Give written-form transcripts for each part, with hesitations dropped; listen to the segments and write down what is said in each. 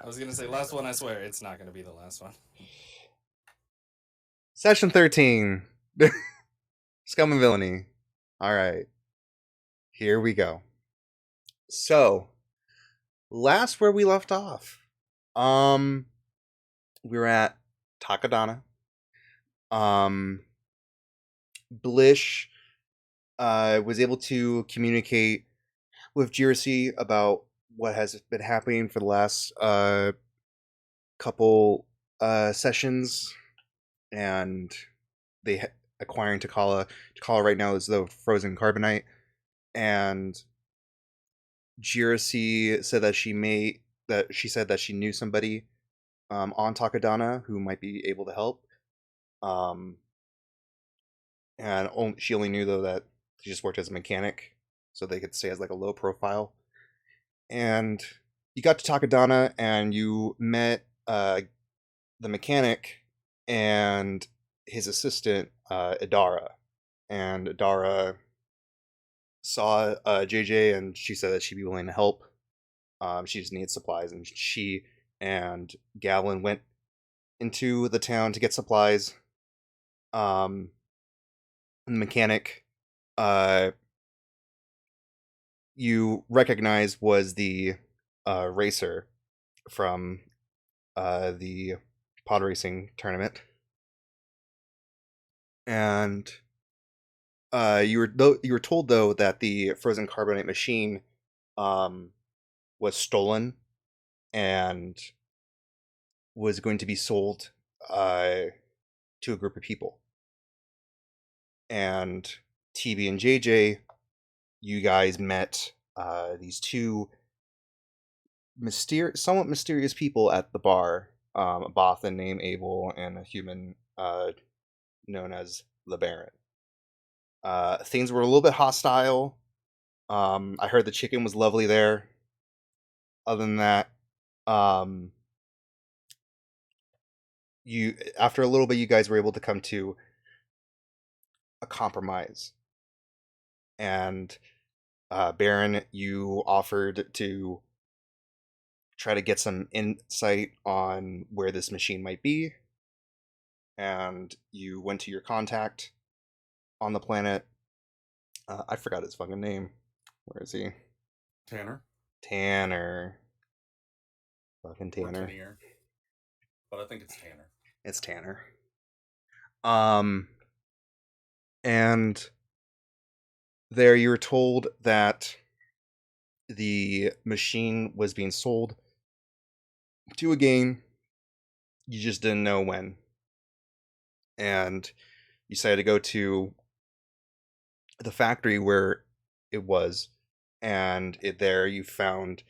I was gonna say last one. I swear it's not gonna be the last one. Session 13. Scum and Villainy. All right, here we go. So, last where we left off. Um, we were at Takadana. Um, Blish was able to communicate with Jersey about what has been happening for the last couple sessions, and acquiring Takala. Takala right now is the frozen carbonite, and Jersey said that she said that she knew somebody on Takadana who might be able to help. Um, and she only knew though that she just worked as a mechanic, so they could stay as like a low profile. And you got to Takadana, and you met the mechanic and his assistant Idara, and Idara saw JJ, and she said that she'd be willing to help. She just needed supplies, and she and Gavlin went into the town to get supplies. Um, the mechanic, uh, you recognize was the racer from the pod racing tournament, and you were told though that the frozen carbonate machine um, was stolen and was going to be sold to a group of people. And TB and JJ, you guys met these two somewhat mysterious people at the bar, a Bothan named Abel and a human known as the Baron. Things were a little bit hostile. I heard the chicken was lovely there. Other than that, um, you after a little bit, you guys were able to come to a compromise. And Baron, you offered to try to get some insight on where this machine might be, and you went to your contact on the planet. I forgot his fucking name. Where is he? Tanner Tanner. Fucking or Tanner. Tanier, but I think it's Tanner. It's Tanner. Um, and there you were told that the machine was being sold to a game. You just didn't know when. And you decided to go to the factory where it was, and there you found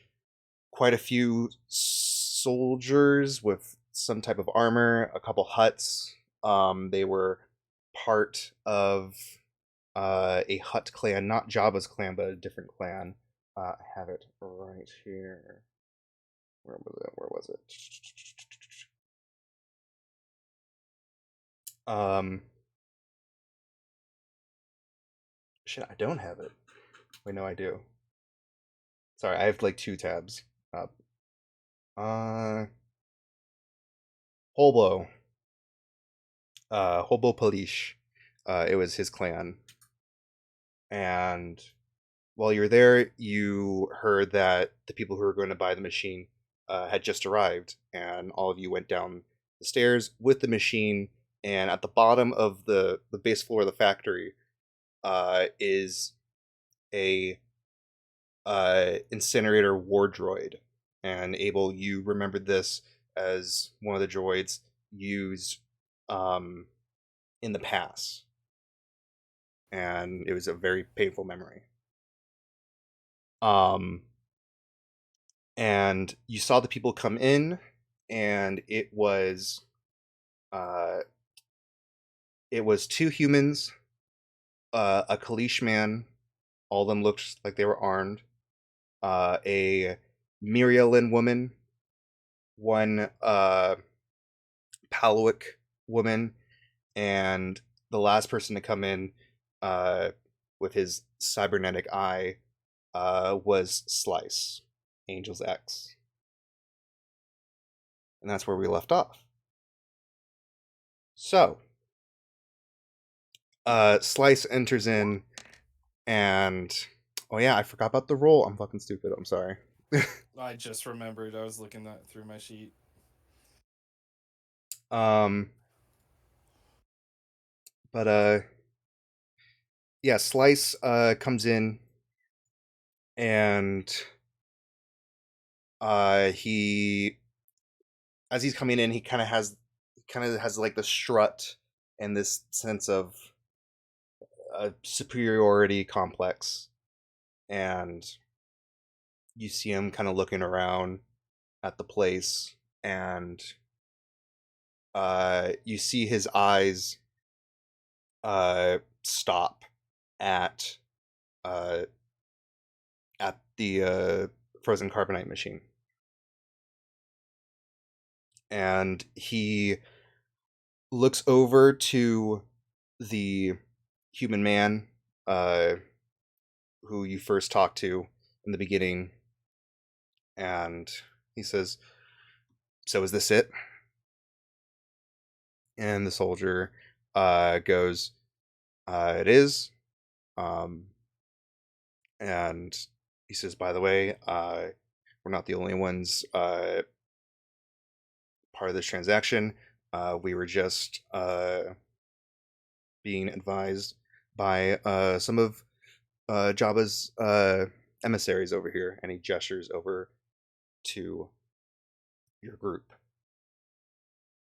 quite a few soldiers with some type of armor, a couple huts. They were part of a hut clan, not Jabba's clan, but a different clan. I have it right here. Where was it? Where was it? Um, shit, I don't have it. Wait, no, I do. Sorry, I have like two tabs up. Holbo. Holbo Polish. It was his clan. And while you were there, you heard that the people who were going to buy the machine had just arrived, and all of you went down the stairs with the machine. And at the bottom of the base floor of the factory is a incinerator war droid. And Abel, you remembered this as one of the droids used um, in the past, and it was a very painful memory. Um, and you saw the people come in, and uh, it was two humans, a Kalish man. All of them looked like they were armed. A Mirielin woman, one Palowick woman, and the last person to come in uh, with his cybernetic eye was Slice, Angel's ex. And that's where we left off. So, Slice enters in, and oh yeah, I forgot about the roll. I'm fucking stupid. I'm sorry. I just remembered. I was looking through my sheet. um, but yeah, Slice comes in, and he, as he's coming in, he kind of has like the strut and this sense of superiority complex, and you see him kind of looking around at the place, and you see his eyes stop at uh, the frozen carbonite machine, and he looks over to the human man uh, who you first talked to in the beginning, and he says, "So is this it?" And the soldier goes, "It is." Um, and he says, "By the way, we're not the only ones part of this transaction. We were just being advised by some of Jabba's emissaries over here," and he gestures over to your group.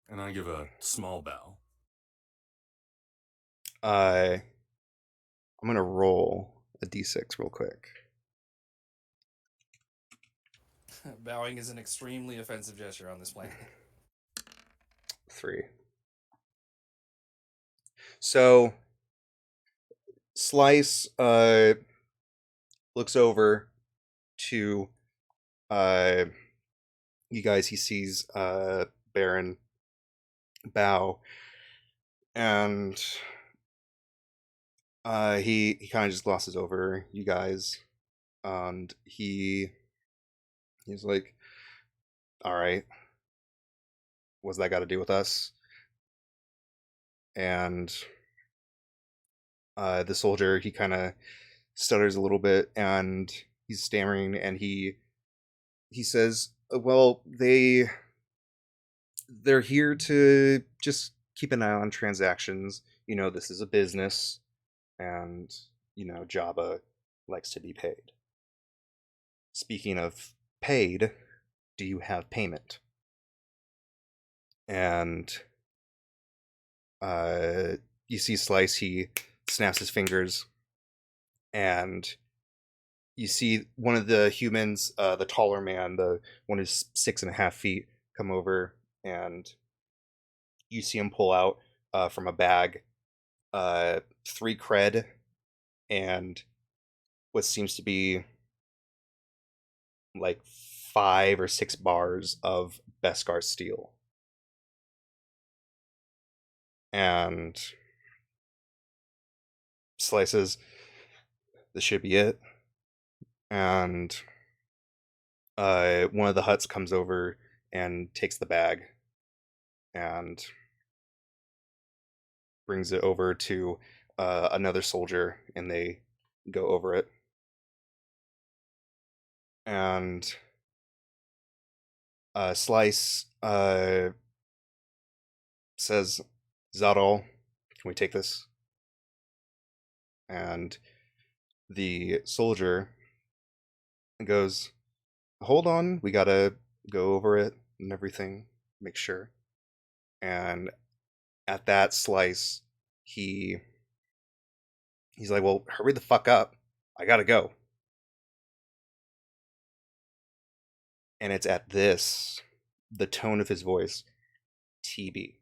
And I give a small bow. I'm gonna roll a d6 real quick. Bowing is an extremely offensive gesture on this planet. 3. So Slice looks over to you guys. He sees Baron bow, and he kind of just glosses over you guys, and he's like, "All right, what's that got to do with us?" And the soldier, he kind of stutters a little bit, and he's stammering, and he says, "Well, they're here to just keep an eye on transactions. You know, this is a business, and you know, Jabba likes to be paid." Speaking of paid, do you have payment? And you see Slice, he snaps his fingers, and you see one of the humans, the taller man, the one who's 6.5 feet, come over, and you see him pull out from a bag 3 cred and what seems to be like 5 or 6 bars of Beskar steel. And Slices, "This should be it." And one of the huts comes over and takes the bag and brings it over to another soldier, and they go over it. And Slice says, "Is that all? Can we take this?" And the soldier goes, "Hold on, we gotta go over it and everything, make sure." And at that, Slice, he he's like, "Well, hurry the fuck up. I gotta go." And it's at this, the tone of his voice, "TB,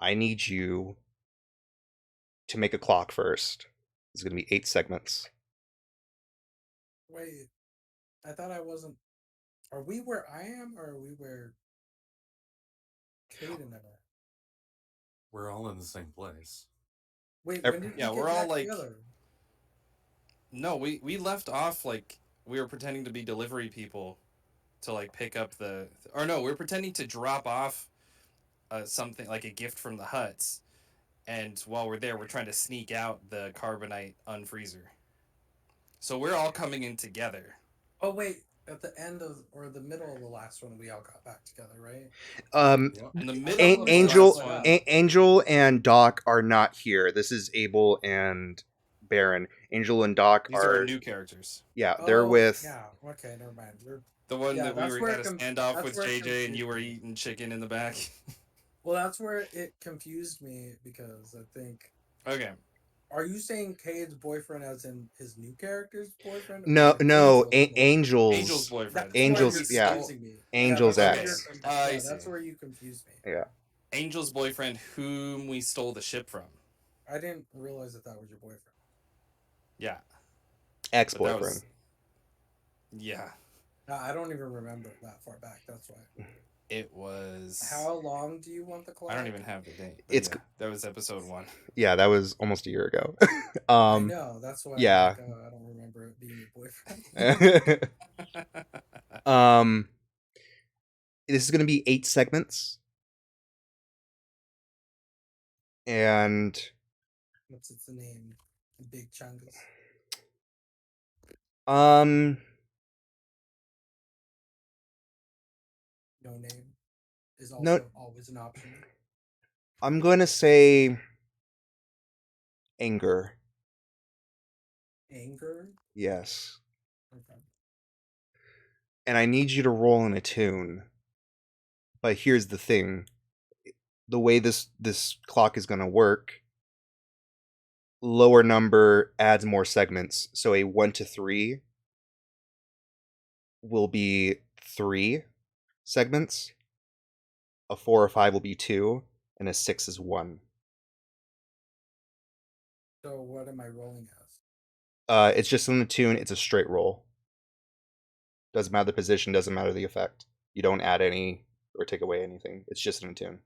I need you to make a clock first. It's gonna be 8 segments." Wait, I thought I wasn't. Are we where I am, or are we where Kate and them are? We're all in the same place. Wait, Er- when did we Yeah, get we're all back like. together? No, we left off like we were pretending to be delivery people to like pick up or no, we're pretending to drop off something like a gift from the huts, and while we're there, we're trying to sneak out the carbonite unfreezer. So we're all coming in together. Oh wait, at the end of or the middle of the last one, we all got back together, right? Yep. In the I middle thought of we the all Angel, last split one, up. Angel, and Doc are not here. This is Abel and Baron. Angel and Doc these are our are new characters. they're Oh with yeah. Okay, never mind. The one Yeah, that we that's were where had a standoff that's with where it JJ, and you confused were me. eating chicken in the back. Well, that's where it confused me because I think. Okay. Are you saying Cade's boyfriend as in his new character's boyfriend no or no Angel's boyfriend? Angel's Angels boyfriend. That's The where one you're he Angels yeah stole. confusing me. Yeah, Angels that's where Okay. ex I yeah, see. that's where you confused me. yeah Angel's boyfriend, whom we stole the ship from. I didn't realize that that was your boyfriend. Yeah. ex But that boyfriend. was. Yeah. I don't even remember it that far back. That's why. It was. How long do you want the clock? I don't even have the date. But It's yeah, that was episode 1. yeah, that was almost a year ago. I know. That's why I'm yeah. like, oh, I don't remember it being your boyfriend. This is going to be 8 segments, and What's its name? Big Chungus. um No name is also no, always an option. I'm going to say anger. Anger. Yes. Okay. And I need you to roll in a tune. But here's the thing. The way this clock is going to work, lower number adds more segments. So a 1 to 3 will be 3 segments. A 4 or 5 will be 2, and a 6 is 1. So what am I rolling as? It's just in the tune. It's a straight roll. Doesn't matter the position. Doesn't matter the effect. You don't add any or take away anything. It's just in a tune.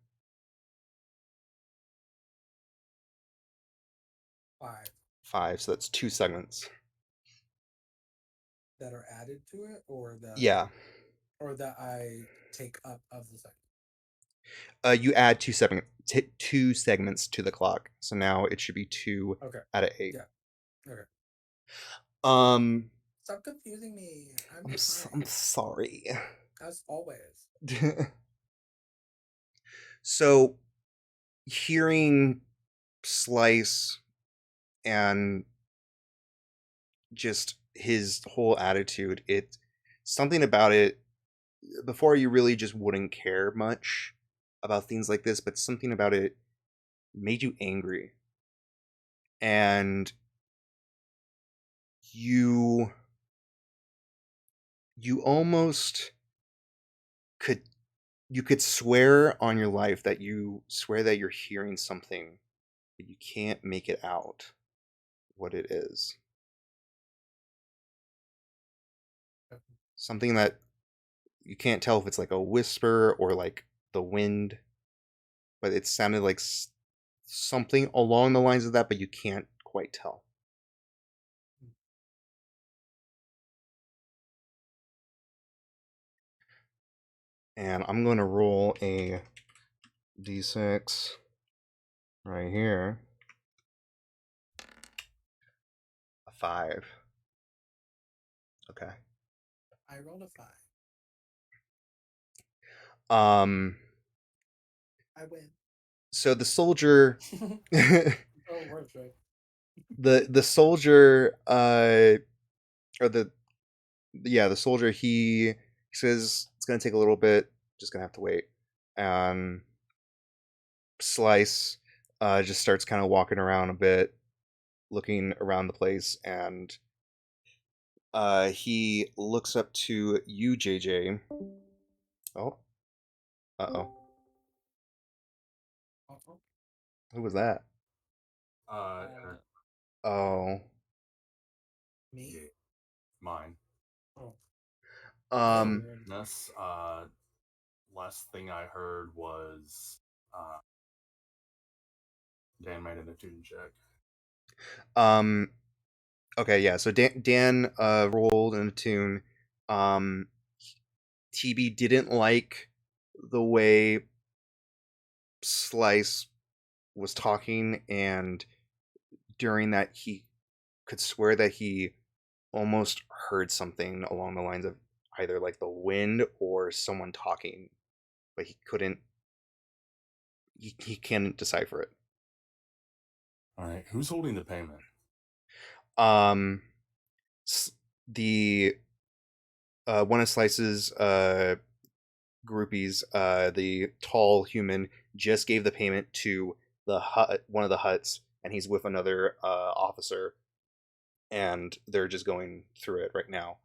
5 5. So that's 2 segments. that are added to it, or that or that I take up of the second. You add 2 segments to the clock. So now it should be 2 Okay. out of 8. Yeah. Okay. Um, Stop confusing me. I'm sorry. As always. So, hearing Slice and just his whole attitude, something about it. Before, you really just wouldn't care much about things like this, but something about it made you angry, and you almost could swear on your life that you swear that you're hearing something, but you can't make it out what it is. Something that you can't tell if it's like a whisper or like the wind, but it sounded like something along the lines of that, but you can't quite tell. And I'm going to roll a d6 right here. A 5. Okay. I rolled a 5. I win. So the soldier Oh, it works, right? the soldier or the soldier, he says it's gonna take a little bit, just gonna have to wait. Slice just starts kind of walking around a bit, looking around the place, and he looks up to you, JJ. Oh, uh-oh. Uh-oh. Who was that? Oh. Me? Yeah, mine. Oh. Um, Weird. This last thing I heard was Dan made an attune check. okay, yeah, so Dan rolled in a tune. TB didn't like the way Slice was talking, and during that he could swear that he almost heard something along the lines of either like the wind or someone talking, but he can't decipher it. All right, who's holding the payment? Um, the one of Slice's groupies, the tall human, just gave the payment to the hut, one of the huts, and he's with another officer, and they're just going through it right now.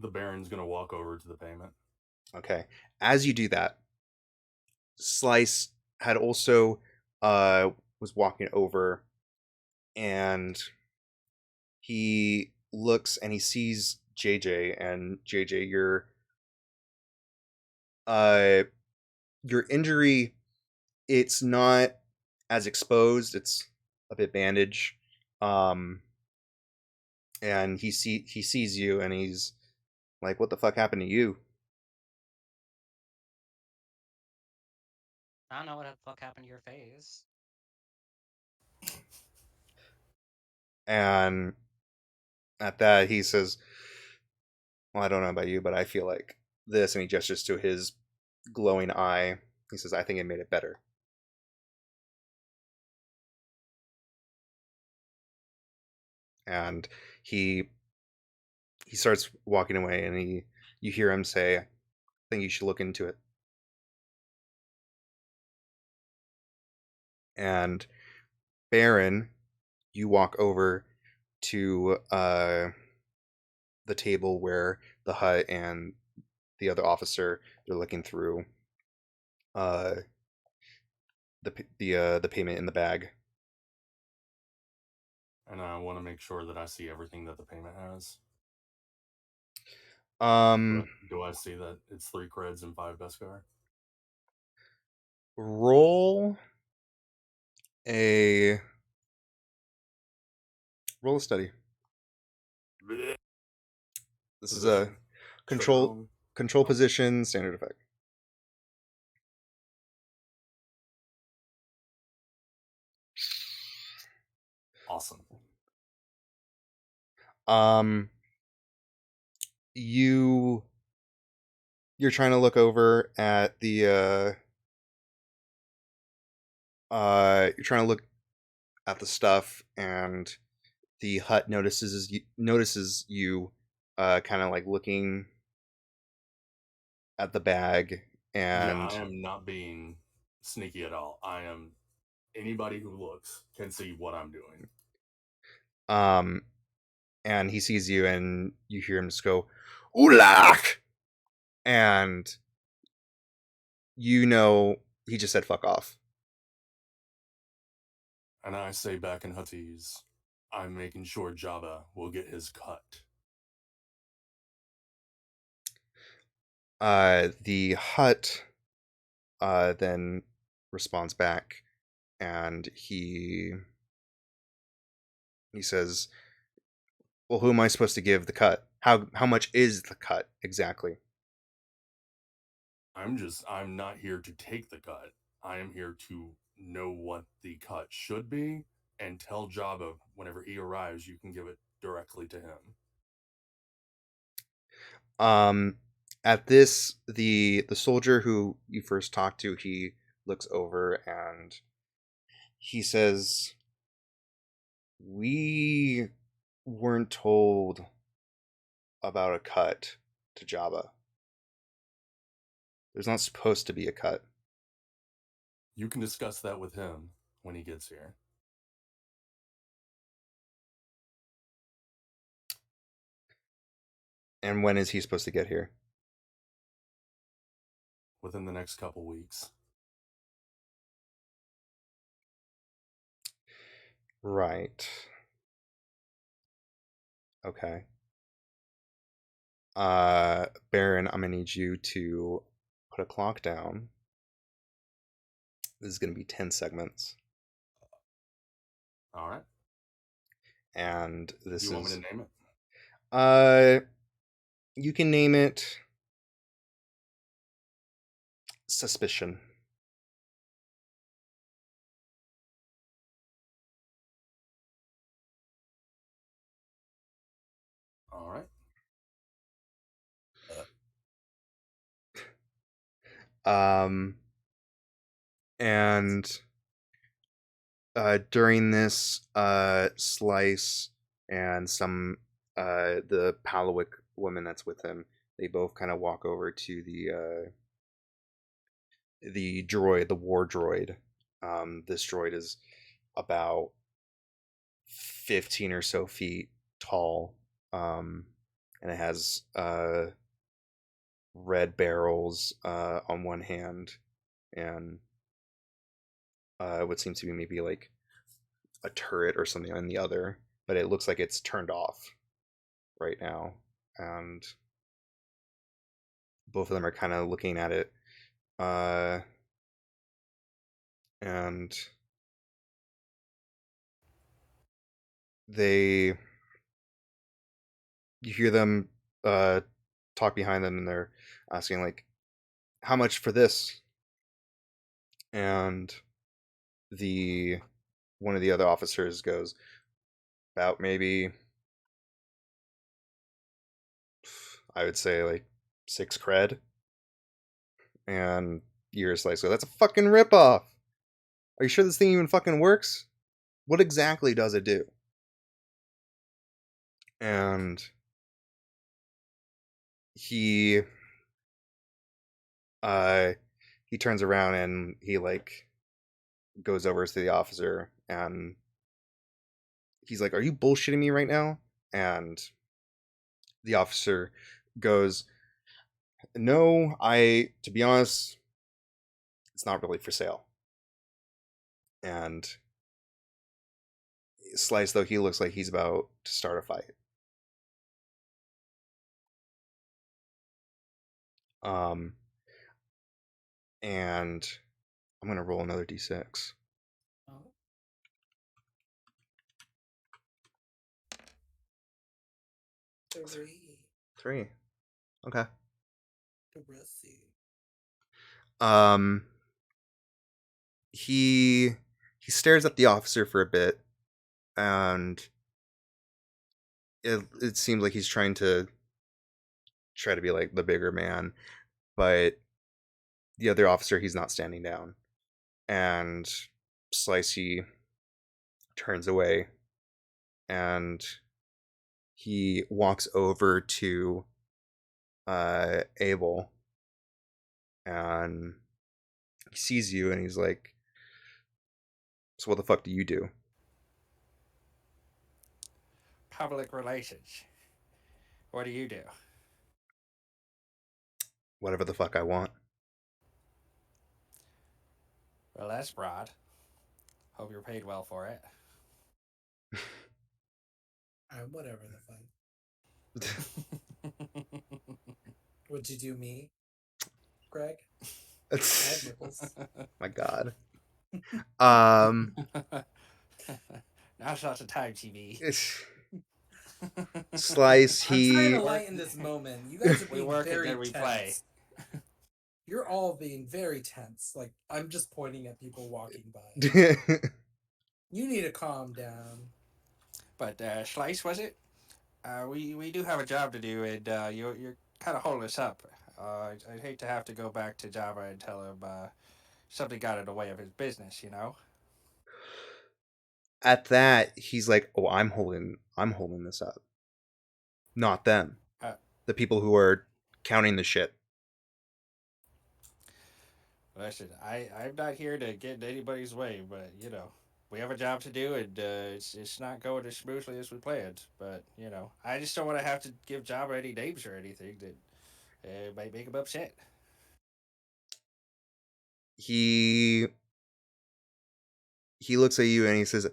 The Baron's gonna walk over to the payment. Okay. As you do that, Slice had also was walking over, and he looks and he sees JJ, and JJ, uh your injury, it's not as exposed, it's a bit bandaged. And he sees you, and he's like, what the fuck happened to you? I don't know what the fuck happened to your face. And at that he says, well, I don't know about you, but I feel like this, and he gestures to his glowing eye. He says, I think it made it better. And he starts walking away, and you hear him say, I think you should look into it. And Baron, you walk over to the table where the hut and the other officer, they're looking through uh the payment in the bag. And I want to make sure that I see everything that the payment has. Do I see that it's 3 creds and 5 Beskar? Roll a study. Blech. This is a control position standard effect. Awesome. You're trying to look over at the you're trying to look at the stuff, and the hut notices you kind of like looking at the bag, and Yeah, I am not being sneaky at all. Anybody who looks can see what I'm doing. and he sees you, and you hear him just go, "Ulach!" And you know he just said "fuck off." And I say back in Huttese, I'm making sure Jabba will get his cut. The hut then responds back, and he says, well, who am I supposed to give the cut? How much is the cut exactly? I'm not here to take the cut. I am here to know what the cut should be and tell Jabba whenever he arrives you can give it directly to him. At this, the soldier who you first talked to, he looks over and he says, we weren't told about a cut to Jabba. There's not supposed to be a cut. You can discuss that with him when he gets here. And when is he supposed to get here? Within the next couple weeks. Right. Okay. Baron, I'm gonna need you to put a clock down. This is gonna be 10 segments. All right. And this You want me to name it? You can name it suspicion. All right. And during this Slice and the Palawick woman that's with him, they both kind of walk over to the droid, the war droid. This droid is about 15 or so feet tall, and it has red barrels on one hand and what seems to be maybe like a turret or something on the other, but it looks like it's turned off right now. And both of them are kind of looking at it. And you hear them talk behind them, and they're asking like, how much for this? And the one of the other officers goes, about maybe, I would say like 6 cred. And years like, so that's a fucking ripoff. Are you sure this thing even fucking works? What exactly does it do? And he he turns around and he like goes over to the officer and he's like, are you bullshitting me right now? And the officer goes, no, to be honest, it's not really for sale. And Slice, though, he looks like he's about to start a fight. And I'm gonna roll another d6. Oh. 3. 3. Okay. Depressing. He stares at the officer for a bit, and it seems like he's trying to be like the bigger man, but the other officer, he's not standing down. And Slicey turns away and he walks over to Abel and he sees you and he's like, so what the fuck do you do? Public relations. What do you do? Whatever the fuck I want. Well, that's broad. Hope you're paid well for it. Whatever the fuck. Would you do me, Greg? I have nipples. My God. Now's not the time, TV. Slice, I'm trying he to lighten this moment. You guys are We being work and very then we play. tense. You're all being very tense. Like, I'm just pointing at people walking by. You need to calm down. But Slice, was it? We do have a job to do, and you're kind of holding us up. I'd hate to have to go back to Java and tell him something got in the way of his business. You know. At that, he's like, "Oh, I'm holding this up, not them. The people who are counting the shit." Listen, I'm not here to get in anybody's way, but you know, we have a job to do, and it's not going as smoothly as we planned. But you know, I just don't want to have to give Java any names or anything that might make him upset. He looks at you and he says,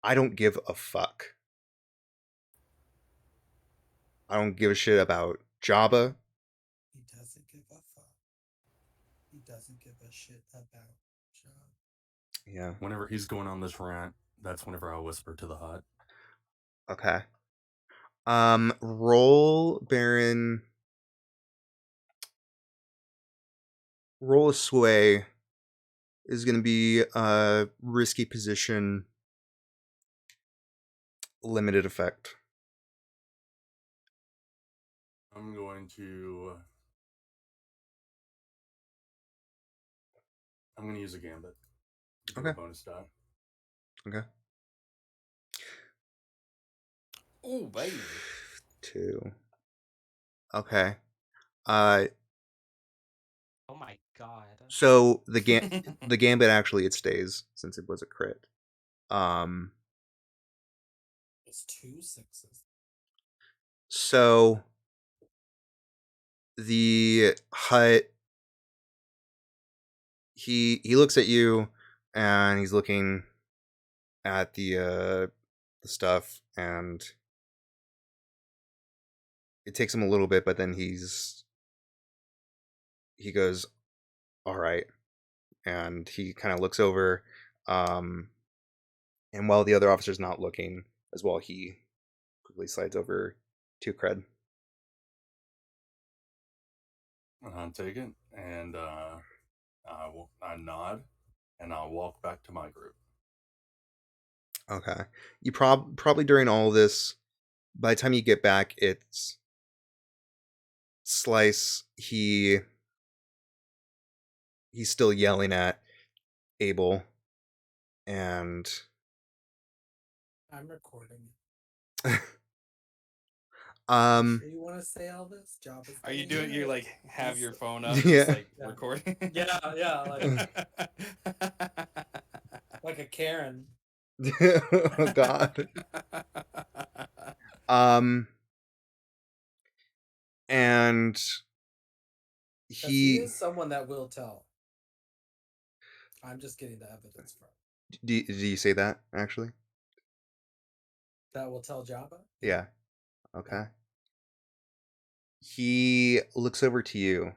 "I don't give a fuck. I don't give a shit about Jabba." He doesn't give a fuck. He doesn't give a shit about John. Yeah. Whenever he's going on this rant, that's whenever I whisper to the hut. Okay. Roll Baron. Roll a sway is going to be a risky position, limited effect. I'm going to use a gambit. Get Okay. a bonus die. Okay. Oh, baby. 2. Okay. Oh my god. So the gambit actually it stays since it was a crit. It's 2 6s. So the hut he looks at you and he's looking at the stuff, and it takes him a little bit, but then he goes, all right, and he kind of looks over, and while the other officer's not looking as well, he quickly slides over to Cred. I'll take it, and I nod, and I'll walk back to my group. Okay. You probably during all of this, by the time you get back, it's Slice. He's still yelling at Abel, and I'm recording. um Sure you want to say all this? Job is Are you getting doing? You it. like have He's- your phone up, Yeah. just like Yeah. recording? Yeah, like a Karen. oh God. And 'Cause he he is someone that will tell. I'm just getting the evidence from. do you say that actually? That will tell Jabba? Yeah. Okay. He looks over to you,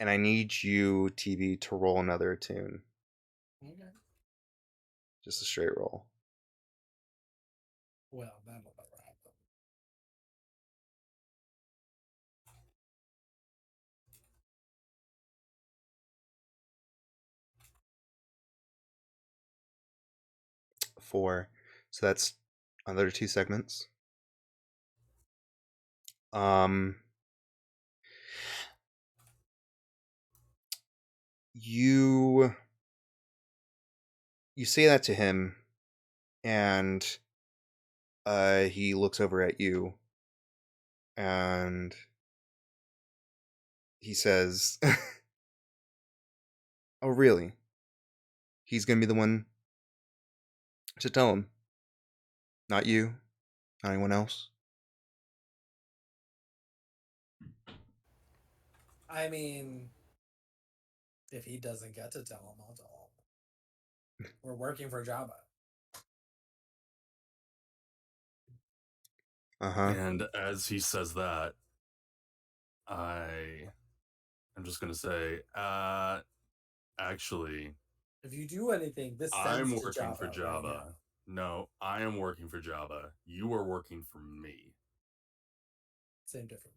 and I need you, TV, to roll another tune. Okay. Just a straight roll. Well, that'll never happen. Four. So that's another 2 segments. Um you say that to him, and he looks over at you, and he says, oh really? He's gonna be the one to tell him, not you, not anyone else. I mean, if he doesn't get to tell him, I'll tell him. We're working for Jabba. Uh-huh. And as he says that, I'm just gonna say, actually, If you do anything, this I'm sends to working for Jabba right Java. now. No, I am working for Java. You are working for me. Same difference.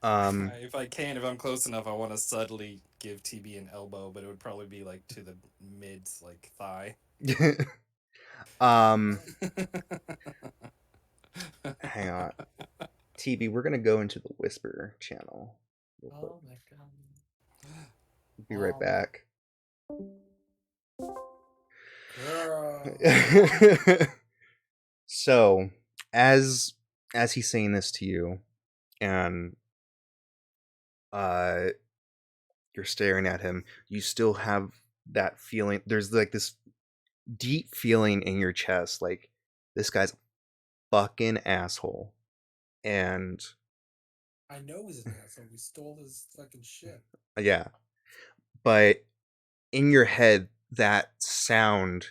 If I'm close enough, I want to subtly give TB an elbow, but it would probably be like to the mids, like thigh. Hang on. TB, we're gonna go into the whisper channel real quick. Oh my god. Be right back. Girl. So, as he's saying this to you, and you're staring at him, you still have that feeling. There's like this deep feeling in your chest, like this guy's a fucking asshole, and I know he's an asshole. We stole his fucking shit. yeah, but in your head, that sound,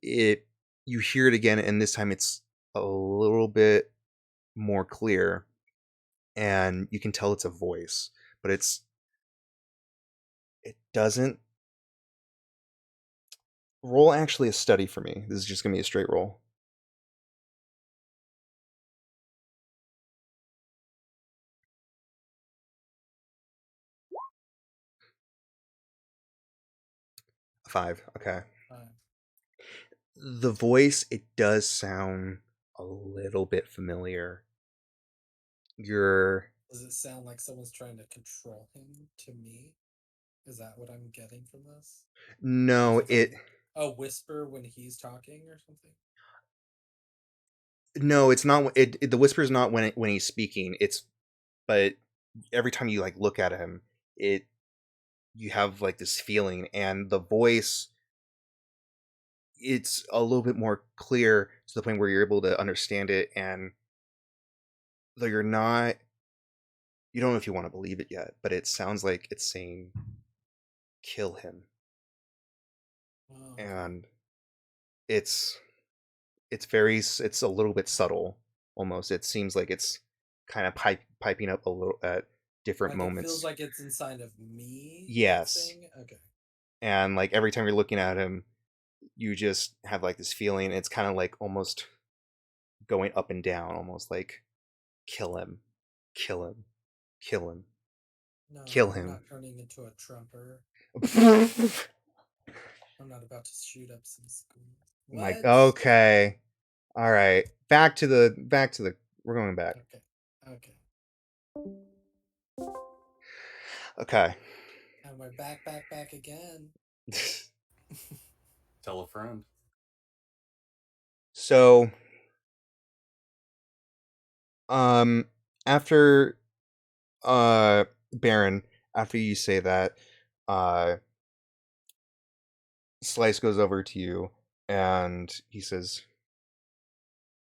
you hear it again, and this time it's a little bit more clear, and you can tell it's a voice, but it doesn't Roll actually a study for me. This is just gonna be a straight roll. A 5. Okay. The voice, it does sound a little bit familiar. Does it sound like someone's trying to control him to me? Is that what I'm getting from this? No, Is it like a whisper when he's talking or something? no, it's not. The whisper is not when he's speaking. But every time you like look at him, you have like this feeling, and the voice, it's a little bit more clear to the point where you're able to understand it, and though you don't know if you want to believe it yet, but it sounds like it's saying, "Kill him," Oh, okay. and it's it's a little bit subtle almost. It seems like it's kind of piping up a little at different Like moments. it feels like it's inside of me. Yes. Thing? Okay. And like every time you're looking at him, you just have like this feeling. It's kind of like almost going up and down, almost like kill him, kill him, kill him, No, kill I'm him. not turning into a trumper. I'm not about to shoot up some schools. Like, What? okay, all right, back to the. We're going back. Okay. Okay. And we're back again. Tell a friend. So, after, Baron, after you say that, Slice goes over to you and he says,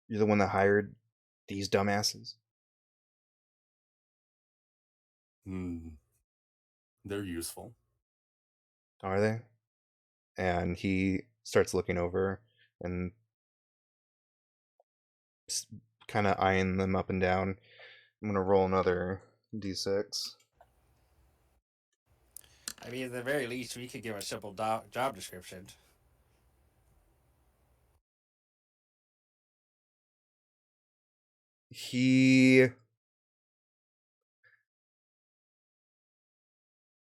"You're the one that hired these dumbasses?" They're useful. Are they? And he starts looking over and kind of eyeing them up and down. I'm gonna roll another d6. I mean, at the very least, we could give a simple job description.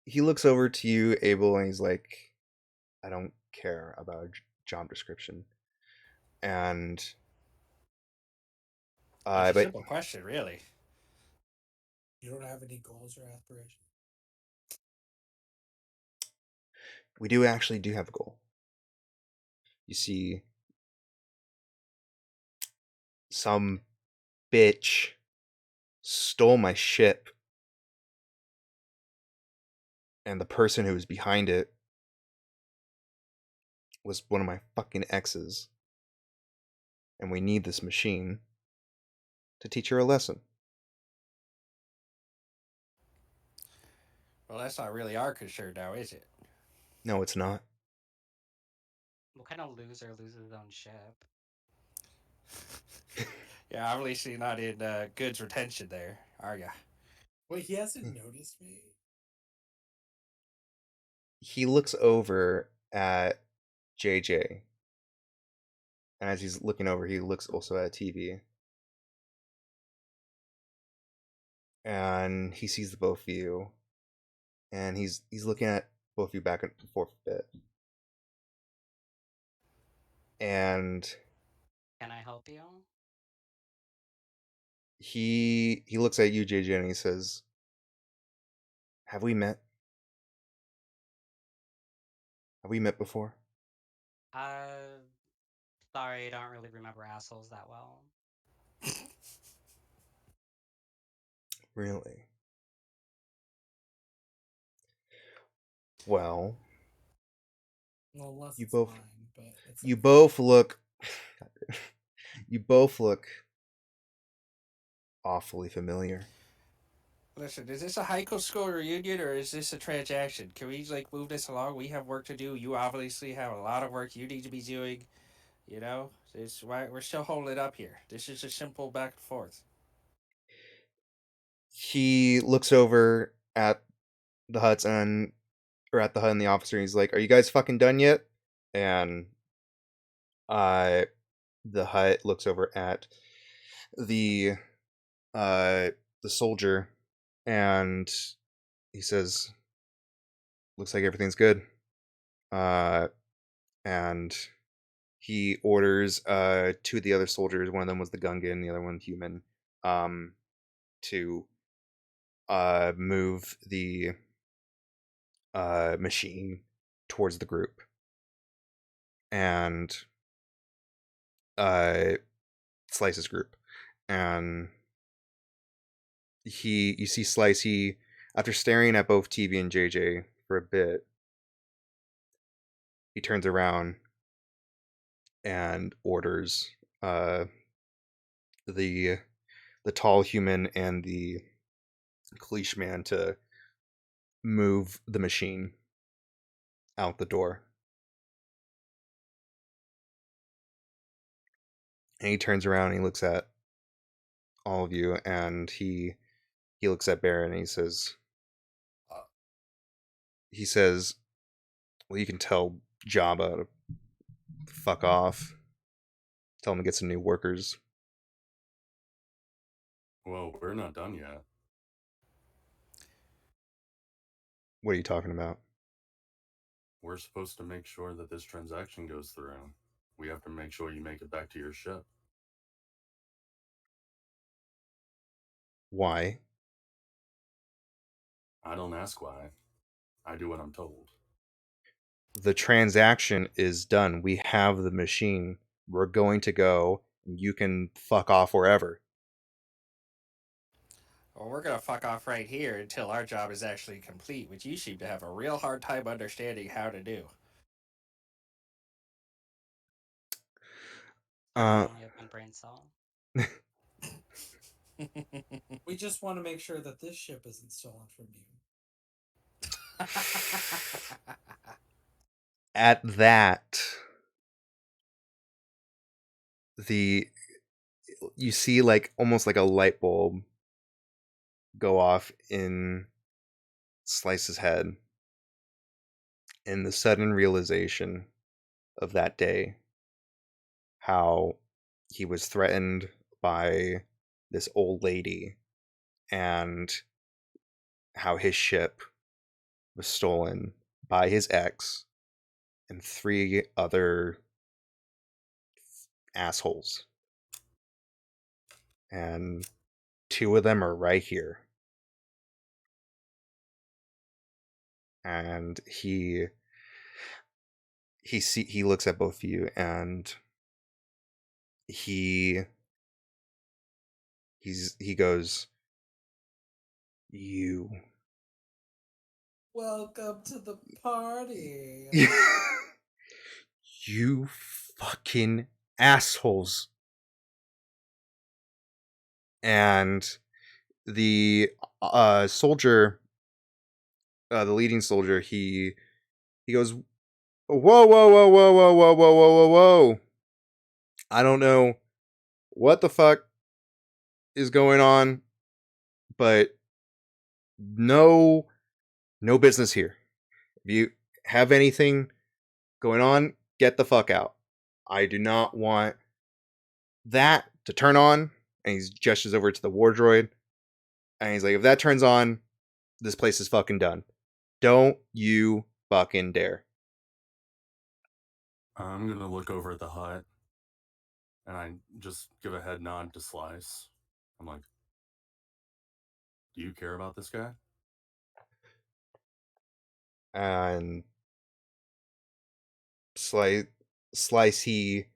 He looks over to you, Abel, and he's like, "I don't care about a job description." And It's a but simple question, really. You don't have any goals or aspirations? we actually do have a goal. You see, some bitch stole my ship, and the person who was behind it was one of my fucking exes. And we need this machine to teach her a lesson. Well, that's not really our concern now, is it? No, it's not. What kind of loser loses his own ship? Yeah, obviously not in goods retention there, are ya? Wait, he hasn't noticed me? He looks over at JJ. And as he's looking over, he looks also at a TV. And he sees the both of you. And he's looking at both of you back and forth a bit. And Can I help you? he looks at you, JJ, and he says, "Have we met? Have we met before?" Uh, sorry, I don't really remember assholes that well. Really? Well, Unless you it's both mine, but it's you okay. both look you both look awfully familiar. Listen, is this a high school reunion or is this a transaction? Can we like move this along? We have work to do. You obviously have a lot of work you need to be doing. You know, it's why we're still holding it up here. This is a simple back and forth. He looks over at the huts and or at the hut and the officer, and he's like, "Are you guys fucking done yet?" and the hut looks over at the soldier, and he says, "Looks like everything's good." And he orders two of the other soldiers. One of them was the Gungan, the other one human, to move the machine towards the group, and Slice's group. And you see Slice, he, after staring at both TV and JJ for a bit, he turns around and orders the tall human and the cliche man to move the machine out the door. And he turns around and he looks at all of you, and he looks at Baron and he says, "Well, you can tell Jabba to fuck off. Tell him to get some new workers." Well, we're not done yet. What are you talking about? We're supposed to make sure that this transaction goes through. We have to make sure you make it back to your ship. Why? I don't ask why. I do what I'm told. The transaction is done. We have the machine. We're going to go. You can fuck off wherever. Well, we're gonna fuck off right here until our job is actually complete, which you seem to have a real hard time understanding how to do. Only open brain cell. We just want to make sure that this ship isn't stolen from you. At that, you see like almost like a light bulb go off in Slice's head, in the sudden realization of that day, how he was threatened by this old lady, and how his ship was stolen by his ex and three other assholes. And two of them are right here. And he looks at both of you, and he goes, "You." Welcome to the party. You fucking assholes. And the soldier, the leading soldier, he goes, "Whoa, whoa, whoa, whoa, whoa, whoa, whoa, whoa, whoa, whoa. I don't know what the fuck is going on, but no business here. If you have anything going on, get the fuck out. I do not want that to turn on." And he gestures over to the war droid, and he's like, "If that turns on, this place is fucking done. Don't you fucking dare." I'm gonna look over at the hut, and I just give a head nod to Slice. I'm like, "Do you care about this guy?" And Slice, he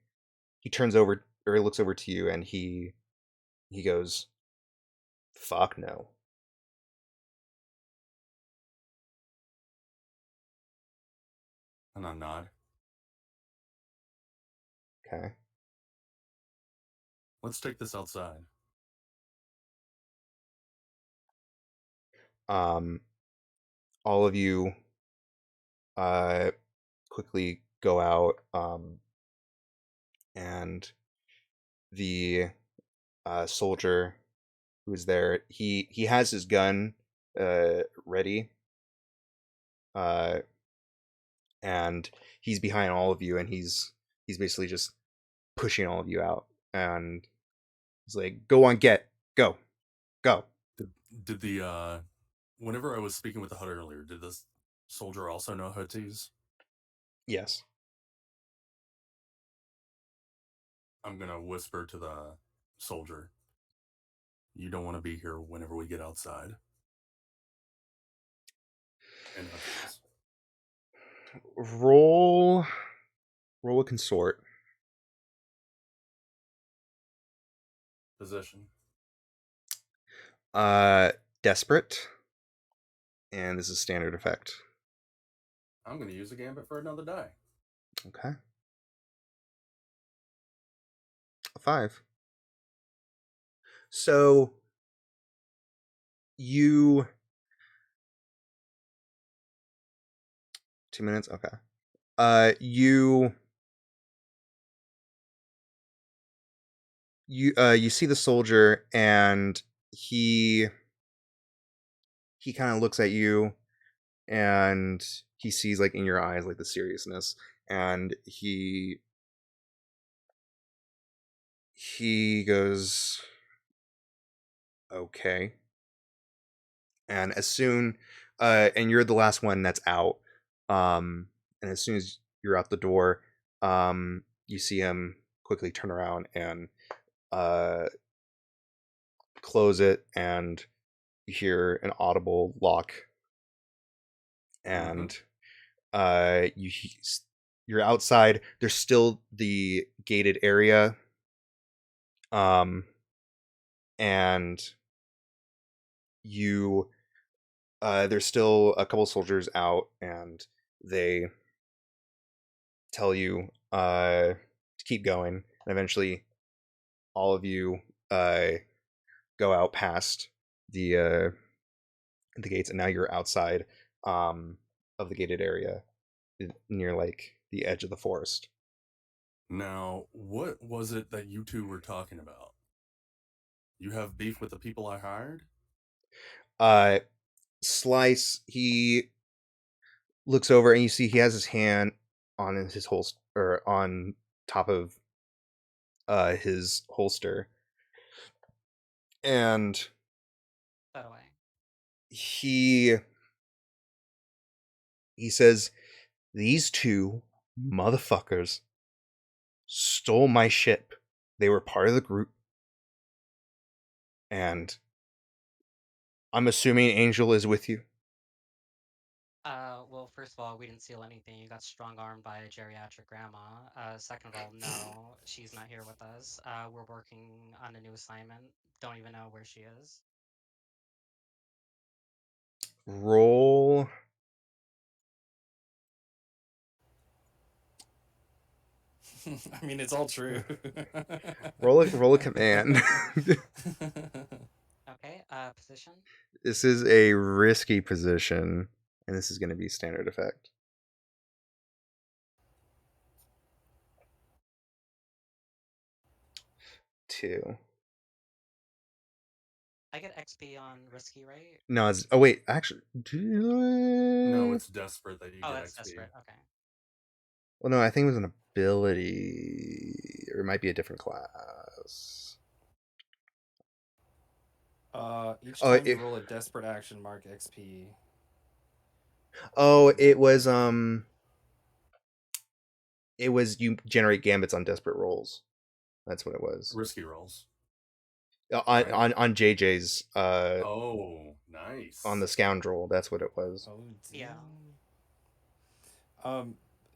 turns over, or he looks over to you, and he goes, "Fuck no." And I nod. Okay. Let's take this outside. All of you quickly go out, and the soldier who's there, he has his gun ready, and he's behind all of you, and he's basically just pushing all of you out, and he's like, "Go on, go." Did the whenever I was speaking with the hut earlier, did this soldier also know Hutties? Yes. I'm gonna whisper to the soldier, "You don't want to be here whenever we get outside." And Hutties. Roll a consort. Position. Desperate, and this is standard effect. I'm gonna use a gambit for another die. Okay. A 5. So you 2 minutes. Okay. You see the soldier, and he kind of looks at you, and he sees like in your eyes like the seriousness, and he goes, okay. And as soon and you're the last one that's out, and as soon as you're out the door, you see him quickly turn around and close it, and you hear an audible lock, and you're outside. There's still the gated area, and you there's still a couple soldiers out, and they tell you to keep going, and eventually all of you go out past the gates, and now you're outside of the gated area near like the edge of the forest. Now, what was it that you two were talking about? You have beef with the people I hired? Slice, he looks over, and you see he has his hand on his holster, or on top of his holster, and That way. he says, "These two motherfuckers stole my ship. They were part of the group, and I'm assuming Angel is with you." Well, first of all, we didn't steal anything. You got strong-armed by a geriatric grandma. Second of all, no, she's not here with us. We're working on a new assignment. Don't even know where she is. Roll. I mean, it's all true. Roll a command. Okay, position. This is a risky position, and this is going to be standard effect. 2. I get XP on risky, right? No, it's. Oh, wait. Actually. No, it's desperate that you Oh, get that's XP. desperate. Okay. Well, no, I think it was an ability. Or it might be a different class. Each Oh, time you roll a desperate action, mark XP. it was. It was you generate gambits on desperate rolls. That's what it was. Risky rolls. On Right. on JJ's Oh, nice. on the scoundrel. That's what it was. Oh, Yeah.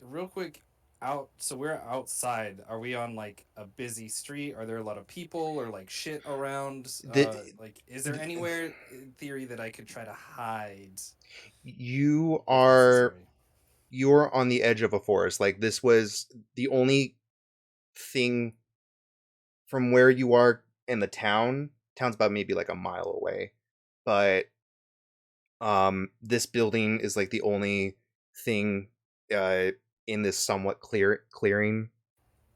Real quick, so we're outside. Are we on like a busy street? Are there a lot of people or like shit around? Like, is there anywhere in theory that I could try to hide? You if are necessary? you're on the edge of a forest. Like, this was the only thing from where you are in the town. Town's about maybe like a mile away, but this building is like the only thing in this somewhat clearing.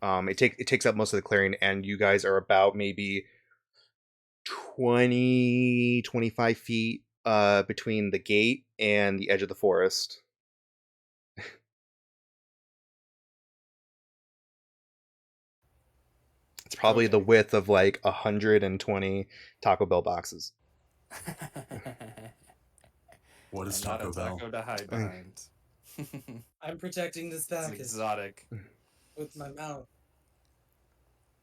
It takes up most of the clearing, and you guys are about maybe 25 feet between the gate and the edge of the forest. It's probably the Okay. width of like 120 Taco Bell boxes. What is And not a Taco Bell? taco to hide behind. I'm protecting this It's package exotic. with my mouth.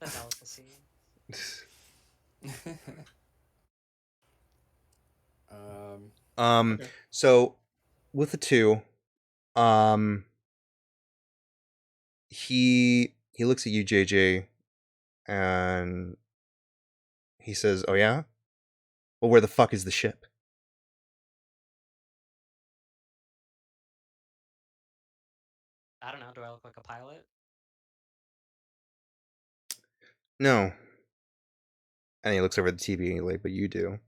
The delicacy. Okay. So with the two, um, he looks at you, JJ, and he says, "Oh yeah? Well, where the fuck is the ship?" I don't know. Do I look like a pilot? No. And he looks over at the TV, like, but you do.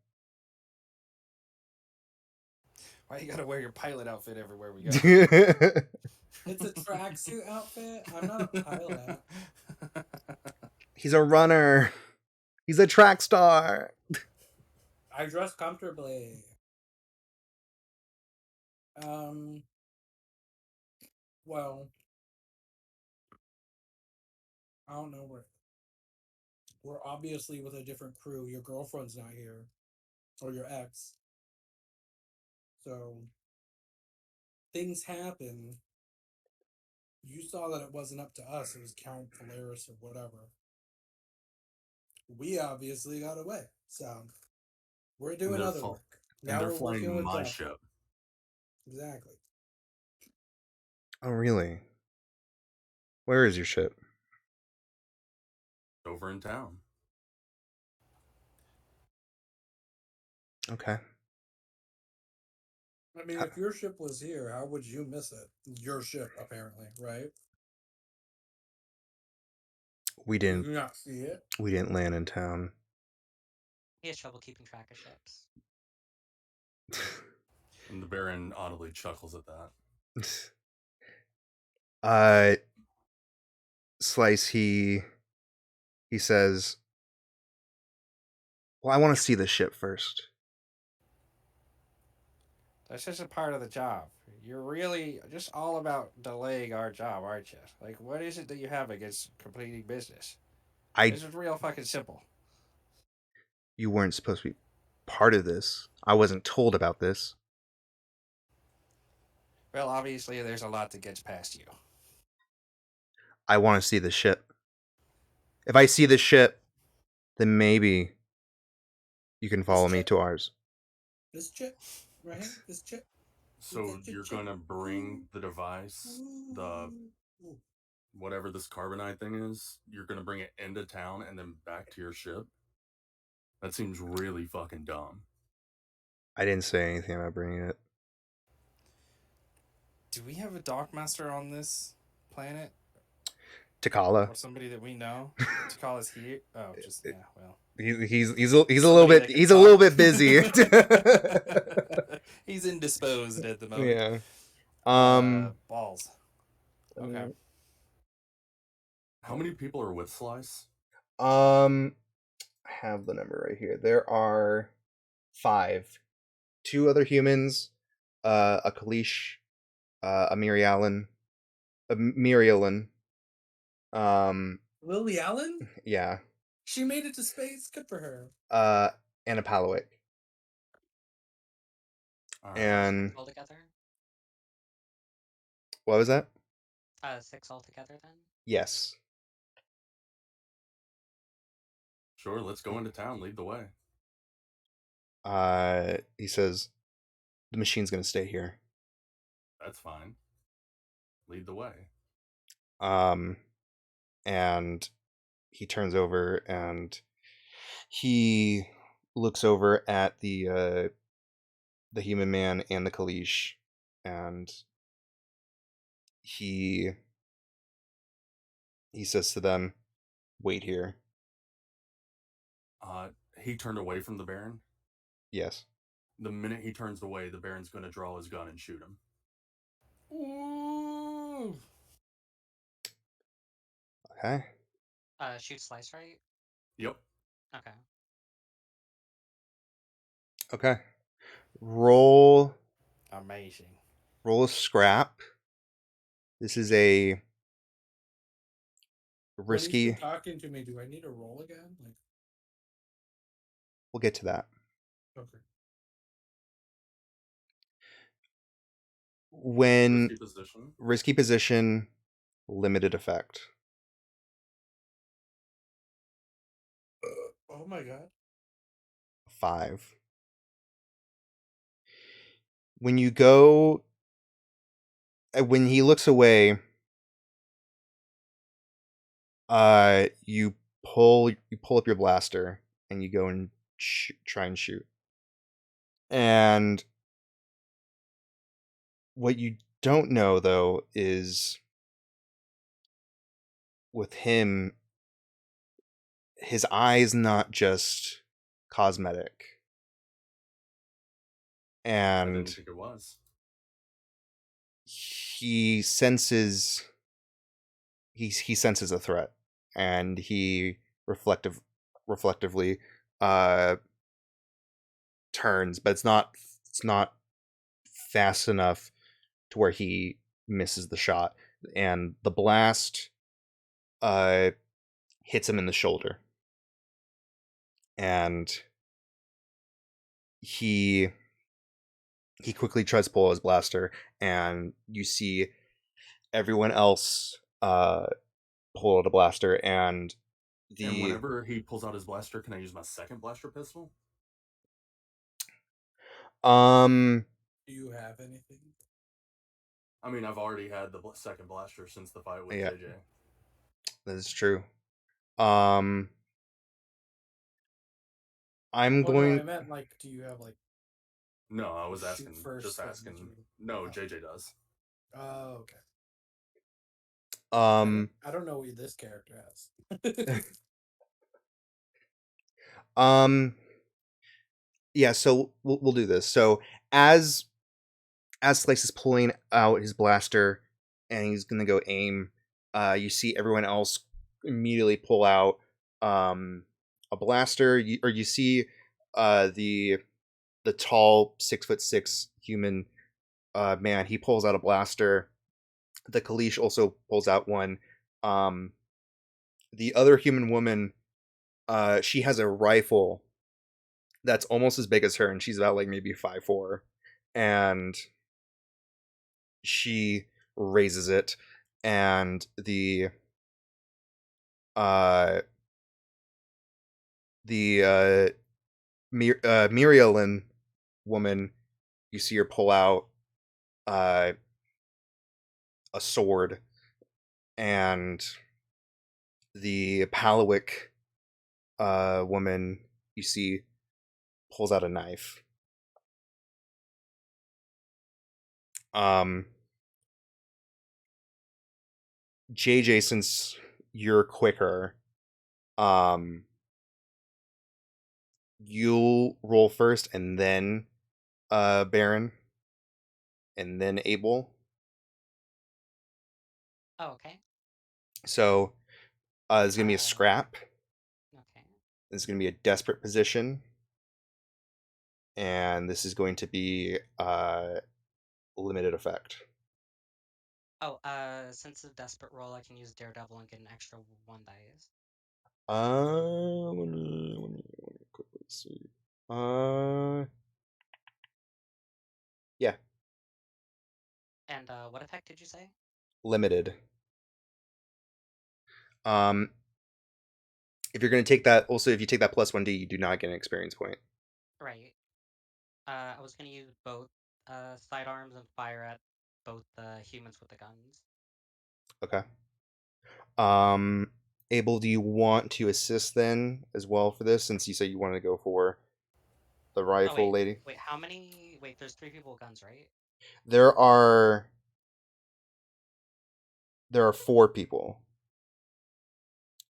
Why you gotta wear your pilot outfit everywhere we go? It's a tracksuit outfit. I'm not a pilot. He's a runner. He's a track star. I dress comfortably. Well, I don't know where. We're obviously with a different crew. Your girlfriend's not here, or your ex. So things happen. You saw that it wasn't up to us. It was Count Polaris or whatever. We obviously got away. So we're doing they're other fl- work. and Now they're we're working flying with my Jeff. ship Exactly. Oh, really? Where is your ship? over in town. Okay. I mean, if your ship was here, how would you miss it? Your ship, apparently, right? We Did didn't you not see it? we didn't land in town. He has trouble keeping track of ships. And the Baron audibly chuckles at that. uh Slice, he says, "Well, I want to see the ship first." That's just a part of the job. You're really just all about delaying our job, aren't you? Like, what is it that you have against completing business? I This is real fucking simple. You weren't supposed to be part of this. I wasn't told about this. Well, obviously, there's a lot that gets past you. I want to see the ship. If I see the ship, then maybe you can follow me chip. to ours. This chip, right here. This chip. So you're gonna bring the device, the Ooh. whatever this carbonite thing is, you're gonna bring it into town and then back to your ship? That seems really fucking dumb. I didn't say anything about bringing it. Do we have a dockmaster on this planet? Takala. Or somebody that we know? Takala's here? Oh, just, yeah, well. He's a little Somebody bit that can he's a little talk. bit busy. He's indisposed at the moment. Yeah. Balls. Okay. How many people are with Slice? I have the number right here. There are 5. 2 other humans, a Kalish, a Mirialan, Lily Allen? yeah, She made it to space. Good for her. and a Palowick. All right. And Altogether? what was that? 6 altogether then? Yes. Sure, let's go into town. Lead the way. He says the machine's gonna stay here. That's fine. Lead the way. And he turns over and he looks over at the human man and the Kalish, and he says to them, "Wait here." He turned away from the Baron. Yes. The minute he turns away, the Baron's gonna draw his gun and shoot him. Ooh. Okay. Shoot Slice, right? Yep. Okay. Okay. Roll Amazing. a scrap. This is a When he's been Risky. talking to me, do I need to roll again? Like, We'll get to that. okay. When Risky position. risky position, limited effect. Oh my god. 5. When you go, when he looks away, you pull up your blaster and you go and try and shoot. And what you don't know though is with him, his eye's not just cosmetic, I and didn't think it was. he senses he senses a threat, and he reflectively uh turns, but it's not fast enough to where he misses the shot, and the blast uh hits him in the shoulder, and he quickly tries to pull his blaster, and you see everyone else pull out a blaster, and And the whenever he pulls out his blaster, can I use my second blaster pistol? um Do you have anything? I mean, I've already had the second blaster since the fight with yeah, JJ. that is true. um I'm Oh no, I going meant like, do you have like No, I was shoot asking, first just thing that asking. you? No, Oh, JJ does. oh okay. um I don't know what this character has. um yeah, so we'll do this. So as Slice is pulling out his blaster and he's gonna go aim, you see everyone else immediately pull out a blaster. Or you see the tall 6'6" human man. He pulls out a blaster. The Kalish also pulls out one. Um, the other human woman, she has a rifle that's almost as big as her, and she's about like maybe 5'4", and she raises it, and uh the Mirielin woman, you see her pull out uh a sword, and the Palawick woman, you see, pulls out a knife. um JJ, since you're quicker, um you'll roll first, and then Baron, and then Abel. Oh, okay. So there's gonna be a scrap. Okay. This is gonna be a desperate position, and this is going to be limited effect. Oh, since it's a desperate roll, I can use Daredevil and get an extra 1 dice. Let me quickly see. Yeah, And what effect did you say? limited. Um, if you're gonna take that, also if you take that +1d, you do not get an experience point. Right. I was gonna use both sidearms and fire at both the humans with the guns. Okay. Um, Abel, do you want to assist then as well for this, since you said you wanted to go for the Oh rifle wait, lady? wait. How many? Wait, there's 3 people with guns, right? There are 4 people.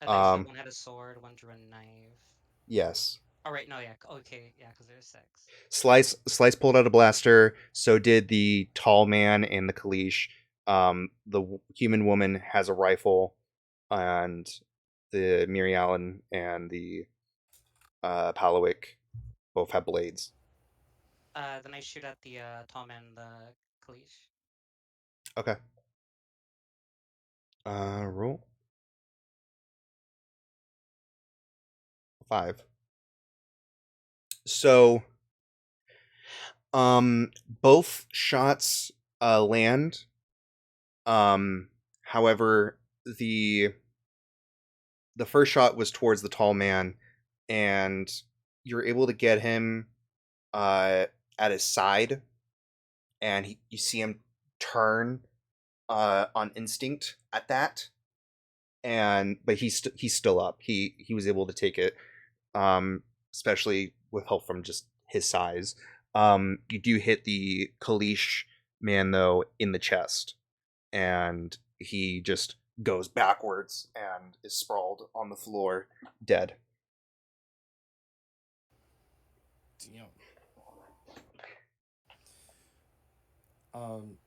I thought you said Um, one had a sword, one drew a knife. yes. Oh right, no, yeah, okay, yeah, because there's 6. Slice pulled out a blaster. So did the tall man and the Kalish. The human woman has a rifle, and the Mirialan and the Palawick both have blades. Then I shoot at the tall man, the Kalish. Okay. Roll. 5. So, both shots land. However, the first shot was towards the tall man, and you're able to get him at his side, and you see him turn on instinct at that, but he's still up. He was able to take it, especially with help from just his size. You do hit the Kalish man though in the chest, and he just goes backwards and is sprawled on the floor, dead. Damn. Um,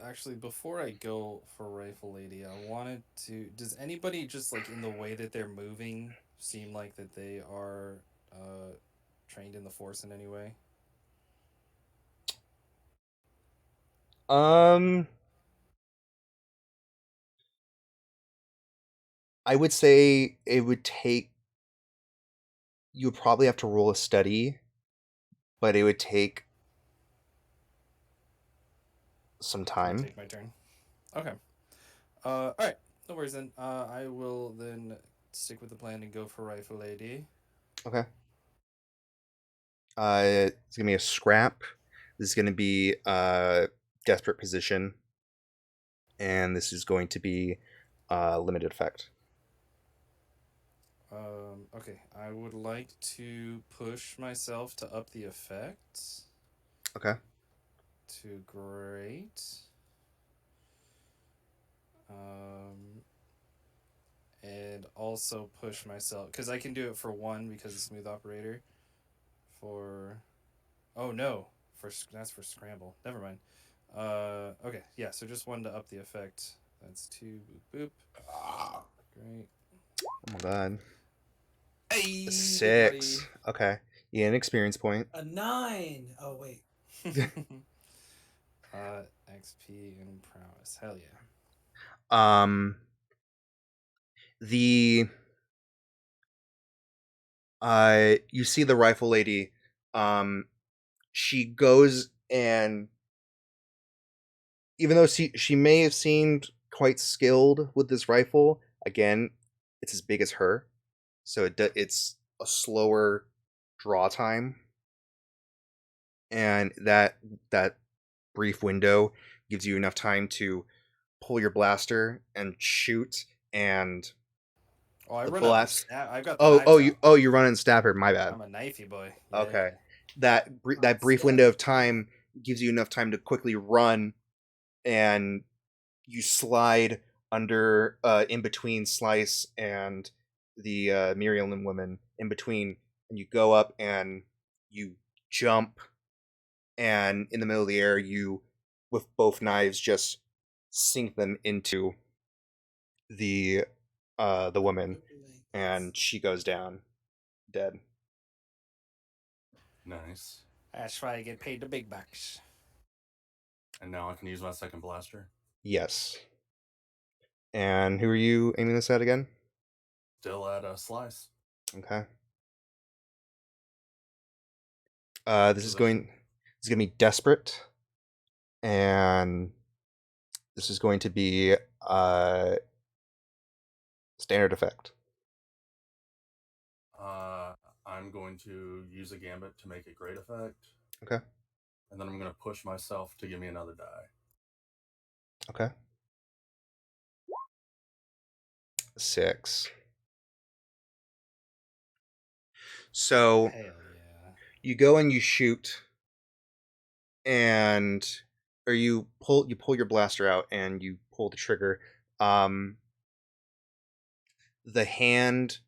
actually, before I go for Rifle Lady, I wanted to. Does anybody just like in the way that they're moving seem like that they are trained in the Force in any way? I would say it would take. You would probably have to roll a study, but it would take some Can I time. take my turn? Okay. All right. No worries then. I will then stick with the plan and go for Rifle Lady. Okay. It's gonna be a scrap. This is gonna be a desperate position, and this is going to be limited effect. Okay. I would like to push myself to up the effect Okay. to great. And also push myself because I can do it for 1 because it's smooth operator. For oh no, that's for scramble. Never mind. Okay, yeah. So just 1 to up the effect. That's 2. Boop boop. Great. Oh my god. Hey, big 6. Okay. Yeah, an experience point. A 9. Oh wait. XP and prowess. Hell yeah. The you see the rifle lady. She goes, and even though she may have seemed quite skilled with this rifle, again, it's as big as her, so it's a slower draw time, and that brief window gives you enough time to pull your blaster and shoot, and Oh, I the run up and blast. stab. I've got the knives out. You run and stab her. My bad. I'm a knifey boy. Yeah. Okay, that brief Stab window of is time gives you enough time to quickly run, and you slide under in between Slice and the Miriam woman in between, and you go up and you jump, and in the middle of the air you with both knives just sink them into the woman, and she goes down dead. Nice. That's why I get paid the big bucks. And now I can use my second blaster. Yes. And who are you aiming this at again? Still at a slice. Okay. This is So going to be desperate, and this is going to be standard effect. I'm going to use a gambit to make a great effect. Okay. And then I'm going to push myself to give me another die. Okay. 6. So Hell yeah. you go and you shoot, and or you pull your blaster out and you pull the trigger. The hand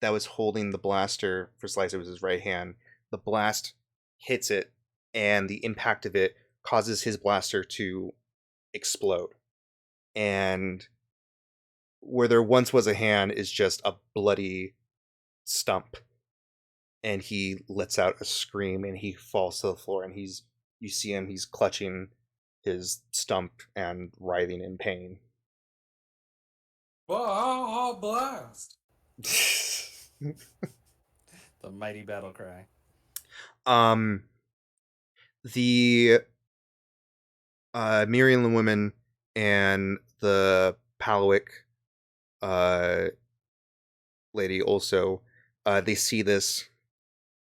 that was holding the blaster for Slice, it was his right hand. The blast hits it, and the impact of it causes his blaster to explode. And where there once was a hand is just a bloody stump. And he lets out a scream, and he falls to the floor, and you see him, he's clutching his stump and writhing in pain. Well, I'll blast. The mighty battle cry. The Miriam the woman and the Palowick lady also they see this,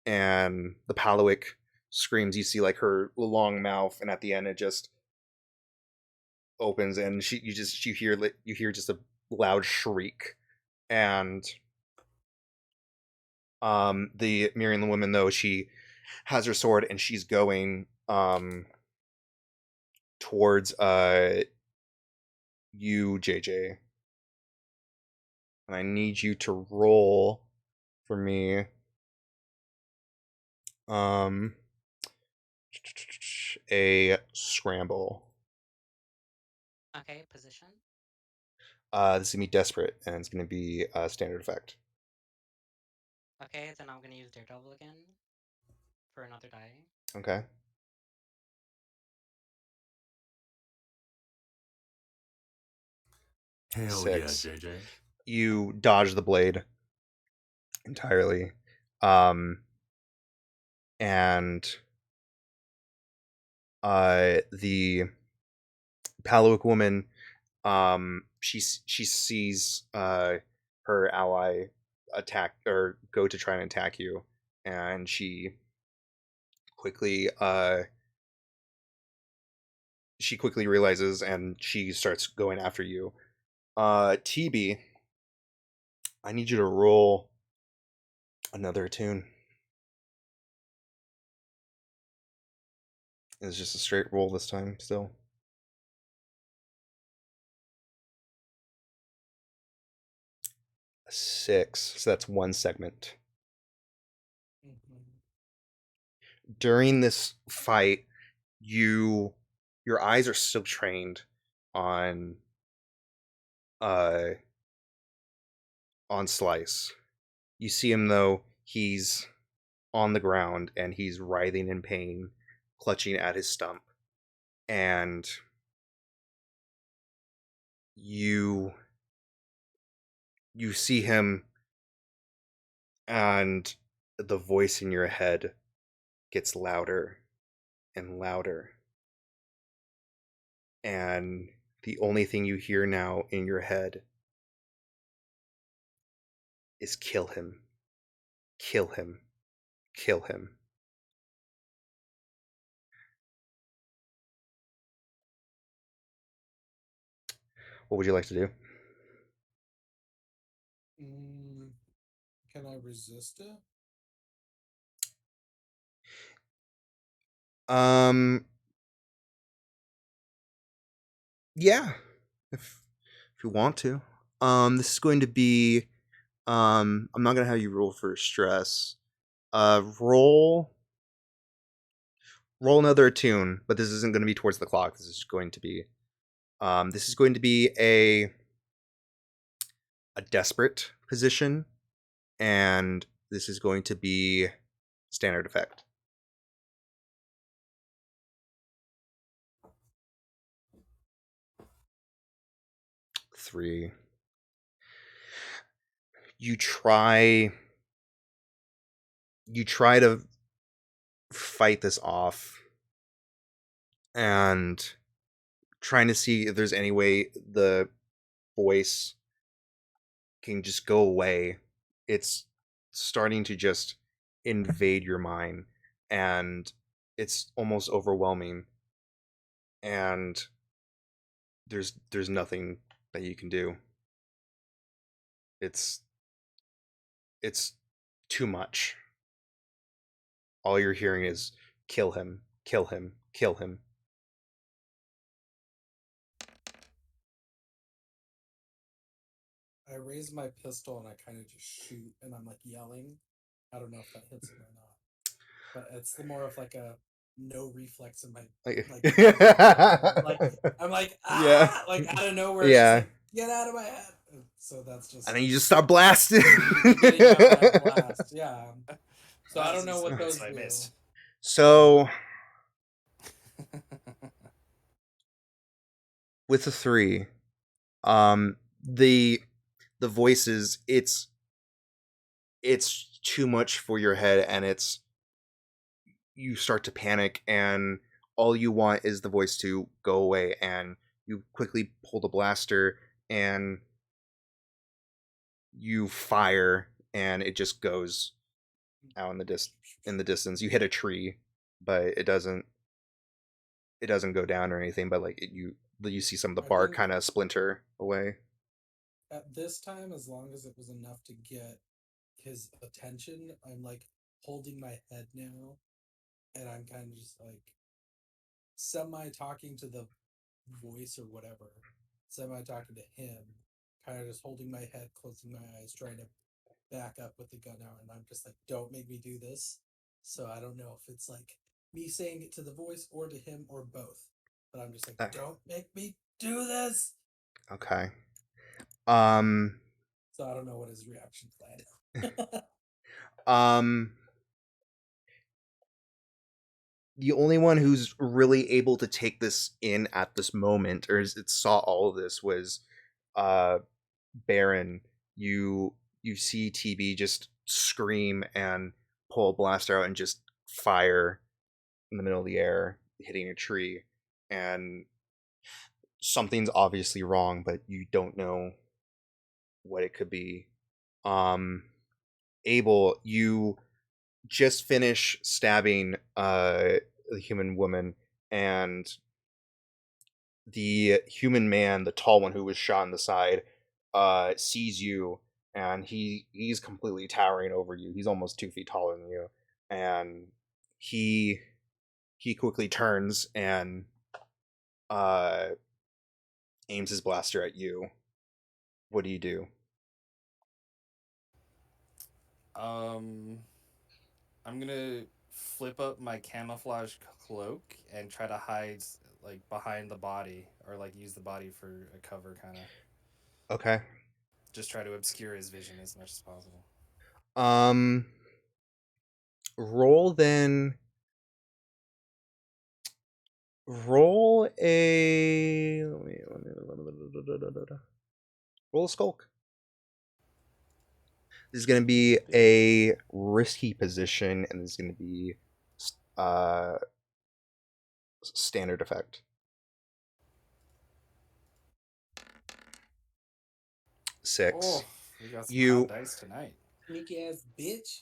and the Palowick screams. You see like her long mouth, and at the end it just opens, and you hear just a loud shriek, and the Miriam the woman, though, she has her sword and she's going towards you, JJ. And I need you to roll for me a scramble. Okay, position. This is gonna be desperate, and it's gonna be standard effect. Okay, then I'm gonna use Daredevil again for another die. Okay. Hell 6. yeah, JJ. You dodge the blade entirely, and the Palowick woman, she sees her ally attack or go to try and attack you, and quickly she quickly realizes, and she starts going after you. TB, I need you to roll another tune. It's just a straight roll this time still. A 6, so that's one segment. Mhm. During this fight, your eyes are still trained on uh on Slice. You see him, though, he's on the ground and he's writhing in pain, clutching at his stump. And you see him, and the voice in your head gets louder and louder. And the only thing you hear now in your head is kill him. Kill him. Kill him. What would you like to do? Can I resist it? Yeah, if you want to. This is going to be I'm not gonna have you roll for stress. Roll another tune, but this isn't gonna be towards the clock. This is going to be a desperate position, and this is going to be standard effect. Three. You try to fight this off, and trying to see if there's any way the voice can just go away. It's starting to just invade your mind, and it's almost overwhelming, and there's nothing that you can do. It's too much. All you're hearing is kill him, kill him, kill him. I raise my pistol and I kind of just shoot, and I'm like yelling. I don't know if that hits him or not, but it's more of like a no reflex in my like I'm like Yeah. like out of nowhere, it's just Yeah. like get out of my head. So that's just And then you just start blasting. beginning of my blast. Yeah. So I don't know what That's those I do. missed. So with the 3, the the voices, it's too much for your head, and you start to panic, and all you want is the voice to go away, and you quickly pull the blaster and you fire, and it just goes out in the distance. You hit a tree, but it doesn't go down or anything, but like you see some of the I bark think kind of splinter away. at this time, as long as it was enough to get his attention, I'm like holding my head now, and I'm kind of just like semi talking to the voice or whatever, semi talking to him, kind of just holding my head, closing my eyes, trying to back up with the gun out, and I'm just like, don't make me do this. So I don't know if it's like me saying it to the voice or to him or both, but I'm just like, Uh, don't make me do this. okay. Um. So I don't know what his reaction to that. Um. The only one who's really able to take this in at this moment, or it saw all of this, was uh Baron. You see TB just scream and pull a blaster out and just fire in the middle of the air, hitting a tree, and something's obviously wrong, but you don't know what it could be. Um, Abel, you just finish stabbing the human woman, and the human man, the tall one who was shot in the side, sees you, and he's completely towering over you. He's almost 2 feet taller than you, and he he quickly turns and uh aims his blaster at you. What do you do? Um, I'm gonna flip up my camouflage cloak and try to hide like behind the body, or like use the body for a cover, kind of. Okay. Just try to obscure his vision as much as possible. Um, roll then. Roll a. Roll a skulk. This is going to be a risky position, and this is going to be uh standard effect. 6. Oh, we got some hot You dice tonight. Sneaky ass bitch.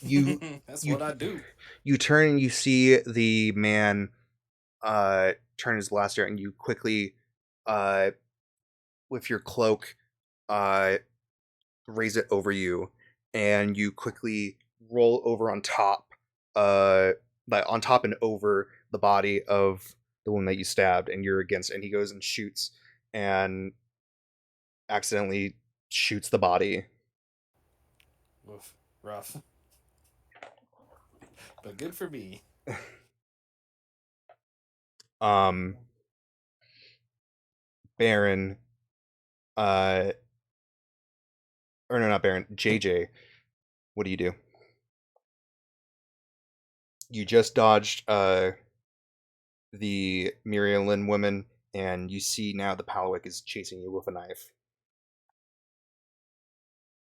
you That's you what I do. you turn and you see the man turn his blaster, and you quickly uh with your cloak uh raise it over you, and you quickly roll over on top, uh like on top and over the body of the one that you stabbed, and you're against, and he goes and shoots and accidentally shoots the body. Oof, rough, but good for me. um Baron, uh or no, not Baron, JJ, what do you do? You just dodged the Miriam woman, and you see now the Palawick is chasing you with a knife.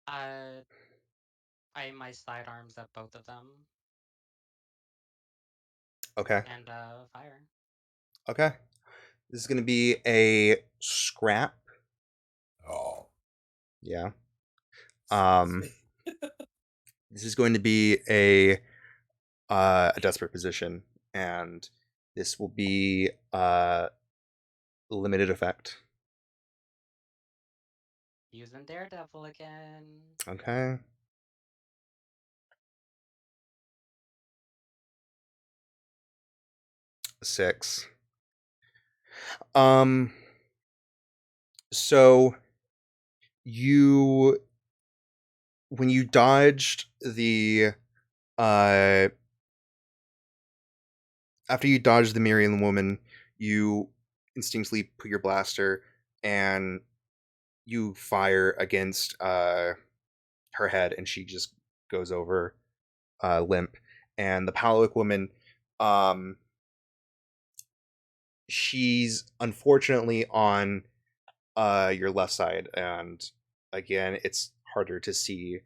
I aim my sidearms at both of them Okay. and fire. Okay. This is going to be a scrap. Oh, Yeah. excuse me. This is going to be a desperate position, and this will be limited effect. Using Daredevil again. Okay. Six. Um. So you, when you dodged the uh after you dodged the Miriam woman, you instinctively put your blaster and you fire against her head, and she just goes over limp. And the Palawick woman, um, she's unfortunately on your left side, and again, it's harder to see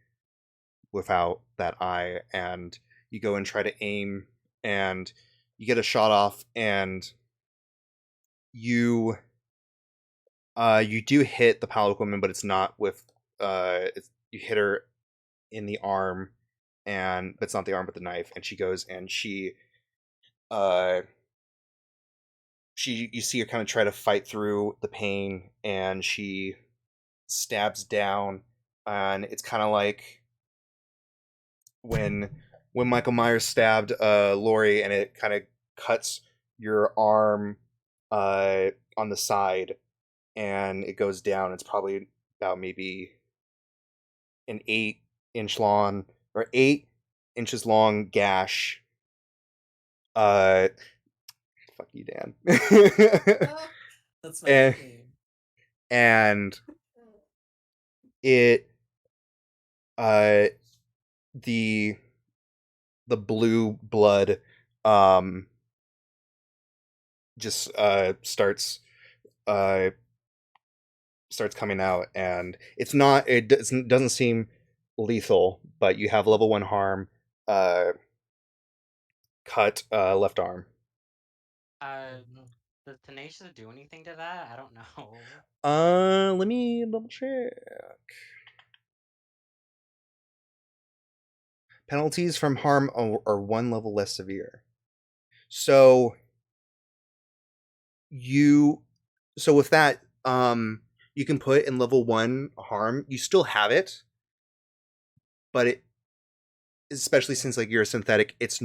without that eye, and you go and try to aim, and you get a shot off, and you you do hit the Palic woman, but it's not with you hit her in the arm, and it's not the arm but the knife, and she goes and uh she you see her kind of try to fight through the pain, and she stabs down, and it's kind of like when Michael Myers stabbed Lori, and it kind of cuts your arm on the side, and it goes down. It's probably about maybe an 8-inch long or 8 inches long gash. Uh, Fuck you, Dan. That's my and, nickname. and it uh the blue blood um just uh starts coming out, and doesn't seem lethal, but you have level 1 harm, uh cut left arm. Does Tenacious do anything to that? I don't know. Let me double check. Penalties from harm are 1 level less severe. So you so with that, you can put in level 1 harm. You still have it, but it, especially since like you're a synthetic, it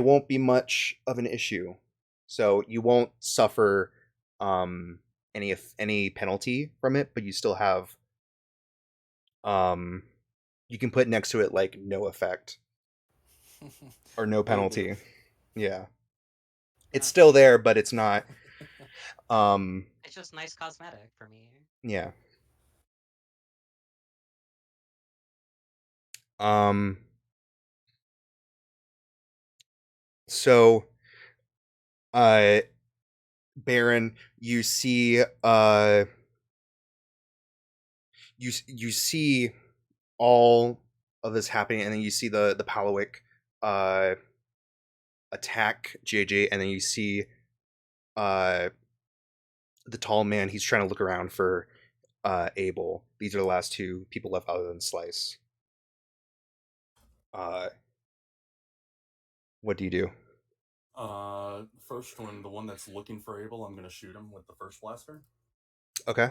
won't be much of an issue. So you won't suffer any penalty from it, but you still have um you can put next to it like no effect or no penalty. Yeah. It's still there, but it's not It's just nice cosmetic for me. yeah. Um so Baron, you see you see all of this happening, and then you see the Palawick uh attack JJ, and then you see uh the tall man. He's trying to look around for Abel. These are the last 2 people left other than Slice. What do you do? First one, the one that's looking for Abel, I'm gonna shoot him with the first blaster. Okay.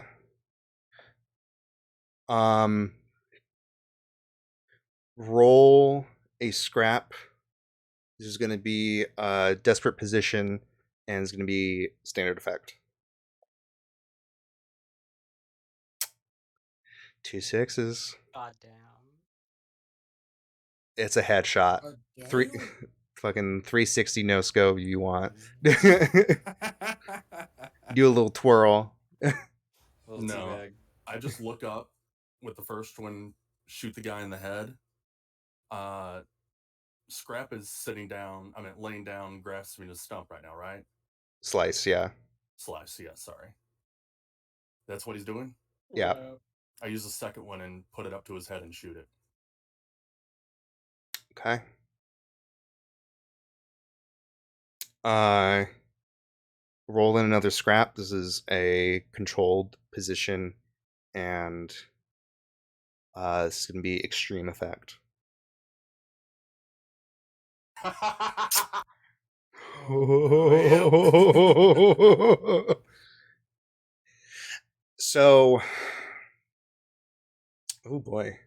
Um Roll a scrap. This is going to be a desperate position, and it's going to be standard effect. 2 6s. God damn. It's a headshot. Damn. 3 fucking 360 no scope you want. Do a little twirl. Little No, teabag. I just look up with the first one, shoot the guy in the head. Scrap is sitting down. I mean, laying down, grasping his stump right now, right? Slice, yeah. Slice, yeah. Sorry, that's what he's doing. Yeah. I use the second one and put it up to his head and shoot it. Okay. Roll in another scrap. This is a controlled position, and this is going to be extreme effect. So, oh boy.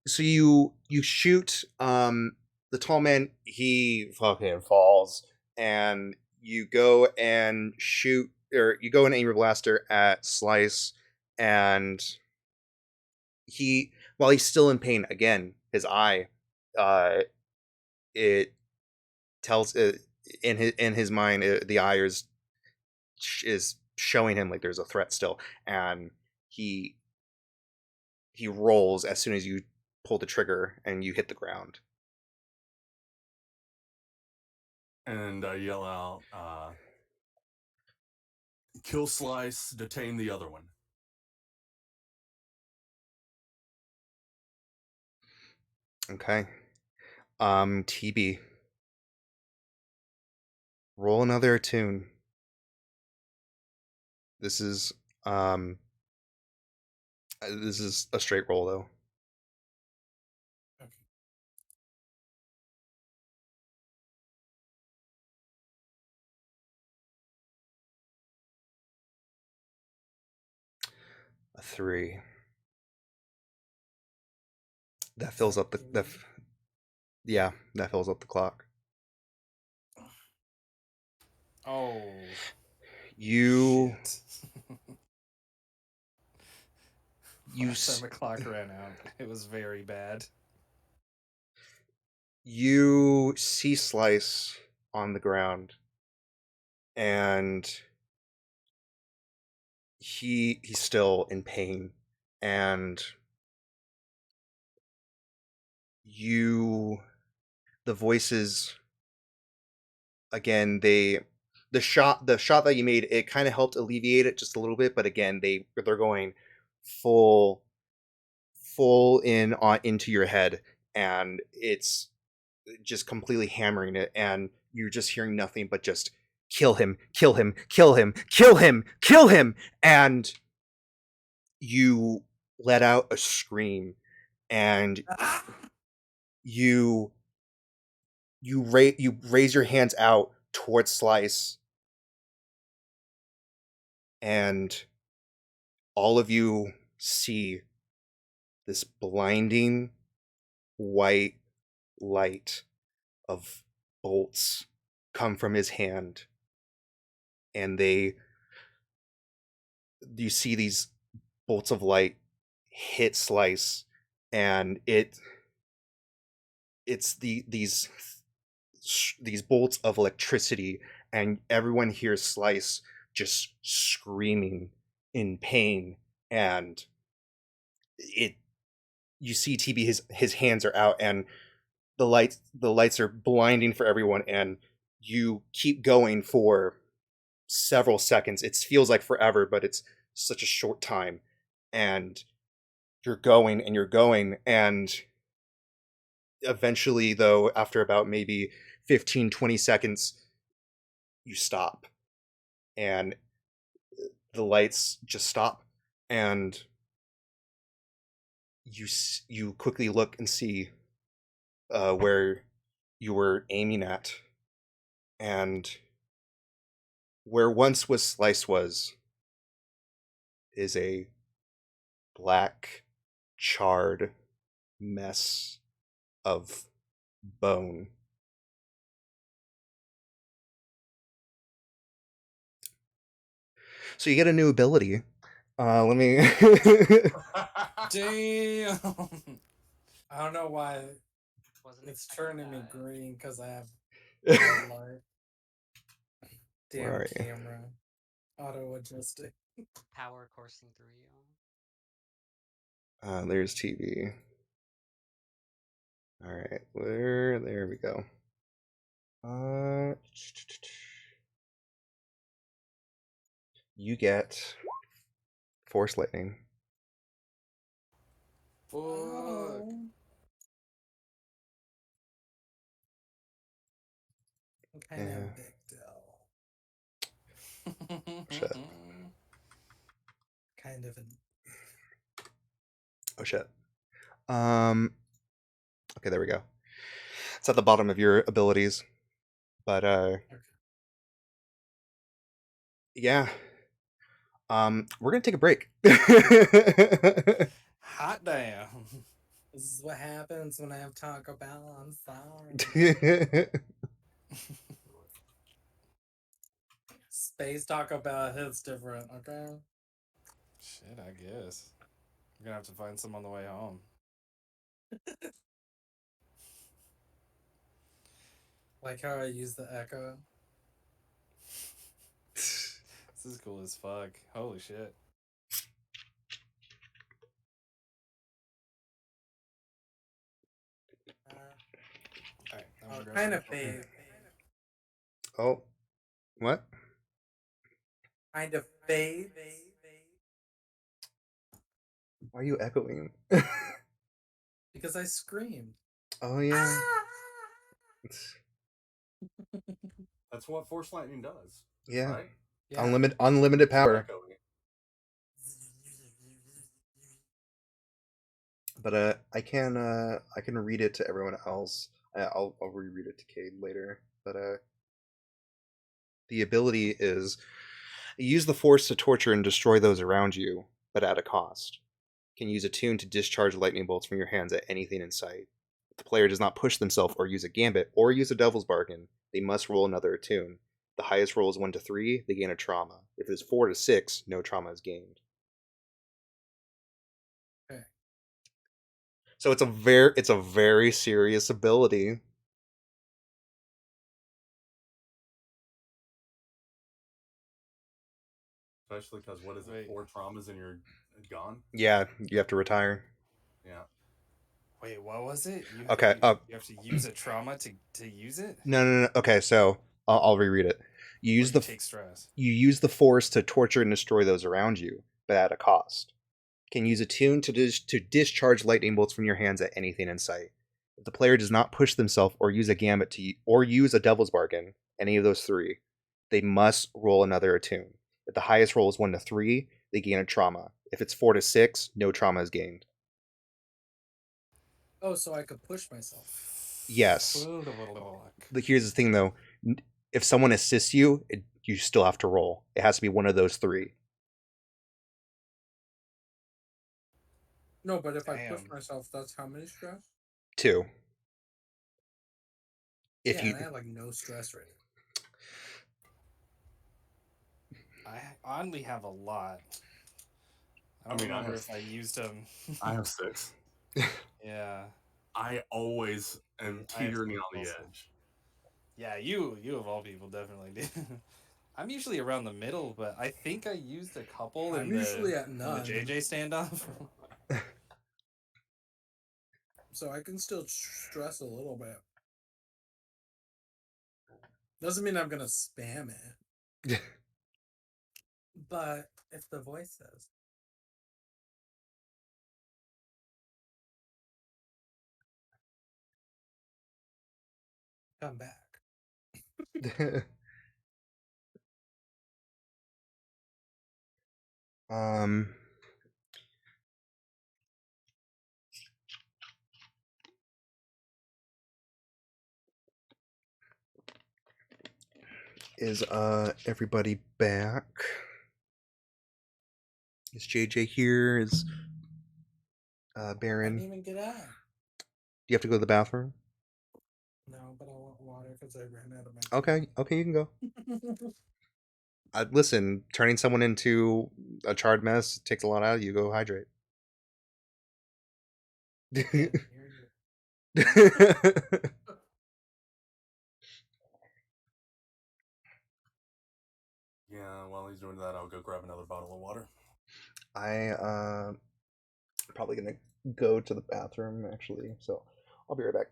So you shoot the tall man, he fucking falls, and you go and shoot, or you go and aim your blaster at Slice, and he, while he's still in pain, again, his eye, it tells in his mind, the eye is showing him like there's a threat still, and he rolls as soon as you pull the trigger and you hit the ground. And I yell out, kill Slice, detain the other one. Okay. TB. Roll another attune. This is this is a straight roll though. Okay. A 3. That Is fills that up the three? yeah, that fills up the clock. Oh You shit! you Last time s- a clock ran out, it was very bad. you see Slice on the ground, and he's still in pain, and you the voices again, the shot that you made, it kind of helped alleviate it just a little bit, but again they're going full full in on into your head, and it's just completely hammering it, and you're just hearing nothing but just kill him, kill him, kill him, kill him, kill him. And you let out a scream, and you you raise your hands out towards Slice, and all of you see this blinding white light of bolts come from his hand, and you see these bolts of light hit Slice, and it's these bolts of electricity, and everyone hears Slice just screaming in pain, and it you see TB, his hands are out, and the lights are blinding for everyone, and you keep going for several seconds. It feels like forever, but it's such a short time, and you're going and you're going, and eventually, though, after about maybe 15-20 seconds, you stop, and the lights just stop, and you quickly look and see where you were aiming at, and where once was Slice was is a black, charred mess of bone. So you get a new ability. Let me. Damn. I don't know why Wasn't it's expecting turning me that. green because I have red light. Where Damn are you? camera. Auto adjusting. Power coursing through you. There's TV. All right, there we go. You get Force Lightning. Fuck. Oh. I'm kind Yeah. of big though. Shit. Kind of an. Oh shit. Okay, there we go. It's at the bottom of your abilities, but Okay. yeah. We're gonna take a break. Hot damn. This is what happens when I have Taco Bell. I'm sorry. Space Taco Bell hits different, okay? Shit, I guess. We're gonna have to find some on the way home. Like how I use the echo. This is cool as fuck. Holy shit. Alright, I'm gonna grab Kind some of fade. Oh, what? Kind of fade. Why are you echoing? Because I screamed. Oh yeah. That's what force lightning does. Yeah. Right? Yeah. Unlimited So power. echoey. But I can read it to everyone else. I'll reread it to Cade later. But the ability is use the force to torture and destroy those around you, but at a cost. Can use a tune to discharge lightning bolts from your hands at anything in sight. If the player does not push themselves or use a gambit or use a devil's bargain, they must roll another attune. The highest roll is 1 to 3, they gain a trauma. If it is 4 to 6, no trauma is gained. Okay. So it's a very serious ability. Especially because what is it? Wait. 4 traumas and you're gone. Yeah, you have to retire. Yeah. Wait, what was it? You Okay. you have to use a trauma to use it, No. Okay, so I'll reread it. You or use you the take stress. you use the force to torture and destroy those around you, but at a cost. Can use a tune to discharge lightning bolts from your hands at anything in sight. If the player does not push themselves or use a gambit or use a devil's bargain, any of those three, they must roll another attune. If the highest roll is 1 to 3, they gain a trauma. If it's 4 to 6, no trauma is gained. Oh, so I could push myself. Yes. Here's the thing though. If someone assists you, you still have to roll. It has to be one of those three. No, but if I push Damn. myself, that's how many stress? 2. If Yeah, you and I have like no stress right I only have a lot. I don't I mean, remember if I used them. I have 6. Yeah. I always am I have teetering six on the also. edge. Yeah, you of all people definitely did. I'm usually around the middle, but I think I used a couple now. in I'm usually at the none, JJ standoff. so I can still stress a little bit. Doesn't mean I'm gonna spam it. But if the voice says, come back. um is everybody back? Is JJ here? Is I Baron? didn't even get out. Do you have to go to the bathroom? No, but I want water because I ran out of my. Okay, you can go. Listen, turning someone into a charred mess takes a lot out of you. Go hydrate. I can't hear you. Yeah, while he's doing that, I'll go grab another bottle of water. I probably gonna go to the bathroom actually, so I'll be right back.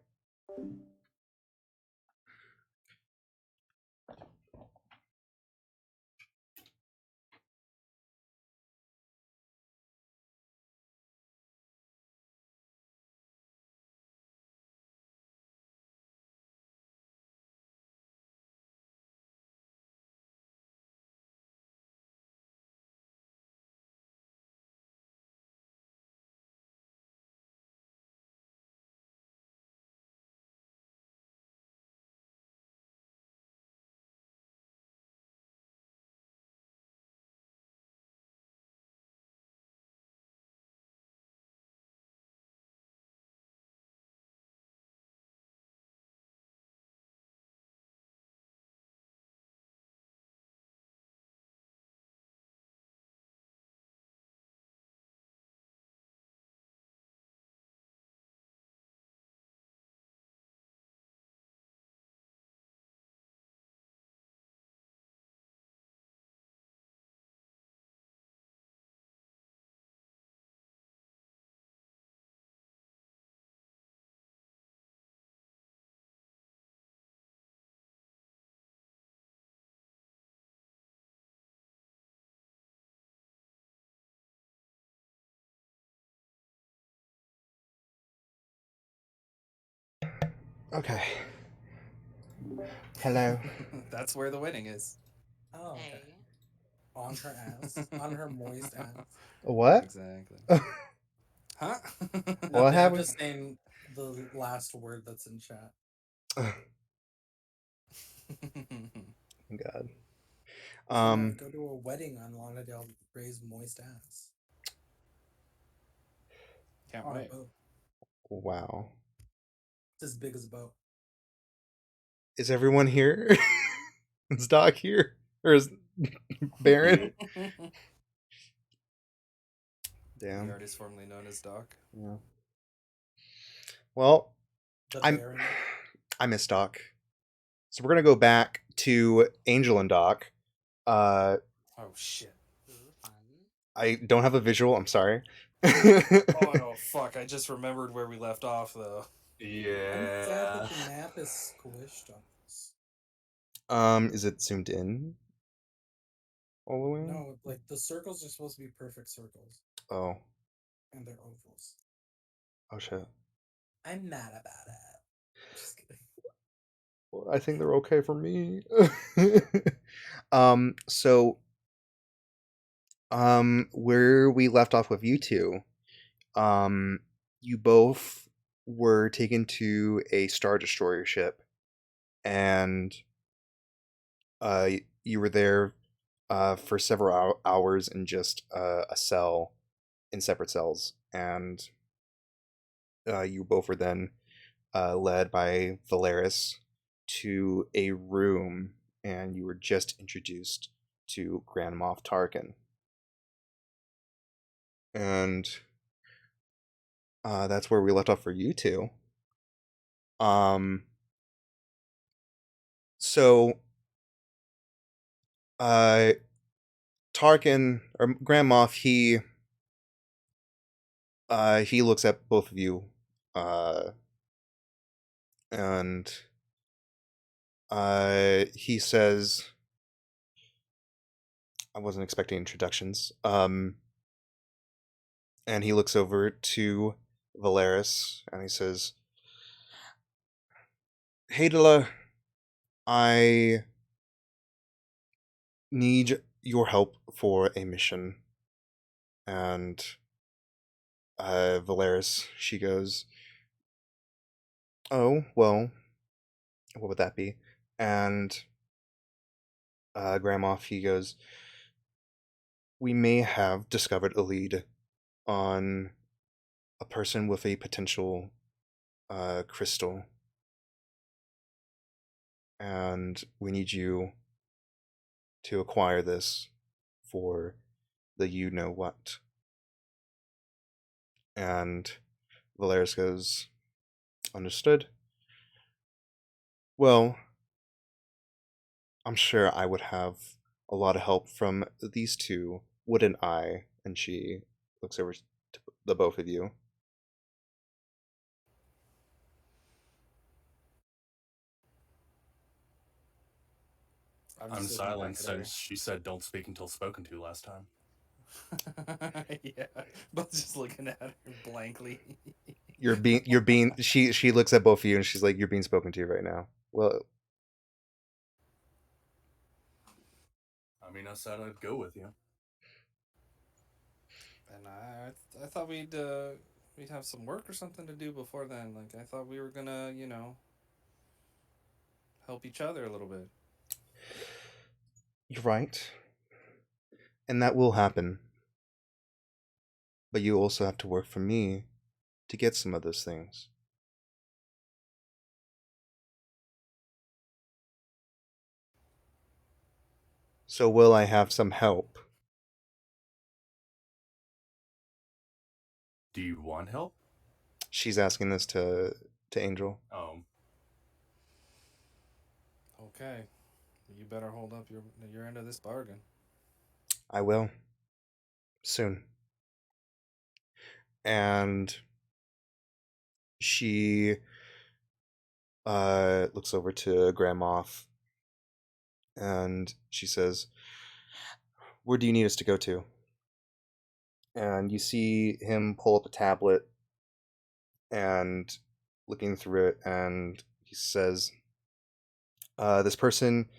Okay. Hello. That's where the wedding is. Oh, okay. Hey. On her ass. On her moist ass. What? Exactly. Huh? What Nothing. I'm happened? just saying the last word that's in chat. God. So no, go to a wedding on Lana Del Rey's moist ass. Can't On a wait. boat. Wow. It's as big as a boat. Is everyone here? Is Doc here? Or is Baron? The Damn. artist formerly known as Doc. Yeah. Well, The I'm Baron. I miss Doc. So we're gonna go back to Angel and Doc. Uh Oh shit. Ooh, fun. I don't have a visual, I'm sorry. Oh no, fuck! I just remembered where we left off though. I'm sad Yeah. that the map is squished on this. Is it zoomed in all the way? No, like the circles are supposed to be perfect circles, Oh. and they're ovals. Oh shit. I'm mad about it. Just kidding. Well, I think they're okay for me. So where we left off with you two, um you both were taken to a Star Destroyer ship, and you were there for several hours in just a cell, in separate cells, and you both were then led by Valeris to a room, and you were just introduced to Grand Moff Tarkin. And that's where we left off for you two. Um, so uh, Tarkin or Grand Moff, he looks at both of you, uh, and he says, "I wasn't expecting introductions." And he looks over to Valeris and he says, "Hadela, I need your help for a mission." And Valeris, she goes, "Oh, well, what would that be?" And Grandma, he goes, "We may have discovered a lead on a person with a potential crystal, and we need you to acquire this for the you know what." And Valeris goes, "Understood. Well, I'm sure I would have a lot of help from these two, wouldn't I?" And she looks over to the both of you. I'm I'm just looking back silent at her. since she said don't speak until spoken to last time. Yeah, both just looking at her blankly. You're being she looks at both of you and she's like, "You're being spoken to right now." Well, I mean, I said I'd go with you. And I thought we'd have some work or something to do before then. Like I thought we were gonna, help each other a little bit. you're right. And that will happen. But you also have to work for me to get some of those things. So will I have some help? Do you want help? She's asking this to Angel. Oh, Okay, you better hold up your end of this bargain. I will. Soon. And she looks over to Grandmoff and she says, "Where do you need us to go to?" And you see him pull up a tablet and looking through it, and he says, "This person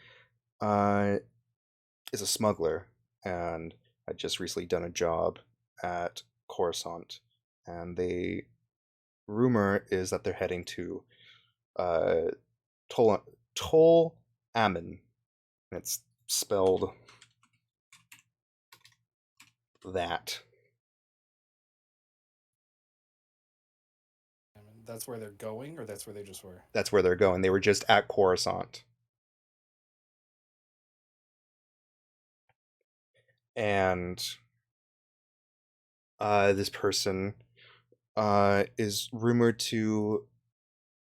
is a smuggler and had just recently done a job at Coruscant, and they rumor is that they're heading to uh, Tol Ammon. And it's spelled that. That's where they're going, or that's where they just were? That's where they're going. They were just at Coruscant. And this person is rumored to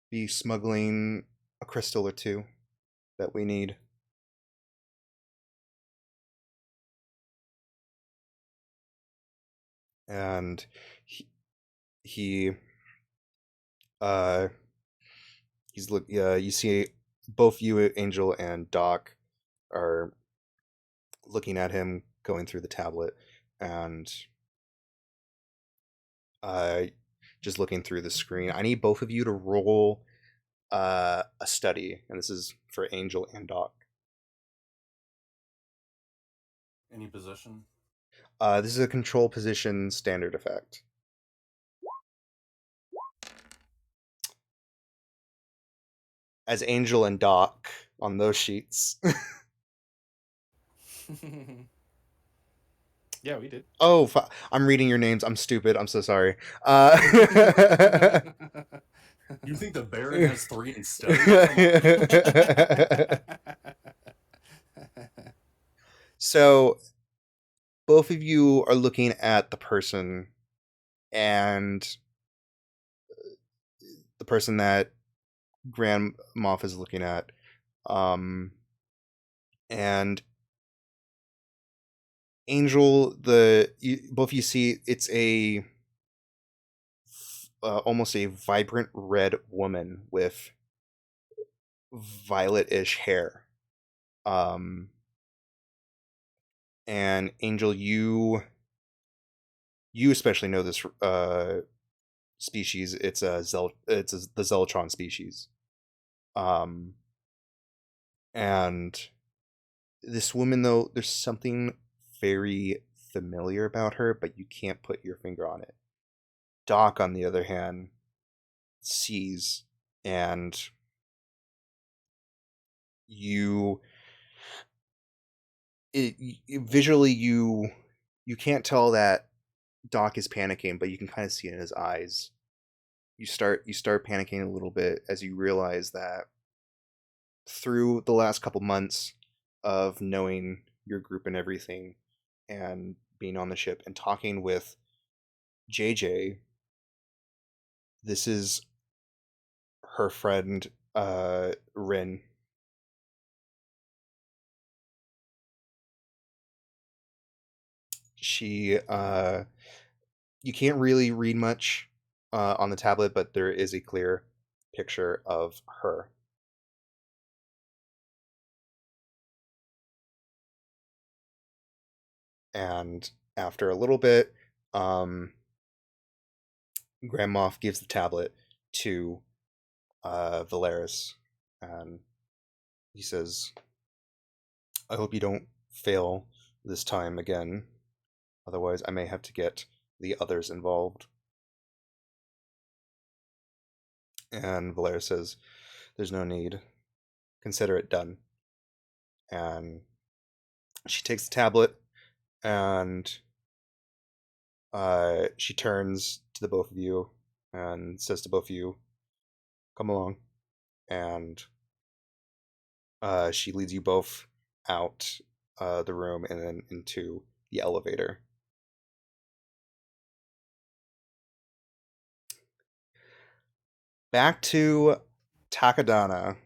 be smuggling a crystal or two that we need. And he uh he's look you see both you, Angel, and Doc are looking at him going through the tablet, and just looking through the screen. I need both of you to roll a study, and this is for Angel and Doc. Any position? This is a control position standard effect. As Angel and Doc on those sheets. Yeah, we did. Oh, I'm reading your names. I'm stupid. I'm so sorry. You think the Baron has 3 instead? So, both of you are looking at the person, and the person that Grand Moff is looking at, and Angel, both you see it's a almost a vibrant red woman with violet-ish hair. And Angel, you especially know this species. It's the Zealotron species. And this woman, though, there's something very familiar about her, but you can't put your finger on it. Doc, on the other hand, sees, and visually you can't tell that Doc is panicking, but you can kind of see it in his eyes. You start panicking a little bit as you realize that through the last couple months of knowing your group and everything, and being on the ship and talking with JJ, this is her friend Rin. She you can't really read much on the tablet, but there is a clear picture of her. And after a little bit, Grand Moff gives the tablet to Valeris, and he says, "I hope you don't fail this time again. Otherwise, I may have to get the others involved." And Valeris says, "There's no need. Consider it done." And she takes the tablet, and she turns to the both of you and says to both of you, "Come along." And she leads you both out the room and then into the elevator. Back to Takadana.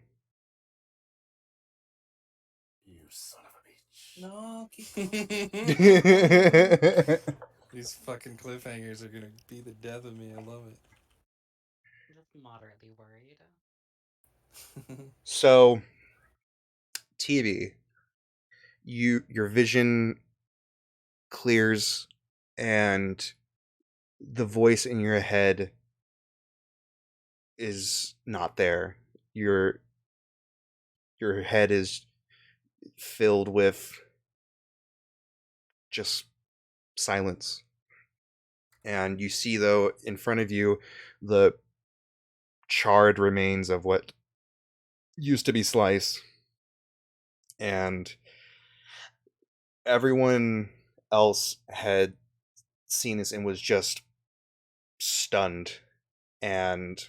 You son of a bitch. No, keep These fucking cliffhangers are gonna be the death of me. I love it. Just moderately worried. So, TV, your vision clears, and the voice in your head is not there. your head is filled with just silence. And you see, though, in front of you, the charred remains of what used to be Slice. And everyone else had seen this and was just stunned. And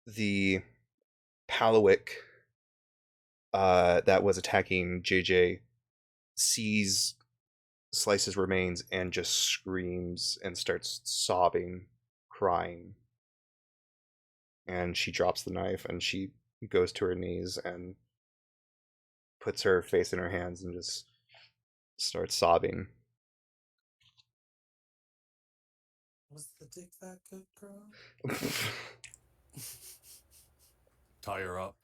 the Palawick that was attacking JJ sees Slice's remains and just screams and starts sobbing, crying. And she drops the knife and she goes to her knees and puts her face in her hands and just starts sobbing. Was the dick that good, girl? Tie her up.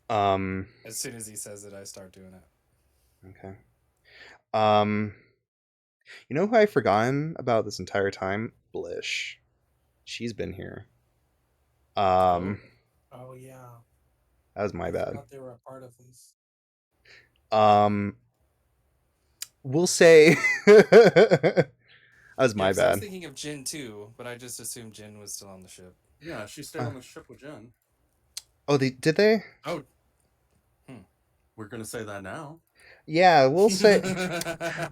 As soon as he says it, I start doing it. Okay. You know who I've forgotten about this entire time? Blish. She's been here. Oh yeah. That was my I bad. forgot they were a part of this. We'll say that was my 'cause I was bad. thinking of Jin too, but I just assumed Jin was still on the ship. Yeah, she stayed on the ship with Jen. Oh, did they? Oh, We're gonna say that now. Yeah, we'll say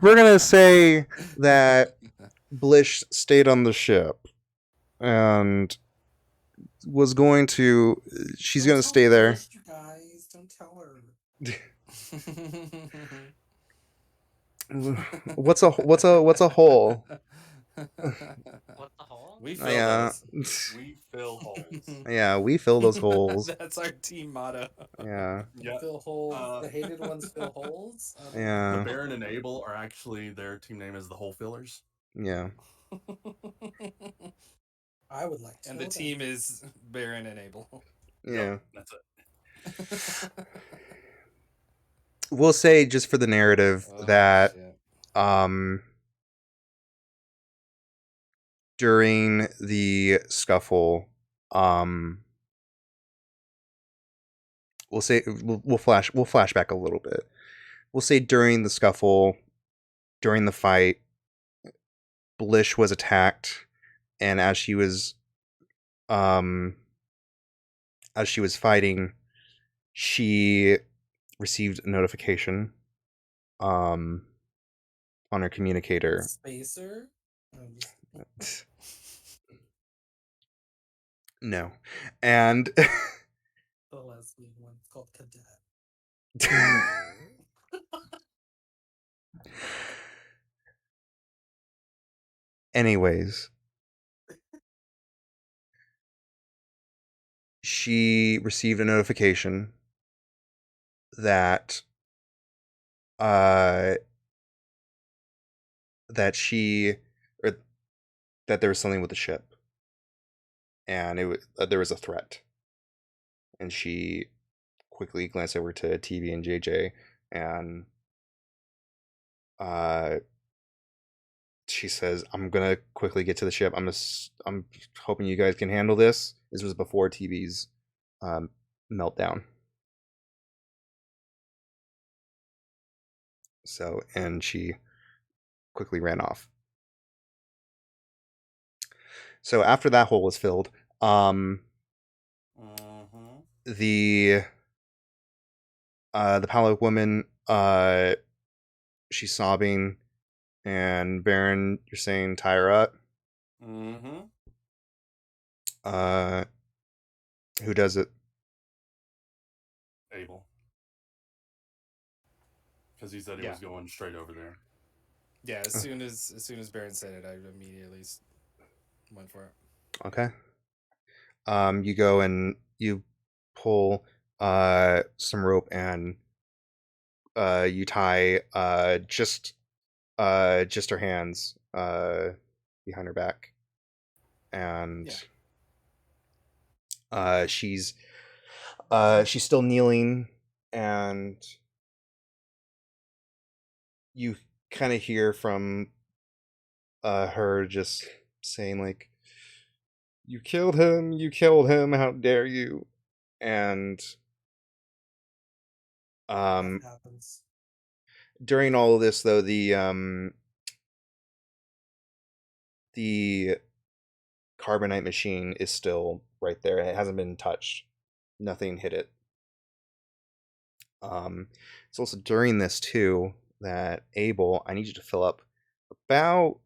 we're gonna say that Blish stayed on the ship and was going to. She's Don't gonna tell stay there. Blish, you guys. Don't tell her. What's a hole? What the hole? We fill Yeah, those. We fill holes. yeah, we fill those holes. That's our team motto. Yeah, Yeah. Fill holes. The hated ones fill holes. The yeah, Baron and Abel are actually, their team name is the Hole Fillers. yeah. I would like to. And know the that. team is Baron and Abel. Yeah. Yep, that's it. We'll say, just for the narrative, Oh, that shit. during the scuffle, we'll say we'll flash back a little bit. We'll say during the scuffle, during the fight, Blish was attacked, and as she was fighting, she received a notification on her communicator. Spacer. No. And The lesbian one. It's called Cadet. anyways, she received a notification that that there was something with the ship, and there was a threat, and she quickly glanced over to TV and JJ, and she says, "I'm gonna quickly get to the ship. I'm hoping you guys can handle this." This was before TV's meltdown. So, and she quickly ran off. So after that hole was filled, the Palo woman, she's sobbing, and Baron, you're saying tie her up. Who does it? Abel. Because he said he was going straight over there. Yeah, as soon as Baron said it, I immediately went for it. Okay. You go and you pull some rope, and you tie just her hands behind her back, and she's still kneeling, and you kind of hear from her just saying like, you killed him, you killed him, how dare you. And Nothing um happens. during all of this though, the carbonite machine is still right there. It hasn't been touched. Nothing hit it. It's also during this too that Abel, I need you to fill up about,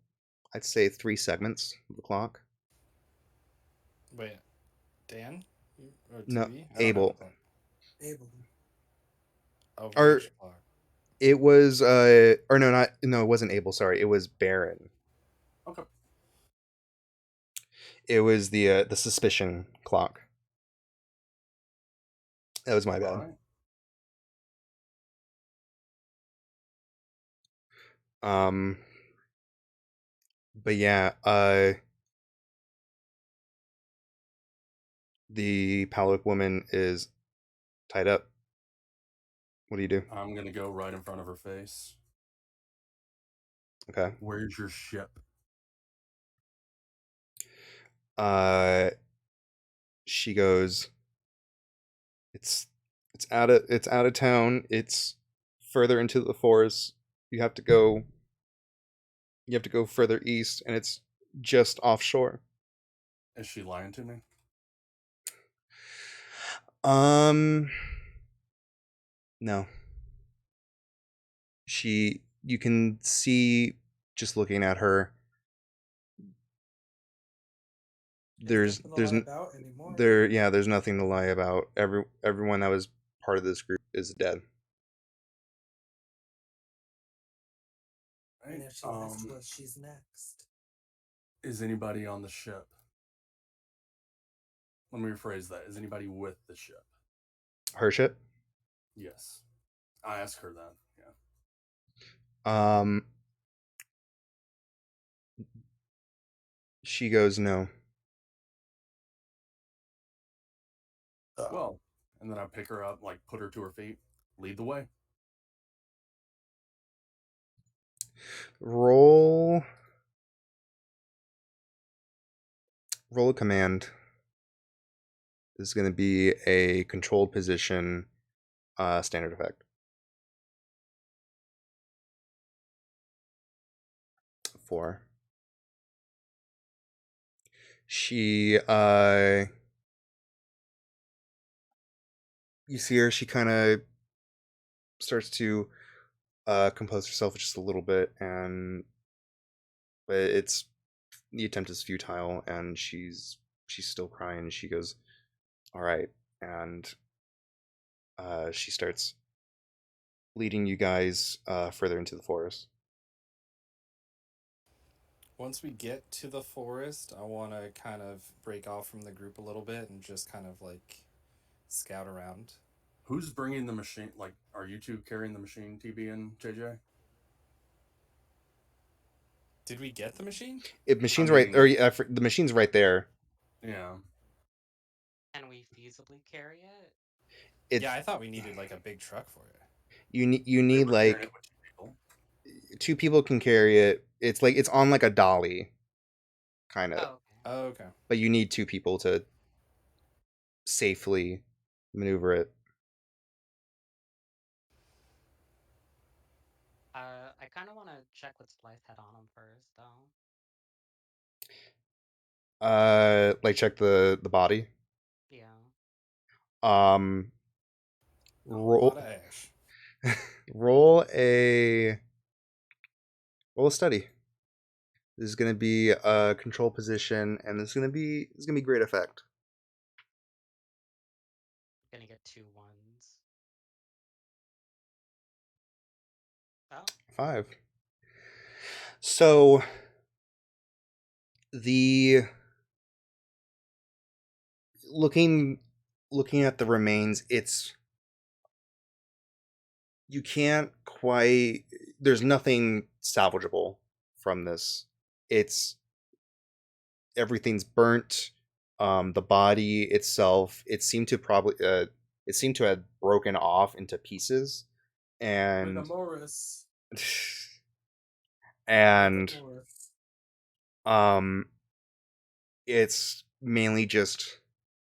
I'd say, 3 segments of the clock. Wait, Dan or No, TV? I don't have a Abel. clock. Able. Of Or which clock? it was or no, not no, it wasn't Abel, sorry. It was Baron. Okay. It was the suspicion clock. That was my All bad. right. Um but yeah, the Palowick woman is tied up. What do you do? I'm gonna go right in front of her face. Okay. Where's your ship? Uh she goes, it's it's out of town. It's further into the forest. You have to go further east and it's just offshore. Is she lying to me? Um no. You can see just looking at her, There's nothing to lie about anymore. there's nothing to lie about. Everyone that was part of this group is dead. And Right. if she lies to us, she's next. Is anybody on the ship? Let me rephrase that. Is anybody with the ship? Her shit. Yes. I asked her that. Yeah. Um she goes no. Well, and then I pick her up, like put her to her feet, lead the way. Roll a command. This is going to be a controlled position standard effect. 4. She you see her, she kind of starts to compose herself just a little bit, and but it's the attempt is futile, and she's still crying. She goes, all right, and she starts leading you guys further into the forest. Once we get to the forest, I want to kind of break off from the group a little bit and just kind of like scout around. Who's bringing the machine? Like, are you two carrying the machine, TB and JJ? Did we get the machine? Machine's I right, mean- or the machine's right there. Yeah. Can we feasibly carry it? It's Yeah, I thought we needed like a big truck for it. you need They were carrying like it with two people. 2 people can carry it. It's like it's on like a dolly, kind of. Oh, okay. Oh, okay. But you need 2 people to safely maneuver it. I kind of want to check what Splice had on him first, though. Like check the body. Yeah. Um, A whole lot roll of ash. roll a study. This is gonna be a control position, and this is gonna be great effect. Gonna get 2 1s. Oh, 5. So the looking at the remains, it's you can't quite. There's nothing salvageable from this. It's everything's burnt. The body itself, it seemed to have broken off into pieces, and Morris. and Um, it's mainly just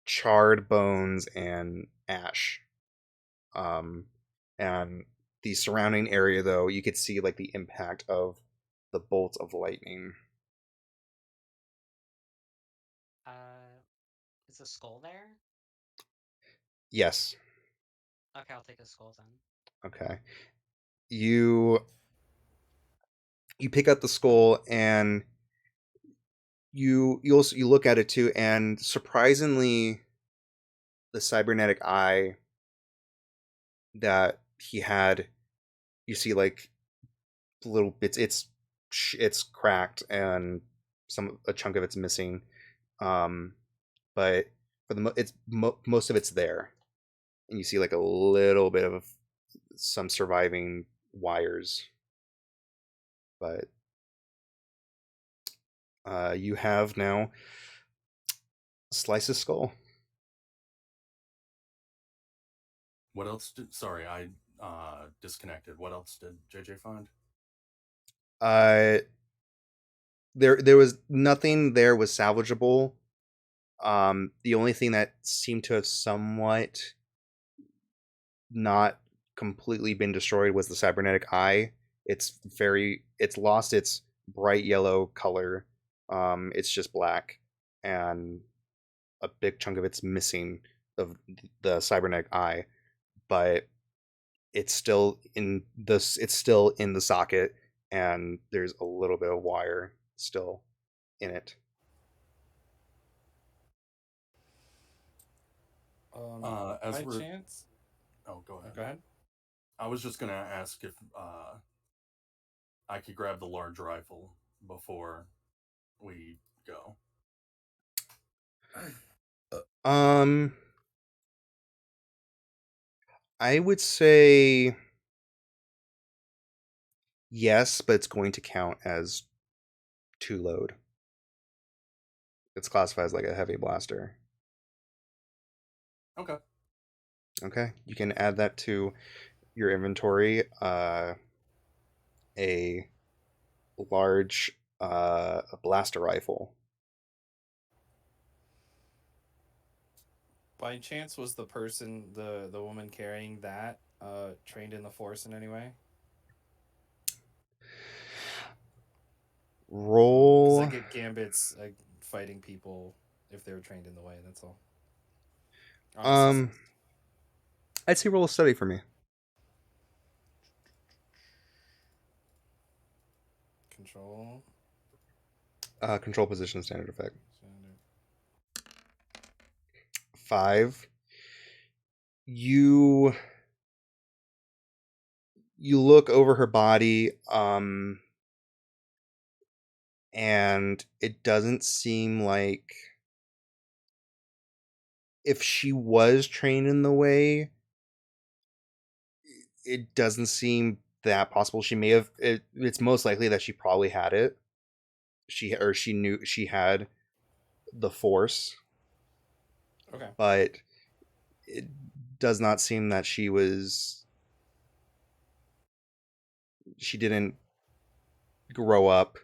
charred bones and ash. Um, and the surrounding area, though, you could see like the impact of the bolts of lightning. Uh, is a skull there? Yes. Okay, I'll take a skull then. Okay. You you pick up the skull and you look at it too, and surprisingly, the cybernetic eye that he had, you see like little bits. It's cracked and a chunk of it's missing. Um, but for most of it's there, and you see like a little bit of some surviving wires. But you have now Slice's skull. What else did? Sorry, I disconnected. What else did JJ find? Uh, there was nothing there was salvageable. The only thing that seemed to have somewhat not completely been destroyed was the cybernetic eye. It's lost its bright yellow color. It's just black, and a big chunk of it's missing of the cybernetic eye, but it's still in the socket, and there's a little bit of wire still in it. As By we're chance, oh, go ahead. go ahead. I was just gonna ask if I could grab the large rifle before we go. Um, I would say yes, but it's going to count as two load. It's classified as like a heavy blaster. Okay. Okay, you can add that to your inventory. A large blaster rifle. By chance, was the person the woman carrying that trained in the force in any way? Because I Roll. get gambits fighting people if they were trained in the way. That's all. On a Um, success. I'd say roll a study for me. Control. Control position standard effect. Standard. 5. You you look over her body, and it doesn't seem like if she was trained in the way, it doesn't seem that possible. She may have. It's most likely that she probably had it. She knew she had the force, Okay. but it does not seem that she was. She didn't grow up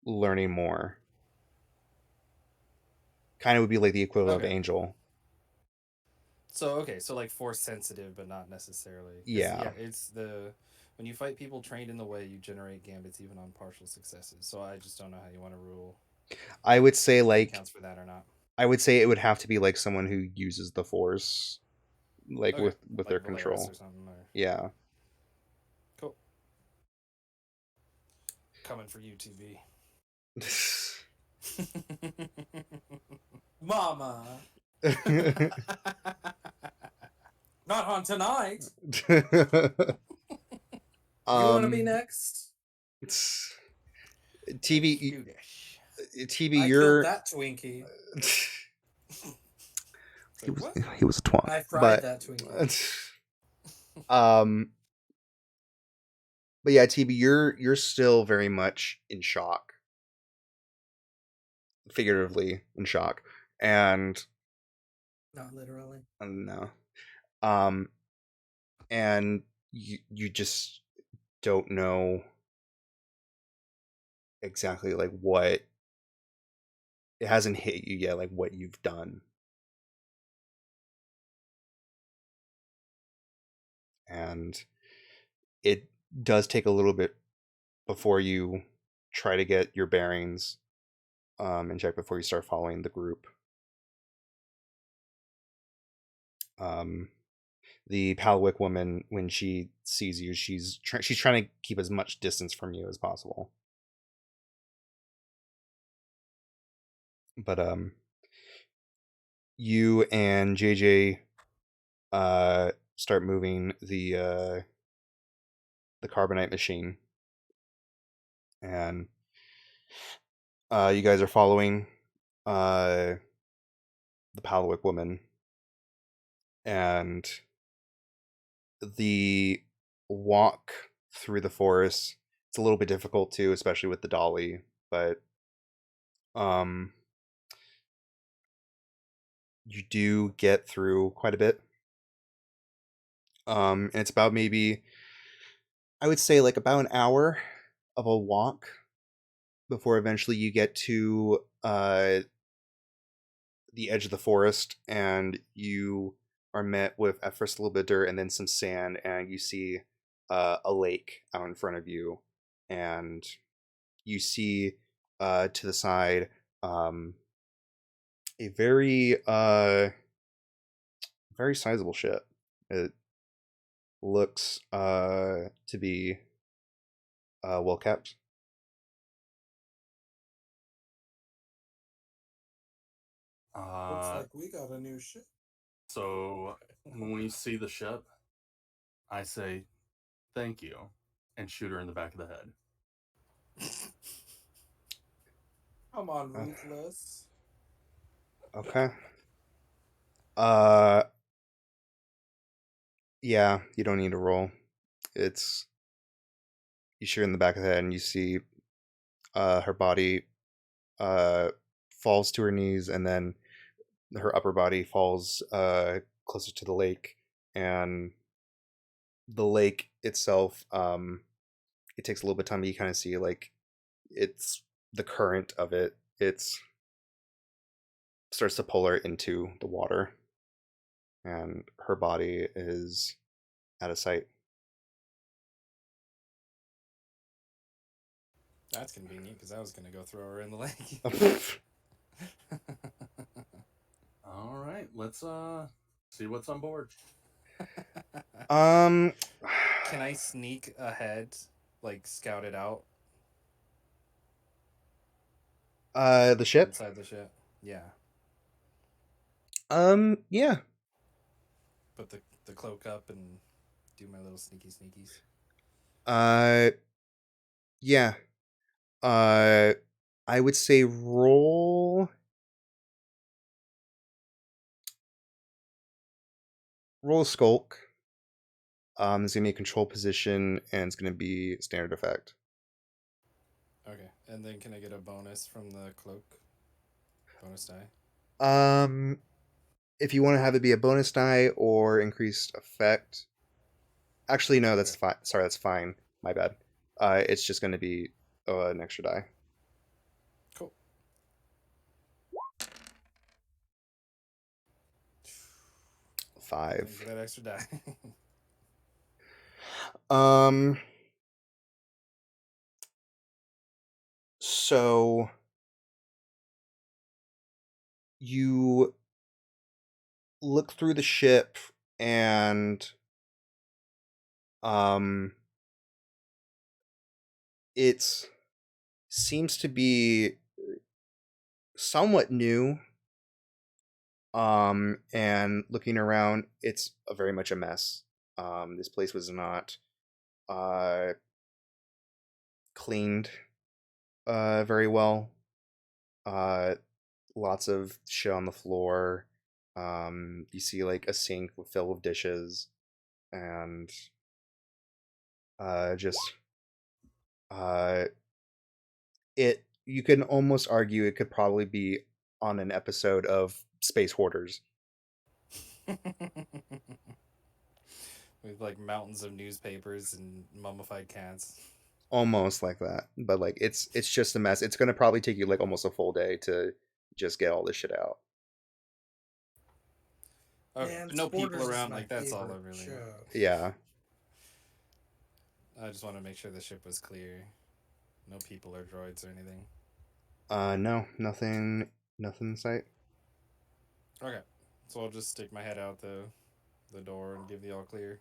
learning more. Kind of would be like the equivalent of Okay. Angel. So like force sensitive, but not necessarily. Because Yeah, yeah, it's the when you fight people trained in the way, you generate gambits even on partial successes. So I just don't know how you want to rule I would say if it like counts for that or not. I would say it would have to be like someone who uses the force, like Okay, with their like Valeris control. or something. Or Yeah. cool. Coming for you, TB. Mama, not on tonight. You want to be next? TV, Let's TV, I killed you're that Twinkie. Like, what? he was a twat, I fried but that Twinkie. um, but yeah, TB, you're still very much in shock, figuratively in shock, and Not literally. no, um, and you just don't know exactly like what it hasn't hit you yet, like what you've done. And it does take a little bit before you try to get your bearings and check before you start following the group. Um, the Palawick woman, when she sees you, she's trying to keep as much distance from you as possible. But you and JJ start moving the carbonite machine, and you guys are following the Palawick woman, and the walk through the forest, it's a little bit difficult too, especially with the dolly, but um you do get through quite a bit. And it's about, maybe I would say, like about an hour of a walk before eventually you get to the edge of the forest, and you are met with, at first, a little bit of dirt and then some sand, and you see a lake out in front of you, and you see to the side a very sizable ship. It looks to be well kept. Looks Uh, like we got a new ship. so when we see the ship, I say thank you and shoot her in the back of the head. Come on, Uh, Ruthless. okay. Uh, yeah, you don't need to roll. It's You shoot her in the back of the head, and you see her body falls to her knees, and then her upper body falls closer to the lake, and the lake itself, it takes a little bit of time, but you kind of see, like, it's the current of it. It's starts to pull her into the water, and her body is out of sight. That's convenient because I was gonna go throw her in the lake. All right, let's see what's on board. um, Can I sneak ahead, like scout it out the ship. inside the ship? Yeah, Yeah. put the cloak up and do my little sneaky sneakies. Uh, yeah. Uh, I would say roll skulk. It's gonna be a control position, and it's gonna be standard effect. Okay, and then can I get a bonus from the cloak? Bonus die. Um, if you want to have it be a bonus die or increased effect, actually no, that's Okay, fine. Sorry, that's fine. My bad. It's just gonna be an extra die. cool. Thank you for 5. that extra die. Um, so you look through the ship, and um it seems to be somewhat new. And looking around, it's very much a mess. This place was not uh cleaned very well. uh Lots of shit on the floor. You see, like, a sink filled with dishes, and just uh it you can almost argue it could probably be on an episode of Space Hoarders. With like mountains of newspapers and mummified cats. almost like that, but like it's just a mess. It's gonna probably take you like almost a full day to just get all this shit out. Okay, Man, but no people Sporters is around. my Like that's all I favorite really. show. Yeah. I just want to make sure the ship was clear. No people or droids or anything. No, nothing in sight. Okay, so I'll just stick my head out the door and give the all clear,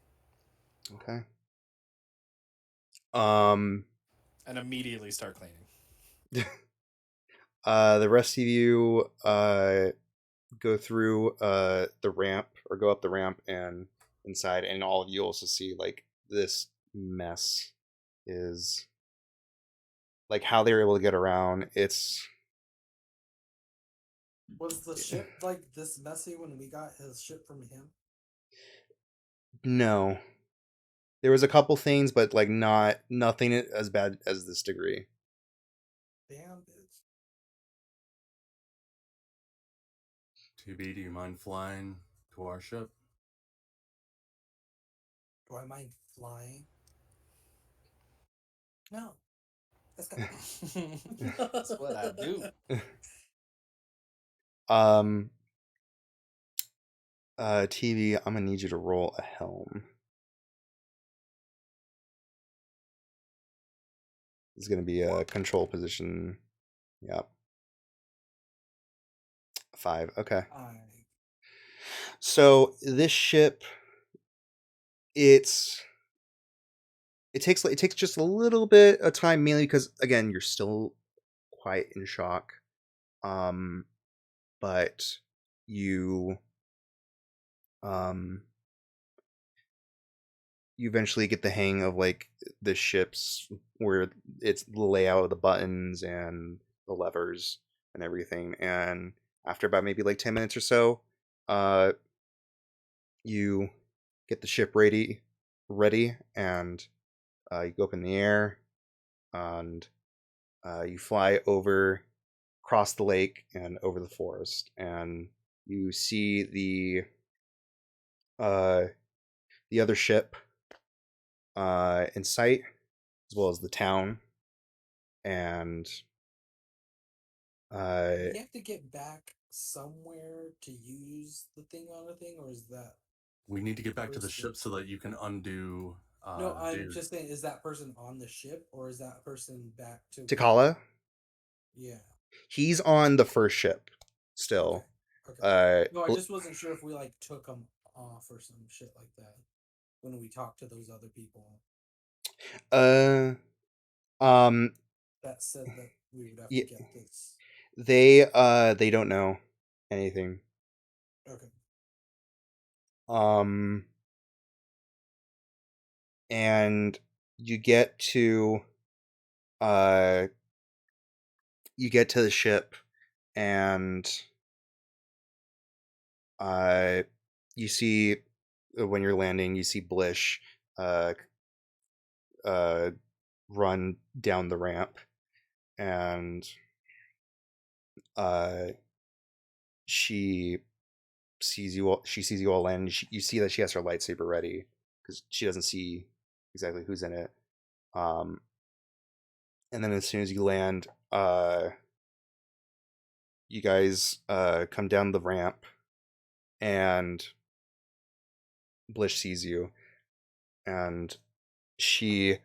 Okay. Um. and immediately start cleaning. The rest of you go through the ramp or go up the ramp and inside, and all of you also see like this mess is like how they were able to get around. It's Was the ship like this messy when we got his ship from him? no. There was a couple things, but like nothing as bad as this degree. Damn, bitch. 2B, do you mind flying to our ship? Do I mind flying? No. Let's go. That's what I do. um. TV. I'm gonna need you to roll a helm. It's gonna be a control position. Yep. 5. Okay. So this ship, it's it takes just a little bit of time, mainly because again you're still quite in shock. But you um you eventually get the hang of like the ships where it's the layout of the buttons and the levers and everything. And after about maybe like 10 minutes or so, uh you get the ship ready and you go up in the air and you fly over across the lake and over the forest, and you see uh the other ship in sight, as well as the town. And We have to get back somewhere to use the thing on a thing, or is that We need to get back to the person? ship so that you can undo. No, I'm Dude, just saying, is that person on the ship, or is that person back to Takala, Yeah. he's on the first ship Okay. still. Okay. No, I just wasn't sure if we like took him off or some shit like that when we talked to those other people uh, um, that said that we would have yeah, to get this. they don't know anything. Okay. Um, and you get to uh, you get to the ship, and uh, you see when you're landing, you see Blish uh run down the ramp, and uh she she sees you all land, and you see that she has her lightsaber ready because she doesn't see exactly who's in it. um and then as soon as you land, you guys come down the ramp, and Blish sees you, and she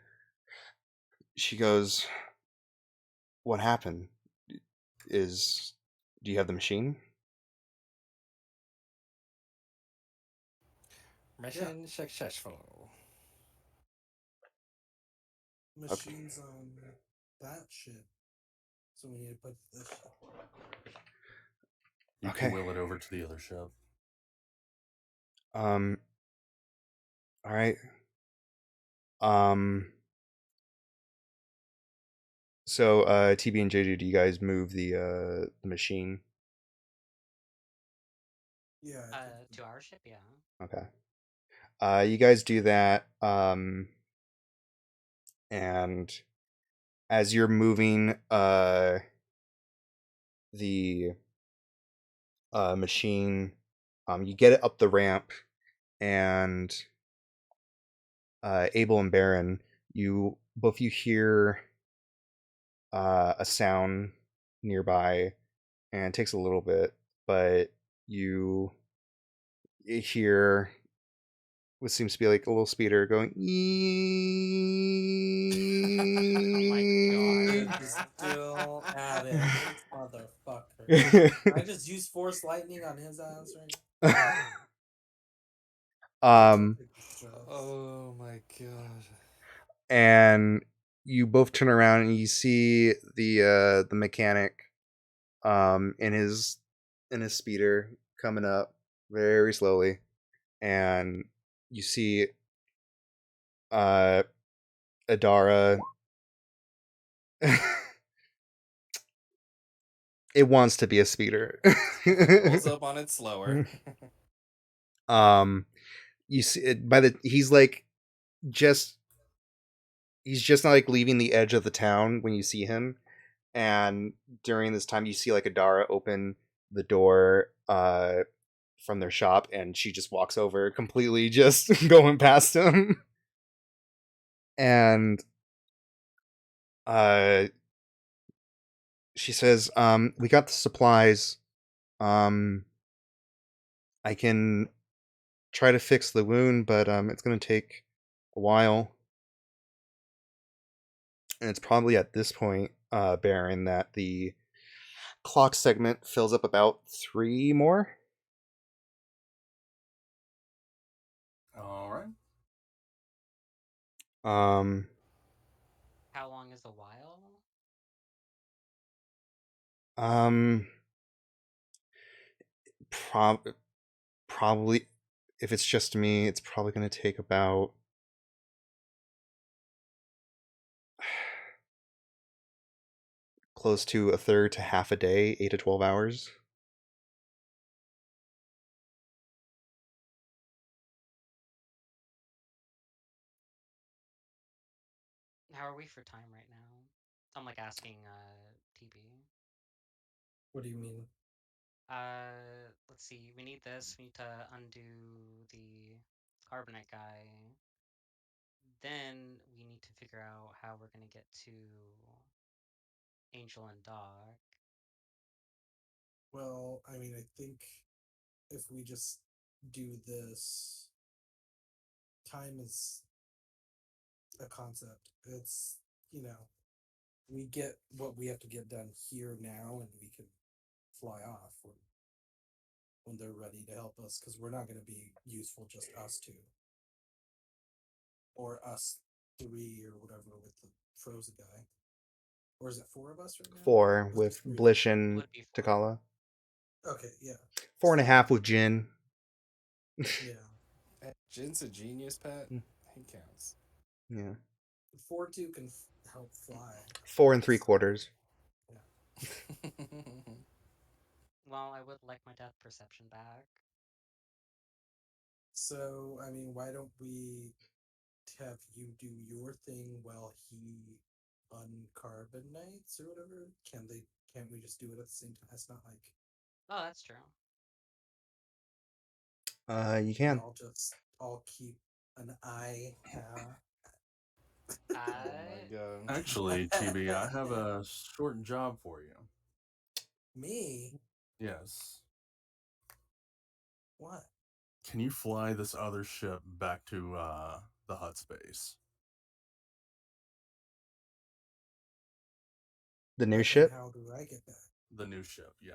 goes, "What happened? Is Do you have the machine?" Mission successful. Machines on that ship. So we need to put this ship. you can Okay. wheel it over to the other ship. All right. Um. So, TB and JJ, do you guys move the machine? Yeah. To our ship, yeah. Okay. You guys do that. And as you're moving, the machine, you get it up the ramp, and Abel and Baron, you both you hear a sound nearby, and it takes a little bit, but you hear what seems to be like a little speeder going. God. He's still at it, this motherfucker. I just use force lightning on his ass right now. um, Take the stress. Oh my god. and you both turn around and you see the mechanic in his speeder coming up very slowly, and you see Adara. It wants to be a speeder. Rolls up on it slower. um you see it by the just he's just not like leaving the edge of the town when you see him, and during this time you see like Adara open the door from their shop, and she just walks over completely just going past him, and uh she says, we got the supplies. um I can try to fix the wound, but it's going to take a while. And it's probably at this point, Baron, that the clock segment fills up about 3 more. All right. Um, How long is a while? um, probably, if it's just me, it's probably going to take about close to a third to half a day, 8 to 12 hours. How are we for time right now? I'm like asking TB. What do you mean? Let's see. We need this. We need to undo the carbonite guy. Then we need to figure out how we're gonna get to Angel and Doc. Well, I mean, I think if we just do this, time is a concept. It's, we get what we have to get done here now, and we can fly off when they're ready to help us, because we're not going to be useful just us two. Or us three or whatever with the frozen guy. Or is it 4 of us right now? 4 It's with just 3. Blish It and would be 4. Takala. Okay, yeah. 4.5 with Jin. Yeah. Jin's a genius, Pat. Mm. He counts. Yeah. 4-2 can help fly. 4 3/4. Well, I would like my depth perception back. So, I mean, why don't we have you do your thing while he uncarbonates or whatever? Can't we just do it at the same time? It's not like Oh, that's true. You can. I'll keep an eye Oh my god. Actually, TB, I have a short job for you. Me? Yes. What? Can you fly this other ship back to the hut space? The new And ship? how do I get back? The new ship, yeah.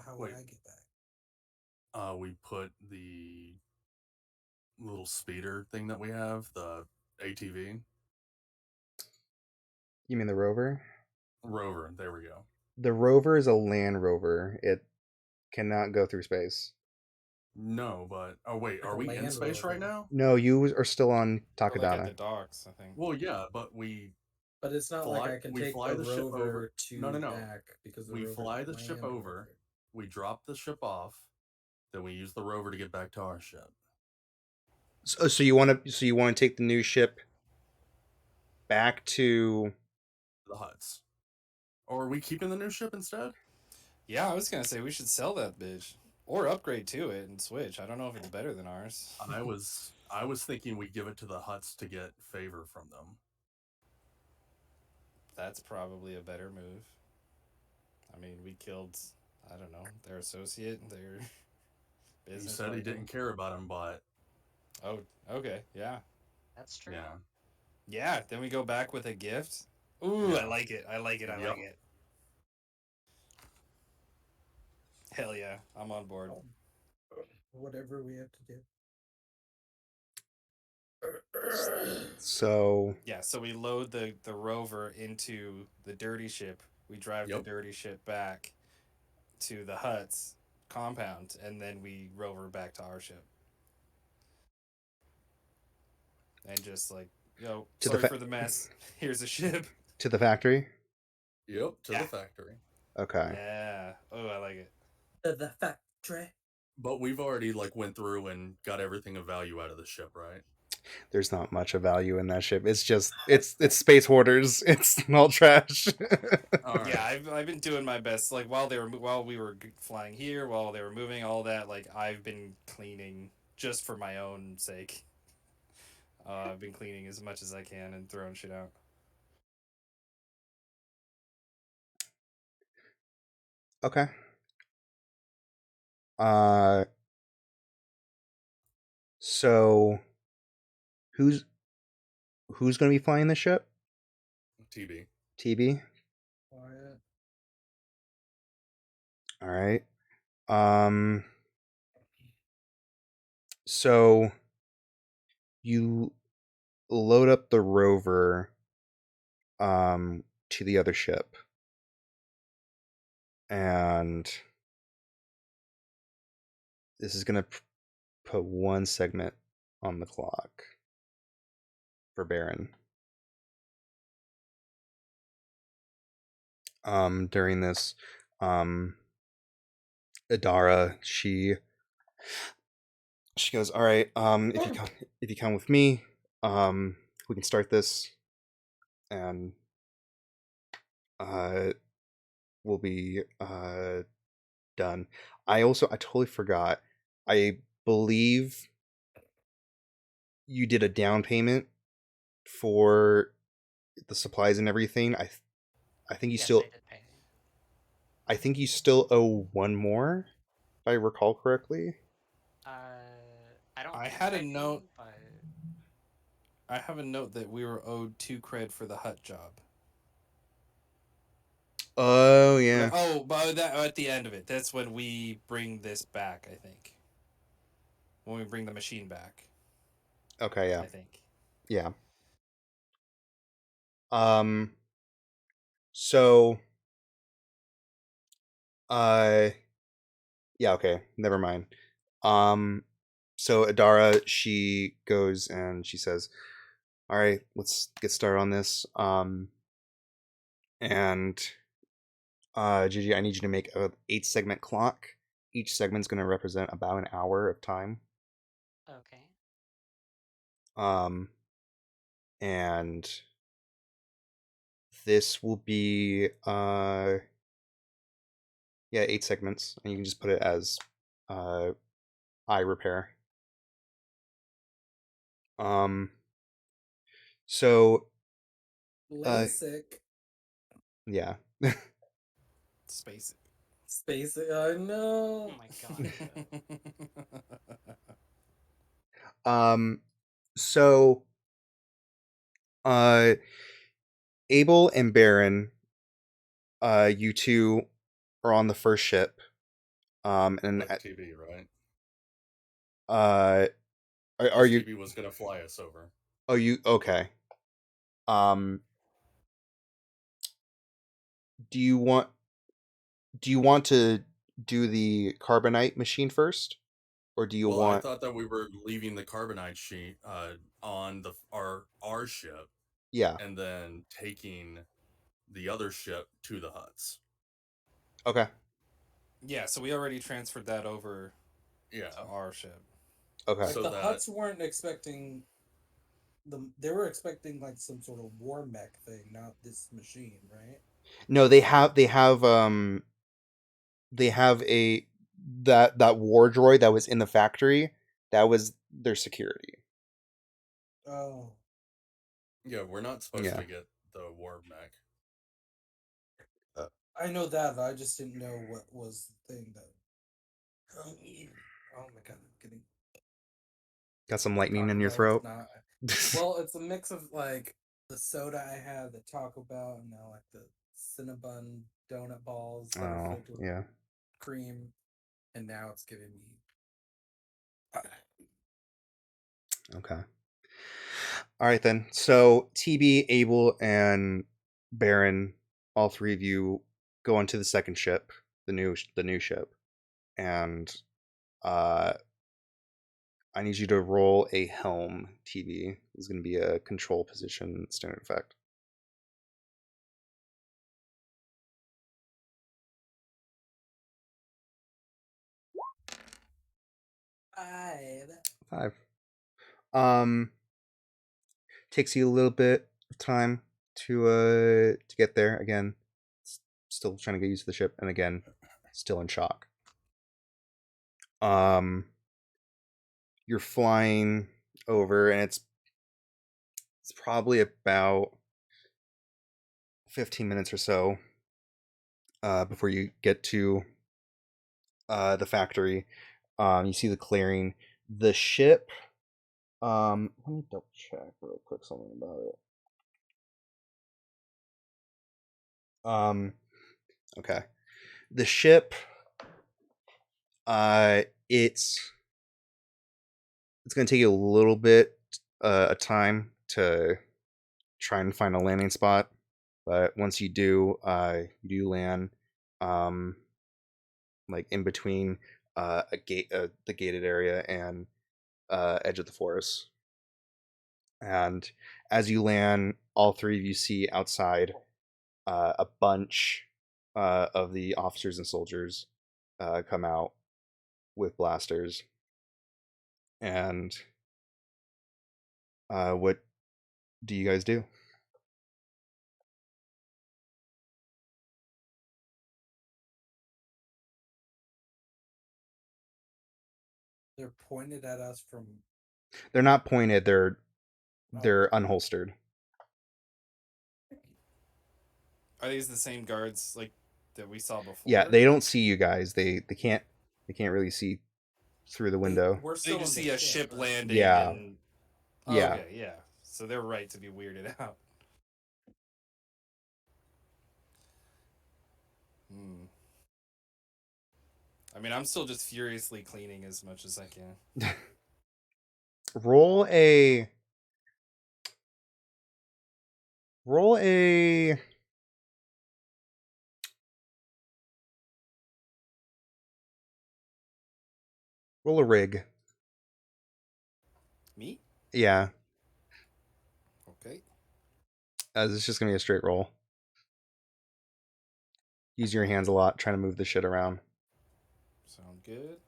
How would Wait. I get back? We put the little speeder thing that we have, the ATV You mean the rover? rover. There we go. The rover is a land rover. It cannot go through space. No, but wait, Like are a we in Land space right Rover. now? No, you are still on Or like at the Takadana. docks, I think. Well, yeah, but we But it's not fly. like I can We take fly the the ship over. rover No, no, to no. back because the We rover fly can the ship land over. We drop the ship off. Then we use the rover to get back to our ship. So you want to take the new ship back to The huts. Or are we keeping the new ship instead? Yeah, I was gonna say we should sell that bitch. Or upgrade to it and switch. I don't know if it's better than ours. I was thinking we give it to the huts to get favor from them. That's probably a better move. I mean, we killed, I don't know, their associate, their He business said he partner. didn't care about him, but Oh, okay, yeah. That's true. yeah, Yeah, then we go back with a gift. Ooh, I yeah, like it. I like it. I like yep. it. Hell yeah, I'm on board. Whatever we have to do. So Yeah, so we load the rover into the dirty ship. We drive the Yep. dirty ship back to the Hutt's compound, and then we rover back to our ship. And just like, yo, to the sorry for the mess. Here's a ship. to the factory. Yep, to Yeah. the factory. Okay. Yeah. Oh, I like it. The factory. But we've already like went through and got everything of value out of the ship, right? There's not much of value in that ship. It's just it's space hoarders. It's all trash. All Yeah, right. I've been doing my best. Like while we were flying here, while they were moving, all that. Like I've been cleaning just for my own sake. I've been cleaning as much as I can and throwing shit out. Okay. Uh so who's who's going to be flying the ship? TB. TB. Quiet. All right. Um so you load up the rover to the other ship. And this is going to put one segment on the clock for Baron. During this, Adara, she goes, all right, if you come with me, we can start this, and uh we'll be done. I totally forgot. I believe you did a down payment for the supplies and everything. I think you Yes, I still did pay. I think you still owe one more, if I recall correctly. I don't I think had a I note. do, but I have a note that we were owed 2 cred for the hut job. Oh yeah. But that at the end of it, that's when we bring this back. I think when we bring the machine back. Okay, yeah. I think. Yeah. Um so uh yeah, okay. Never mind. Um so Adara, she goes and she says, "All right, let's get started on this." And Gigi, I need you to make a 8 segment clock. Each segment's going to represent about an hour of time. okay. And this will be yeah, 8 segments, and you can just put it as eye repair. Um so LASIK. yeah. Space. Space. I Oh know. my gosh. um so uh Abel and Baron, you two are on the first ship. And With TB, right? uh are Because you TB was gonna fly us over. oh you okay. Um do you want to do the carbonite machine first, or do you Well, I want thought that we were leaving the carbonite sheet on the our ship, yeah, and then taking the other ship to the huts. okay, Yeah, so we already transferred that over Yeah. to our ship. okay, Like So the that Huts weren't expecting they were expecting like some sort of war mech thing, not this machine, right? no, they have a that war droid that was in the factory. That was their security. Oh. yeah, we're not supposed Yeah. to get the war mech. I know that. I just didn't know what was the thing that. Oh my god, I'm getting Got some lightning in Taco your Bell is throat. not. Well, it's a mix of like the soda I had, the Taco Bell, and now like the Cinnabon donut balls that are Oh, filled with yeah. cream, and now it's giving me. Okay. All right then. So TB, Abel, and Baron, all three of you go onto the second ship, the new ship, and uh, I need you to roll a helm. TB is going to be a control position standard effect. Five. 5. Takes you a little bit of time to get there. Again, still trying to get used to the ship, and again, still in shock. You're flying over, and it's probably about 15 minutes or so before you get to the factory. You see the clearing. The ship. Let me double check real quick something about it. Okay. The ship. It's going to take you a little bit of time to try and find a landing spot, but once you do, you do land, um, like in between a gate, the gated area, and edge of the forest. And as you land, all three of you see outside a bunch of the officers and soldiers come out with blasters. And what do you guys do? They're pointed at us from. They're not pointed. They're Oh. they're unholstered. Are these the same guards like that we saw before? Yeah, they don't see you guys. They can't really see through the window. We're So you still just in see the a ship right? landing Yeah. and Yeah. okay, yeah. So they're right to be weirded out. Hmm. I mean, I'm still just furiously cleaning as much as I can. roll a roll a roll a rig. Me? Yeah, Okay. it's just gonna be a straight roll. Use your hands a lot, trying to move the shit around. Sound good.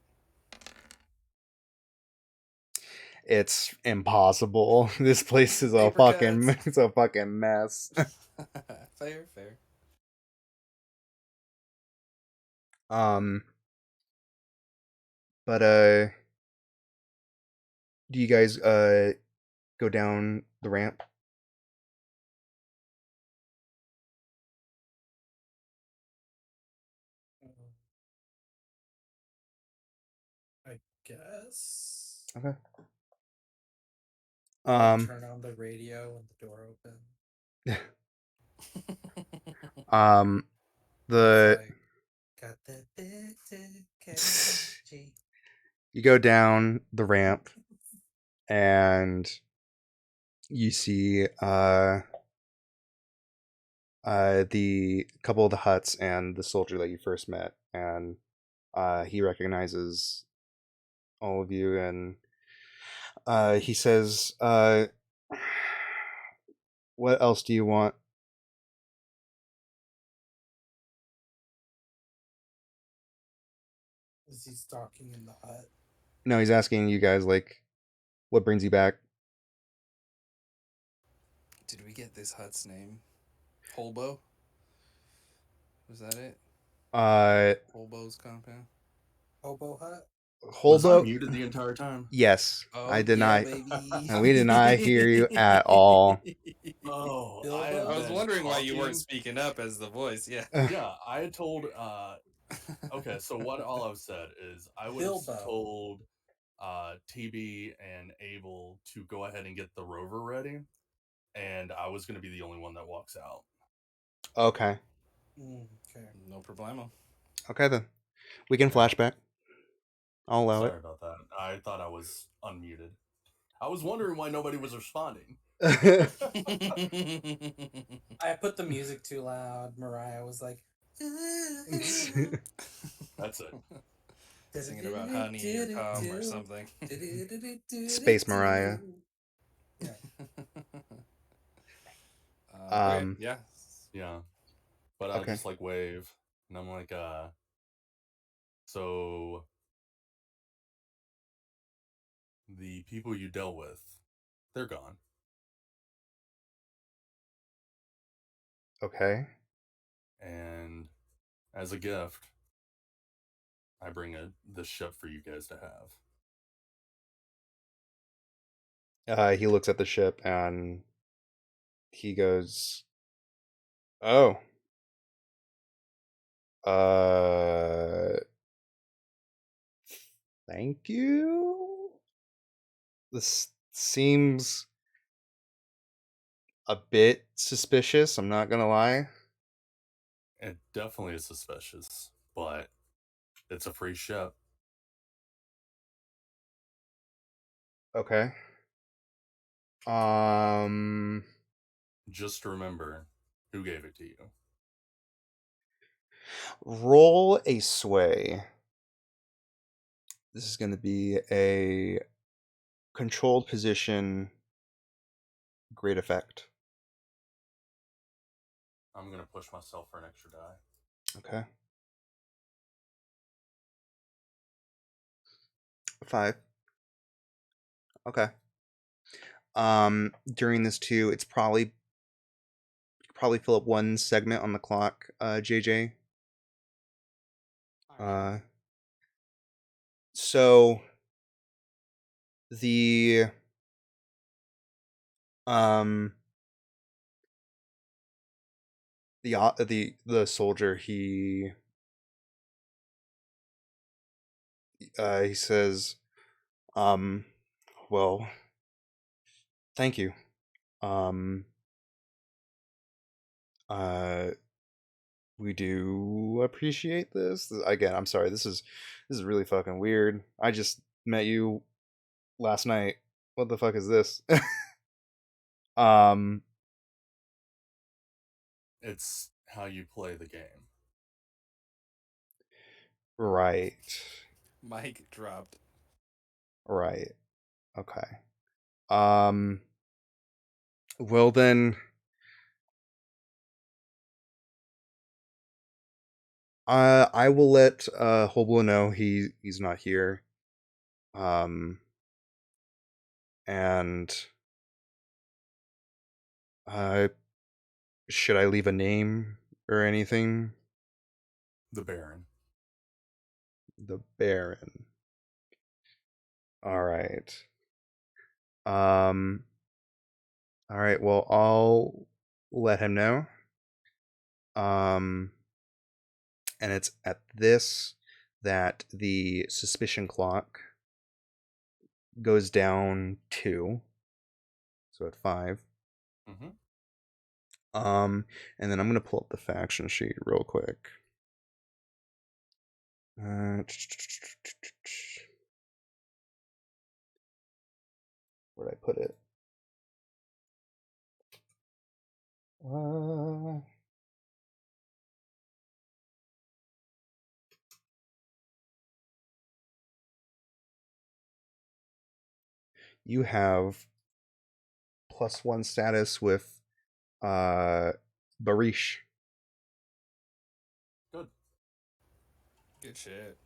It's impossible. This place is a Paper fucking cuts. it's a fucking mess. Fair, fair. um, but do you guys go down the ramp? I guess. Okay. Turn on the radio when the door opens. The It's like, got that big dick. you go down the ramp and you see the couple of the huts and the soldier that you first met, and he recognizes all of you, and he says, "What else do you want?" Is he stalking in the hut? No, he's asking you guys like, "What brings you back?" Did we get this hut's name? Holbo? Was that it? Uh, Holbo's compound? Hobo hut? Was I Holdo. muted the entire time? Yes, Oh I yeah, deny, baby. and we did not hear you at all. Oh, I Bilbo? have I was been wondering why you weren't talking. speaking up as the voice. Yeah. Yeah, I had told. Okay, so what all I've said is I would have Bilbo. told TB and Abel to go ahead and get the rover ready, and I was going to be the only one that walks out. Okay, Okay. No problemo. okay then. We can Yeah. flashback. I'll allow Sorry about that. I thought I was unmuted. I was wondering why nobody was responding. it. I put the music too loud. Mariah was like, That's it. Singing about honey or cum or something. Space Mariah. Yeah. Okay, Um. yeah. Yeah. But I Okay. just like wave, and I'm like, so the people you dealt with, they're gone. Okay. And as a gift, I bring this ship for you guys to have. He looks at the ship and he goes, "Oh. Uh. Thank you. This seems a bit suspicious. I'm not gonna lie." It definitely is suspicious, but it's a free ship. Okay. Um. Just remember who gave it to you. Roll a sway. This is going to be a controlled position, great effect. I'm gonna push myself for an extra die. Okay. 5. Okay. During this too, it's probably fill up one segment on the clock, JJ. All right. So the um the soldier he says, well, thank you. Um uh we do appreciate this. Again, I'm sorry. This is really fucking weird. I just met you last night. What the fuck is this? um It's how you play the game. right. Mike dropped. Right. Okay. Um well then I will let Hoblo know he's not here. Um and uh should I leave a name or anything? The Baron. The Baron. All right. Um all right, well, I'll let him know. Um and it's at this that the suspicion clock goes down 2. So at 5. Mm-hmm. And then I'm gonna pull up the faction sheet real quick. Where'd I put it? You have +1 status with Barish. Good. Good shit.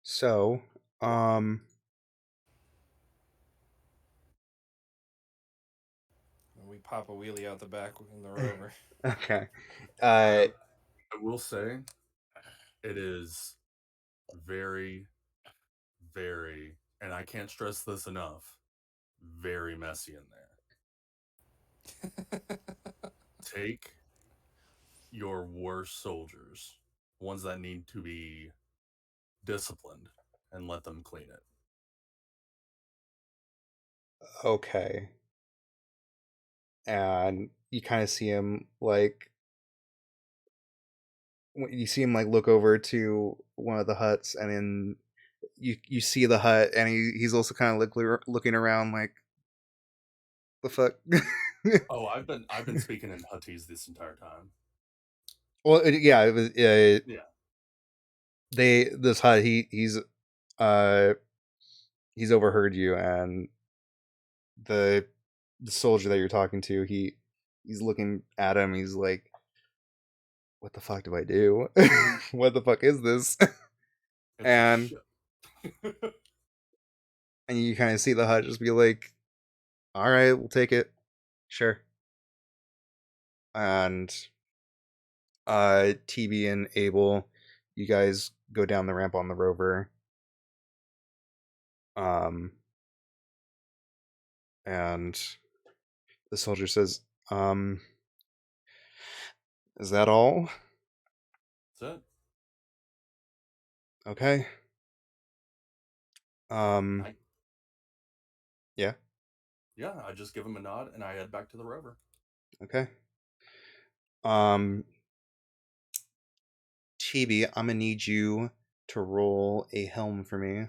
So, We pop a wheelie out the back in the rover. okay. I will say It is very, very, and I can't stress this enough, very messy in there. Take your worst soldiers, ones that need to be disciplined, and let them clean it. Okay. And you kind of see him like you see him like look over to one of the huts, and then you see the hut, and he's also kind of looking around like the fuck. Oh, I've been speaking in Huttese this entire time. Well, yeah, it was. Yeah. This hut. Uh he's overheard you, and the soldier that you're talking to, he's looking at him. He's like, "What the fuck do I do? What the fuck is this?" It's a and shit. and you kind of see the hut just be like, "All right, we'll take it, sure." And TB and Abel, you guys go down the ramp on the rover. Um, and the soldier says, "Is that all?" That's it. Okay. I, Yeah. yeah, I just give him a nod and I head back to the rover. Okay. Um, Chibi, I'm gonna need you to roll a helm for me.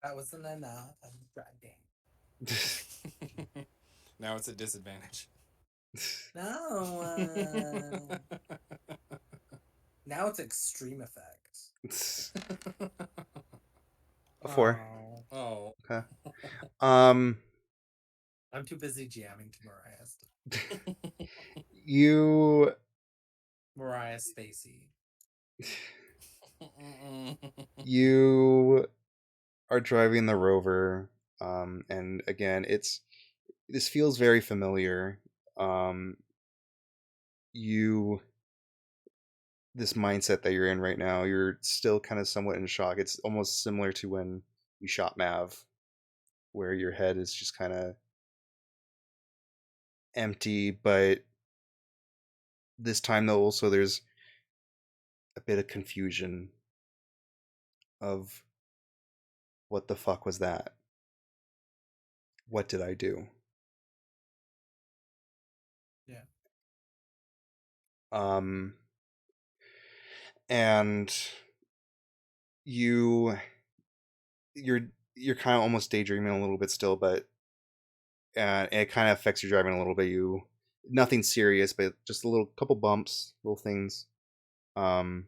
That wasn't enough. I'm dragging. Now it's a disadvantage. No. Now it's extreme effect. A 4. Oh. Oh. Okay. Um, I'm too busy jamming to Mariah. you Mariah Spacey. you are driving the rover, and again, this feels very familiar. Um, you this mindset that you're in right now, you're still kind of somewhat in shock. It's almost similar to when you shot Mav, where your head is just kind of empty, but this time though also there's a bit of confusion of what the fuck was that? What did I do? Yeah. Um and you you're you're kind of almost daydreaming a little bit still, but it kind of affects your driving a little bit. You nothing serious, but just a little couple bumps, little things. Um,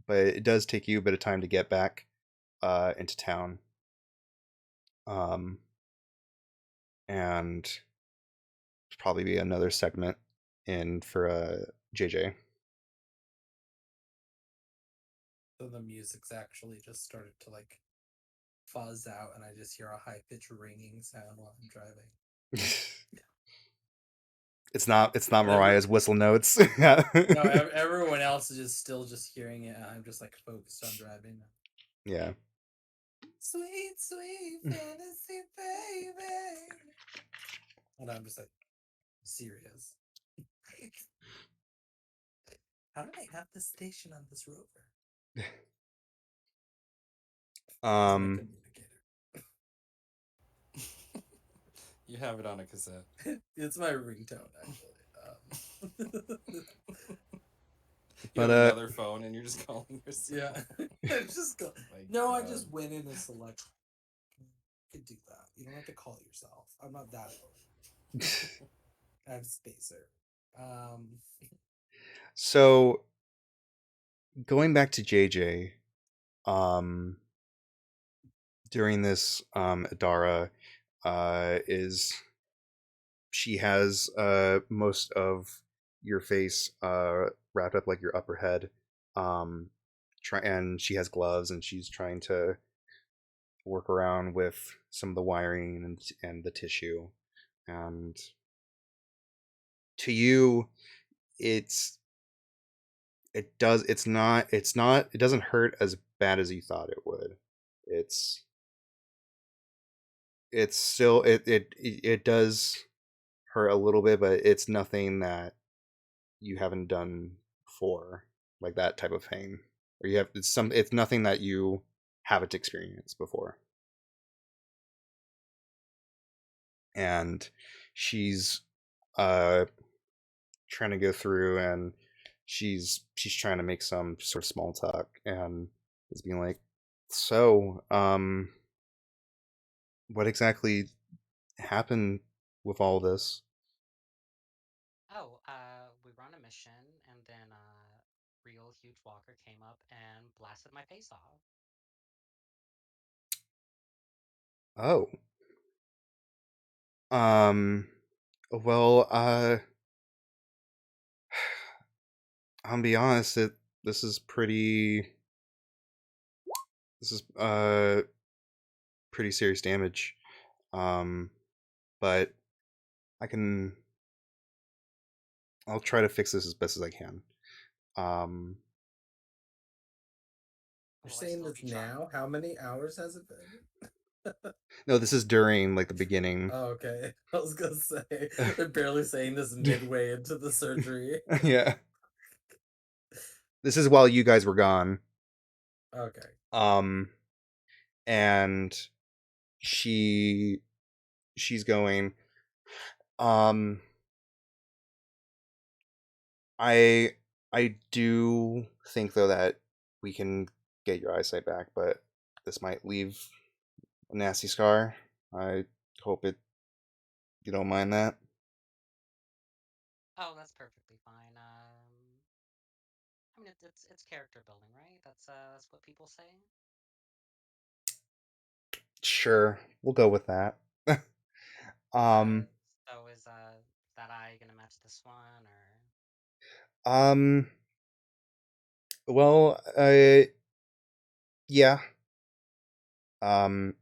but it does take you a bit of time to get back into town. And probably be another segment in for JJ. So the music's actually just started to like fuzz out, and I just hear a high pitched ringing sound while I'm driving. It's not Mariah's whistle notes. No, everyone else is just still just hearing it, and I'm just like focused on driving. Yeah. Sweet, sweet fantasy, baby. And I'm just like serious. How did I have this station on this rover? It's my communicator. You have it on a cassette. It's my ringtone, actually. You have another phone and you're just calling yourself. Yeah. It's just go. No, I just went in and select. You could do that. You don't have to call yourself. I'm not that old. I have spacer. So going back to JJ, during this Adara is she has most of your face wrapped up like your upper head, and she has gloves, and she's trying to work around with some of the wiring and the tissue, and to you it's it does. It's not. It's not. It doesn't hurt as bad as you thought it would. It's. It's still. It does hurt a little bit, but it's nothing that you haven't done before, like that type of pain. Or you have. It's some. It's nothing that you haven't experienced before. And she's uh trying to go through, and she's trying to make some sort of small talk, and is being like, so what exactly happened with all this? Oh, we were on a mission, and then real huge walker came up and blasted my face off. Oh, um well, I'll be honest, this is pretty this is pretty serious damage. um but I can I'll try to fix this as best as I can. um You're Will I saying still this be charmed? now? How many hours has it been? no, this is during like the beginning. Oh, okay. I was gonna say they're barely saying this midway into the surgery. Yeah, this is while you guys were gone. Okay. um and she she's going, um I I do think though that we can get your eyesight back, but this might leave a nasty scar. I hope it you don't mind that. Oh, that's perfectly fine. I mean, it's character building, right? That's what people say. Sure, we'll go with that. Uh, um so is that eye gonna match this one, or um well, yeah. um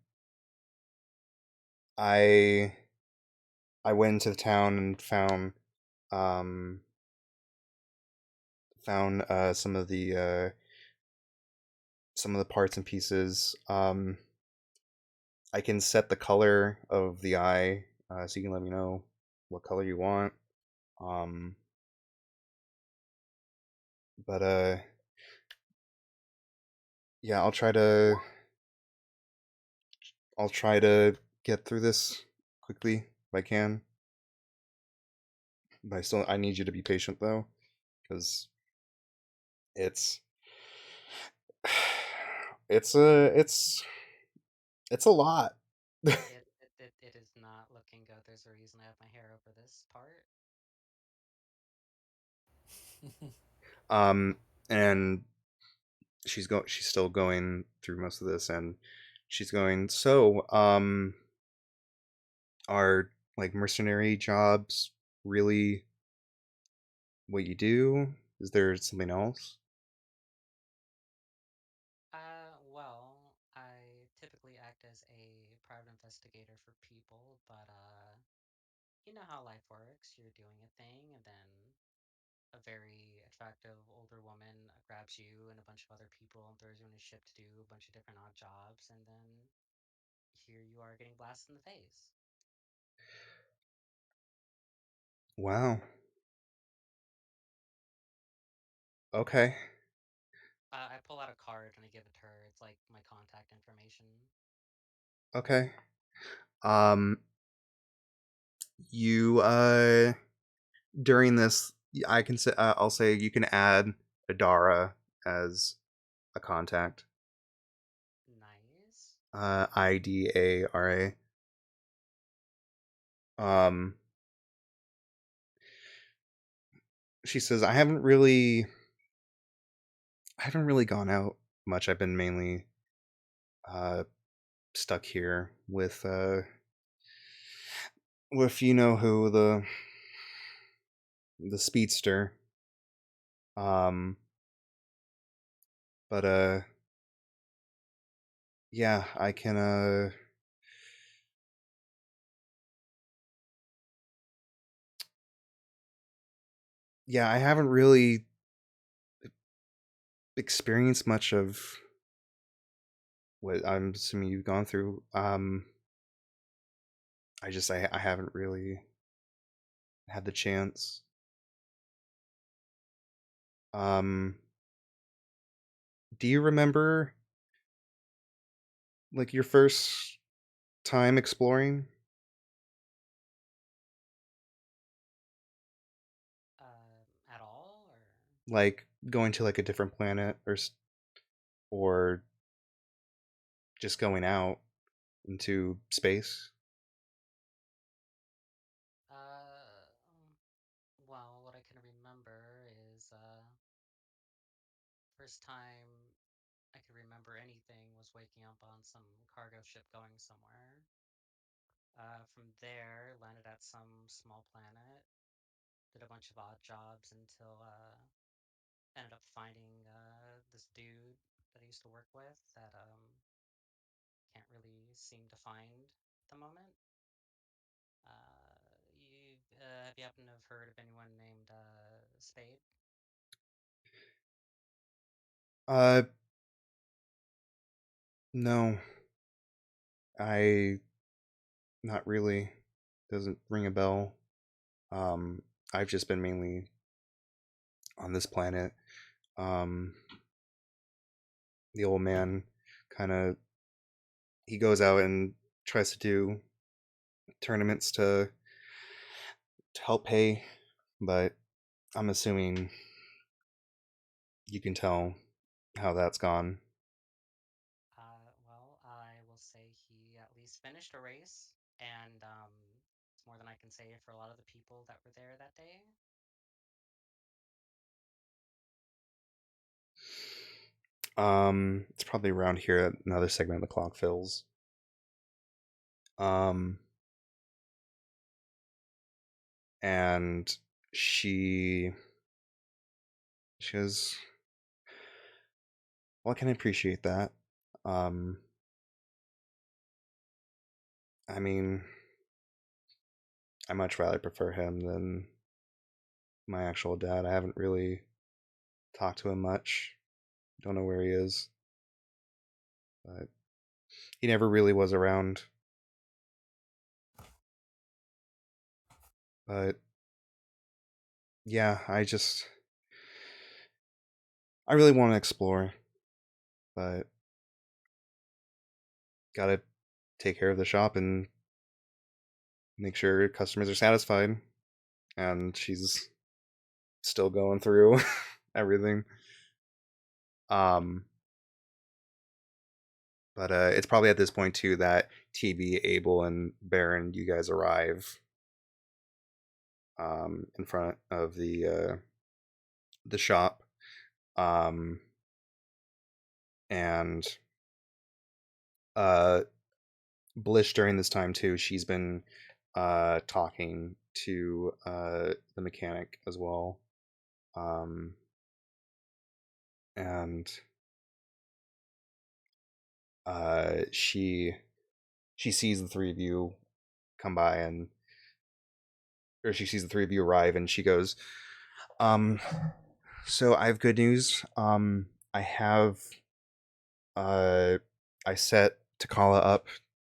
I I went into the town and um found some of the parts and pieces. I can set the color of the eye, so you can let me know what color you want. Um, but yeah, I'll try to get through this quickly if I can. But I need you to be patient though, because it's it's it's a lot. it is not looking good. There's a reason I have my hair over this part. um, and she's still going through most of this, and she's going, so are like mercenary jobs really what you do? Is there something else? Well, I typically act as a private investigator for people, but you know how life works. You're doing a thing, and then a very attractive older woman grabs you and a bunch of other people and throws you in a ship to do a bunch of different odd jobs, and then here you are getting blasted in the face. Wow. Okay. I pull out a card and I give it to her. It's like my contact information. Okay. Um, you during this, I can say I'll say you can add Adara as a contact. Nice. Idara. Um, she says I haven't really gone out much. I've been mainly uh stuck here with you know who, the speedster. Um, but yeah, I can yeah, I haven't really experienced much of what I'm assuming you've gone through. I haven't really had the chance. Um, do you remember like your first time exploring, At all, or like going to like a different planet or just going out into space? uh, well, what I can remember is first time I can remember anything was waking up on some cargo ship going somewhere. From there, landed at some small planet, did a bunch of odd jobs until ended up finding this dude that I used to work with that can't really seem to find at the moment. Have you happen to have heard of anyone named Spade? Uh, no, I not really. Doesn't ring a bell. Um, I've just been mainly on this planet. Um, the old man kind of he goes out and tries to do tournaments to help pay, but I'm assuming you can tell how that's gone. Well, I will say he at least finished a race, and it's more than I can say for a lot of the people that were there that day. It's probably around here that another segment of the clock fills. Um, and she she goes, well, I can appreciate that. Um, I mean, I much rather prefer him than my actual dad. I haven't really talked to him much. Don't know where he is, but he never really was around. But yeah, I really want to explore, but gotta take care of the shop and make sure customers are satisfied. And she's still going through everything. Um, but it's probably at this point too that TB, Abel, and Baron, you guys arrive in front of the shop, um, and uh, Blish during this time too. She's been talking to the mechanic as well, and she sees the three of you come by and or she sees the three of you arrive and she goes, um so I have good news. I have uh I set Takala up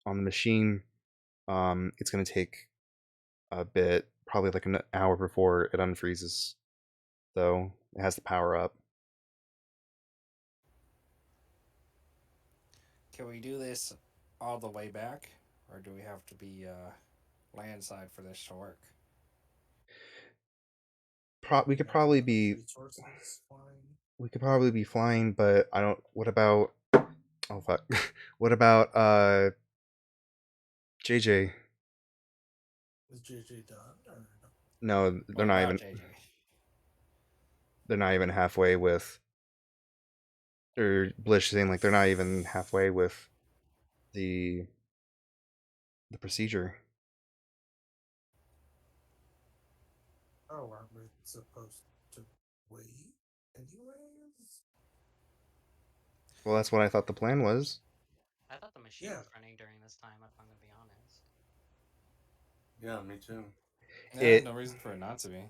on the machine. It's gonna take a bit, probably like an hour before it unfreezes, though. It has the power up. Can we do this all the way back, or do we have to be landside for this to work? We could Yeah, probably enough be resources. Fine. flying, but I don't what about oh fuck. What about JJ? Is JJ done or no? No, What about JJ? they're not even halfway with or Blish saying like they're not even halfway with the the procedure. Oh, are we supposed to wait anyways? Well, that's what I thought the plan was. I thought the machine Yeah. was running during this time, if I'm gonna be honest. Yeah, me too. Yeah, It no reason for it not to be.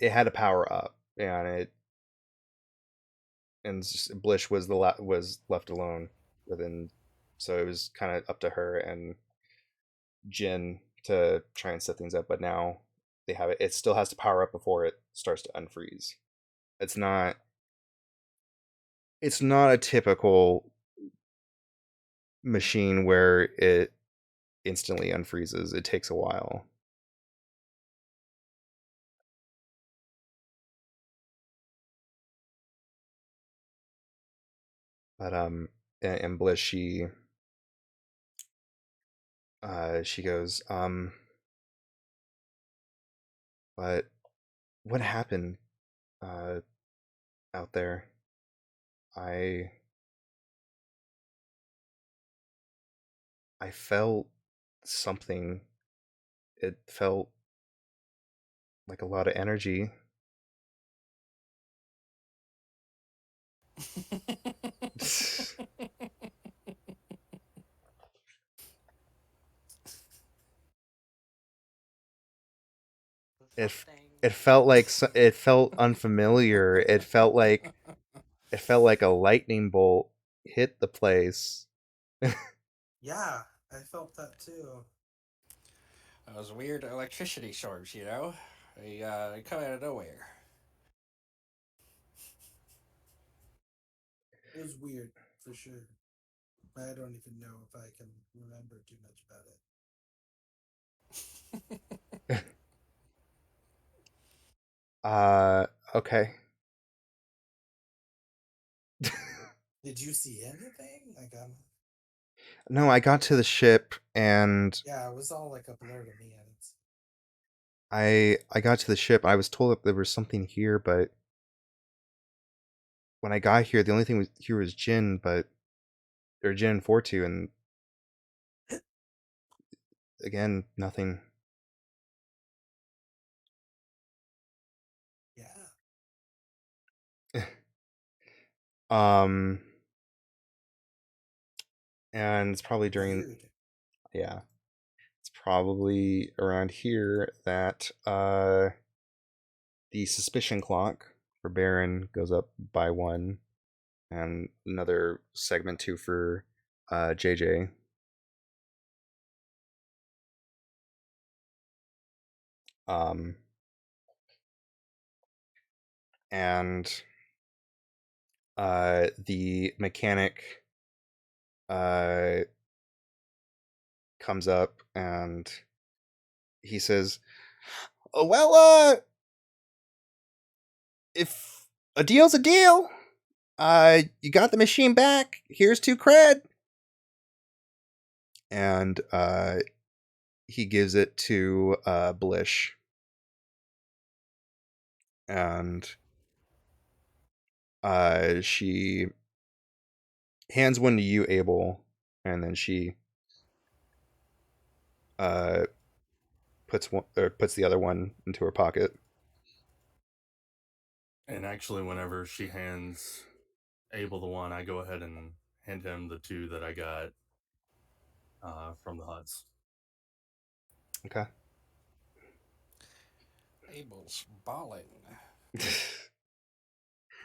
it had a power up and and Blish was was left alone within, so it was kind of up to her and Jin to try and set things up. But now they have it. It still has to power up before it starts to unfreeze. It's not. It's not a typical machine where it instantly unfreezes. It takes a while. But and Bliss she goes but what happened uh out there? I I felt something. It felt like a lot of energy. it Something. it felt like it felt unfamiliar. It felt like a lightning bolt hit the place. Yeah, I felt that too. Those weird electricity shorts, you know? They come out of nowhere. It was weird for sure. I don't even know if I can remember too much about it. Okay. Did you see anything? Like, No, I got to the ship and yeah, it was all like a blur to me. And it's I got to the ship. I was told that there was something here, but when I got here, the only thing here was Jin, or Jin and Fortu, and again, nothing. yeah, um, and it's probably weird. yeah, it's probably around here that the suspicion clock for Baron goes up by 1, and another segment 2 for JJ. Um, and the mechanic uh, comes up and he says, "Oh, well, if a deal's a deal, you got the machine back. Here's 2 cred." And he gives it to Blish, and she hands one to you, Abel, and then she uh, puts the other one into her pocket. And actually, whenever she hands Abel the one, I go ahead and hand him the 2 that I got from the huts. Okay. Abel's ballin'.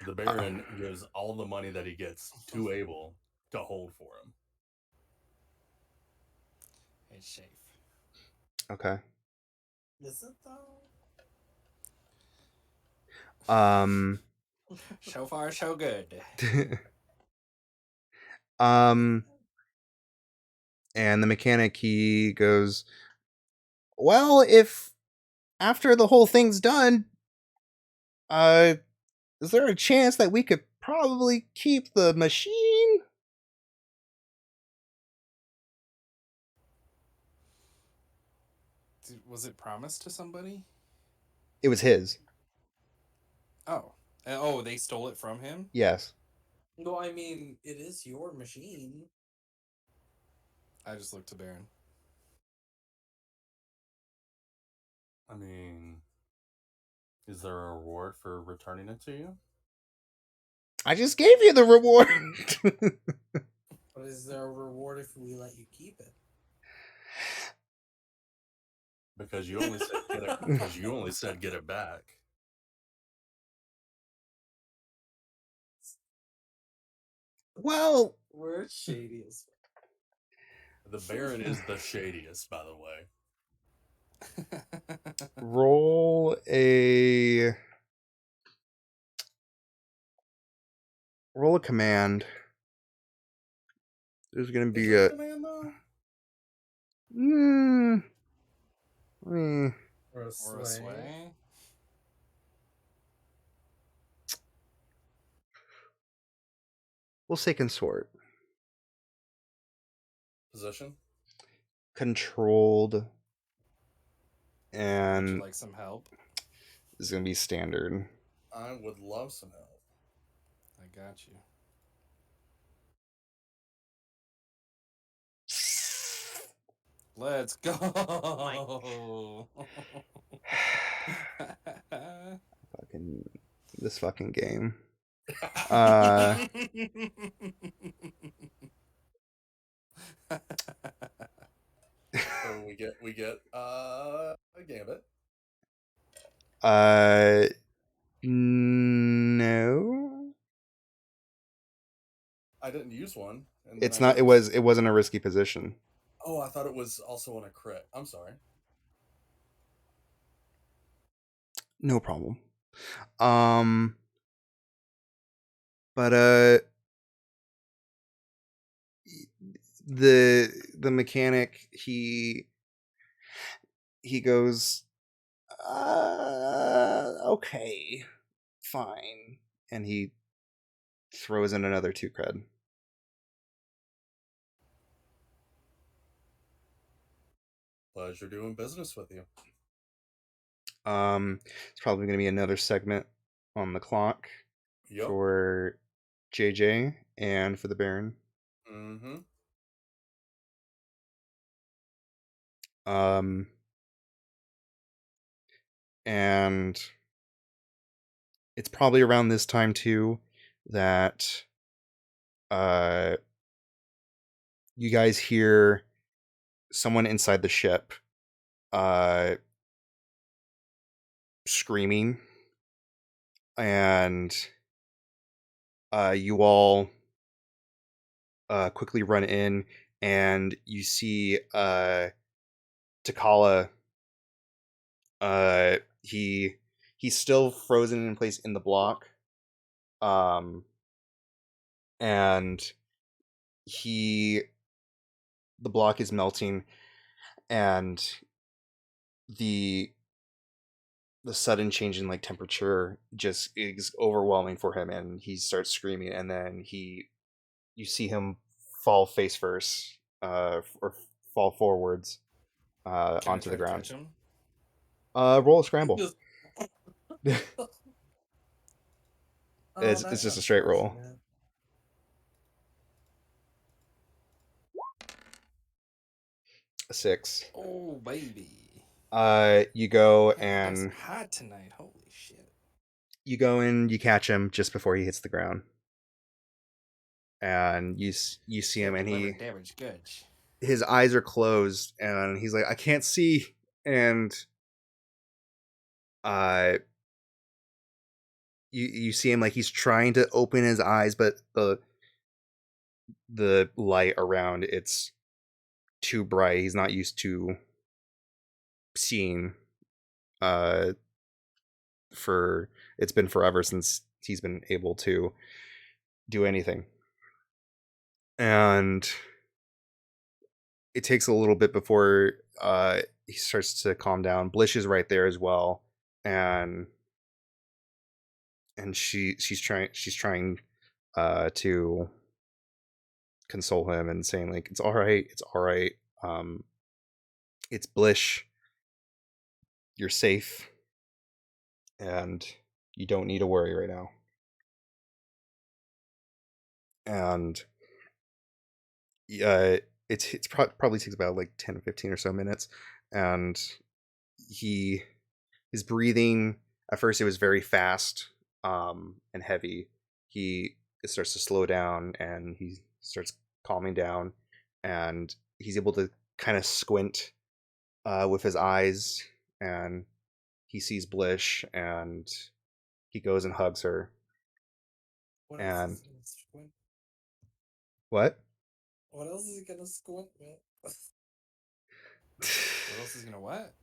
The Baron gives all the money that he gets to Abel to hold for him. It's safe. Okay. Is it though? So far, so good. um, and the mechanic, he goes, "Well, if after the whole thing's done, uh, is there a chance that we could probably keep the machine?" Was it promised to somebody? It was his. Oh. Oh, they stole it from him? Yes. Well, I mean, it is your machine. I just looked to Baron. I mean, is there a reward for returning it to you? I just gave you the reward. But is there a reward if we let you keep it? Because you only said get it. Because you only said get it back. Well, We're shady as The Baron is the shadiest, by the way. roll a command. There's gonna Is be there a a. command though? or a Or a sway. sway. We'll say consort. Position. Controlled. Would you And like some help? this is gonna be standard. I would love some help. I got you. Let's go. Fucking this fucking game. So we get a gambit. No. I didn't use one, and then It's I not. get It wasn't a risky position. Oh, I thought it was also on a crit. I'm sorry. No problem. But the mechanic he goes, okay, fine, and he throws in another 2 cred. Pleasure doing business with you. It's probably going to be another segment on the clock Yep. for JJ and for the Baron. Mm-hmm. And it's probably around this time too that you guys hear someone inside the ship screaming, and you all quickly run in, and you see Takala. He's still frozen in place in the block, and the block is melting, and the sudden change in like temperature just is overwhelming for him, and he starts screaming, and then you see him fall face first, or fall forwards Can I onto try the to ground. catch him? Roll a scramble. Just, It's that's just a straight roll. unfortunate. A 6. Oh baby. You go Man, it's and hot tonight. Holy shit. you catch him just before he hits the ground, and you see him, and Delivered damage goods. his eyes are closed, and he's like, I can't see, and you see him like he's trying to open his eyes, but the light around it's too bright. He's not used to seeing. For it's been forever since he's been able to do anything, and it takes a little bit before he starts to calm down. Blish is right there as well, and she's trying to console him and saying like, it's all right, it's Blish, you're safe, and you don't need to worry right now. And probably takes about like 10 15 or so minutes, and his breathing at first it was very fast and heavy. It starts to slow down, and he starts calming down, and he's able to kind of squint with his eyes, and he sees Blish, and he goes and hugs her. What And else is in this squint? What? What else is he gonna squint with? What else is gonna what?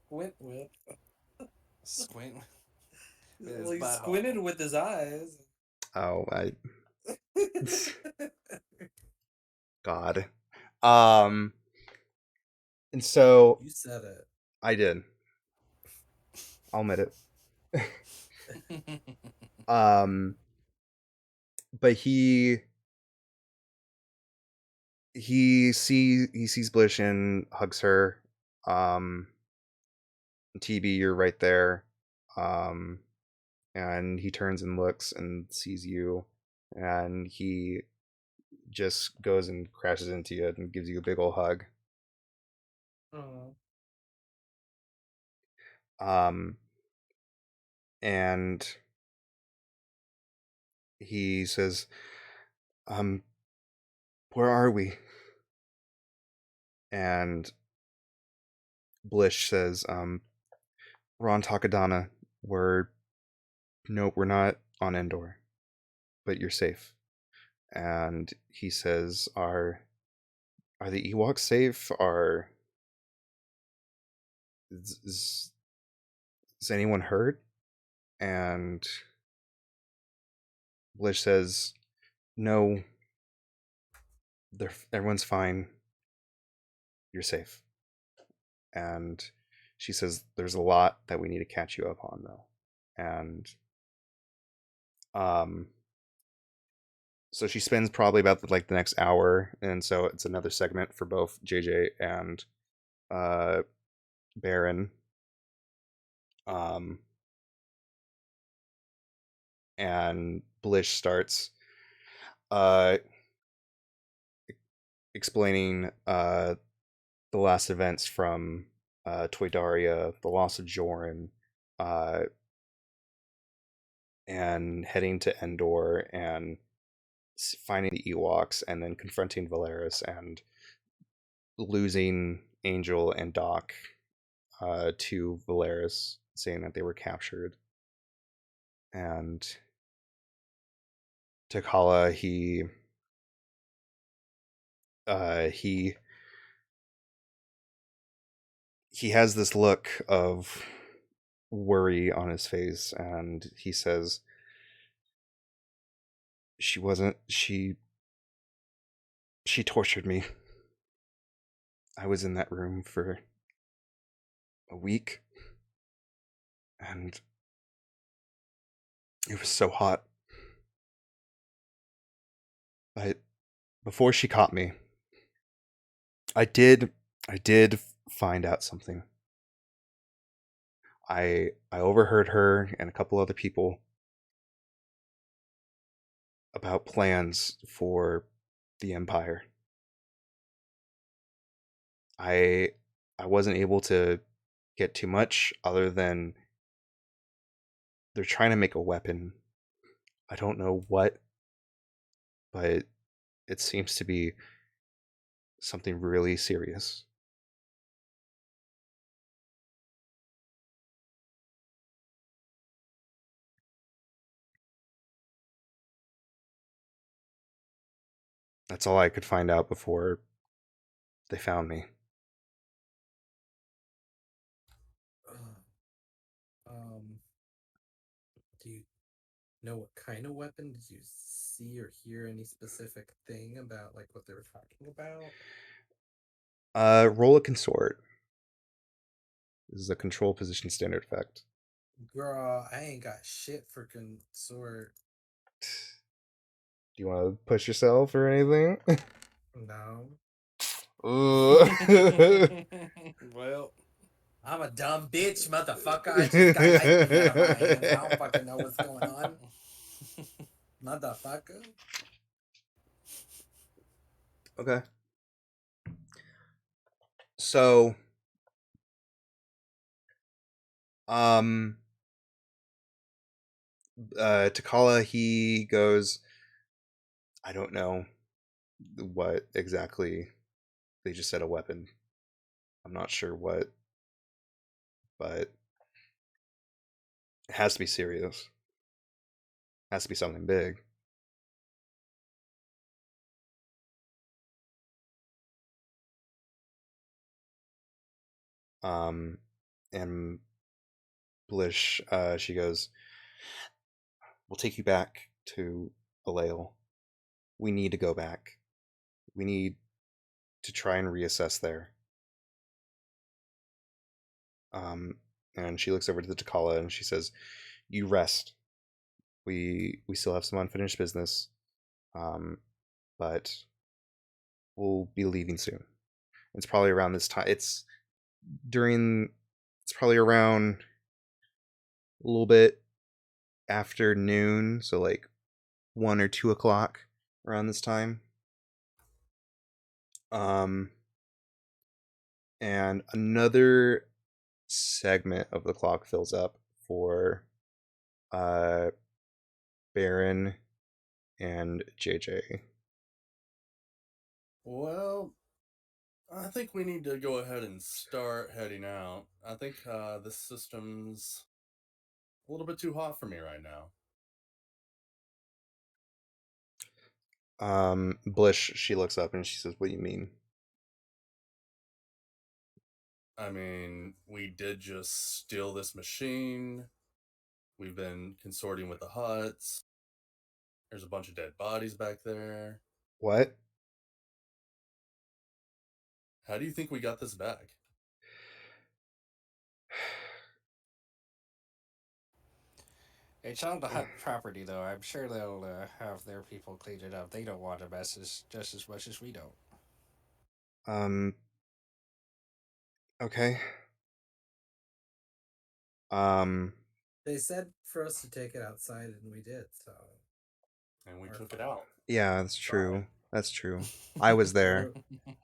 Squint with? Squint with his Well, he butthole. squinted with his eyes. Oh, God. And so You said it. I did. I'll admit it. But he sees Blish and hugs her. TB, you're right there. And he turns and looks and sees you, and he just goes and crashes into you and gives you a big old hug. Oh. And he says, where are we? And Blish says, we're on Takadana. Nope, we're not on Endor, but you're safe. And he says, are the Ewoks safe? Is anyone hurt? And Blish says, no, everyone's fine. You're safe. And she says, there's a lot that we need to catch you up on, though. And so she spends probably about the next hour, and so it's another segment for both JJ and Baron. And Blish starts explaining the last events from Toydaria, the loss of Joran, and heading to Endor and finding the Ewoks, and then confronting Valeris and losing Angel and Doc to Valeris, saying that they were captured. And Takala, he has this look of worry on his face, and he says, she tortured me. I was in that room for a week, and it was so hot. But before she caught me, I did find out something. I overheard her and a couple other people about plans for the Empire. I wasn't able to get too much other than they're trying to make a weapon. I don't know what, but it seems to be something really serious. That's all I could find out before they found me. Um, do you know what kind of weapon? Did you see or hear any specific thing about what they were talking about? Roll a consort. This is a control position standard effect. Girl, I ain't got shit for consort. Do you want to push yourself or anything? No. Well, I'm a dumb bitch, motherfucker. I just got lightning out of my hands. I don't fucking know what's going on. Motherfucker. Okay. So, Takala, he goes, I don't know what exactly. They just said a weapon. I'm not sure what, but it has to be serious. It has to be something big. And Blish, she goes, "We'll take you back to Alale. We need to go back. We need to try and reassess there." And she looks over to the Takala and she says, "You rest. We still have some unfinished business, but we'll be leaving soon. It's probably around this time. During. It's probably around a little bit after noon, so like 1 or 2 o'clock around this time. Um, and another segment of the clock fills up for uh Baron and JJ. Well, I think we need to go ahead and start heading out. I think this system's a little bit too hot for me right now. Blish, she looks up and she says, "What do you mean?" I mean, we did just steal this machine. We've been consorting with the Huts. There's a bunch of dead bodies back there. What? How do you think we got this back? It's on the hut property, though. I'm sure they'll have their people clean it up. They don't want a mess just as much as we don't. Um, okay. Um, They said for us to take it outside, and we did. So. And we Our took it fault. out. yeah, that's Sorry. true. That's true. I was there.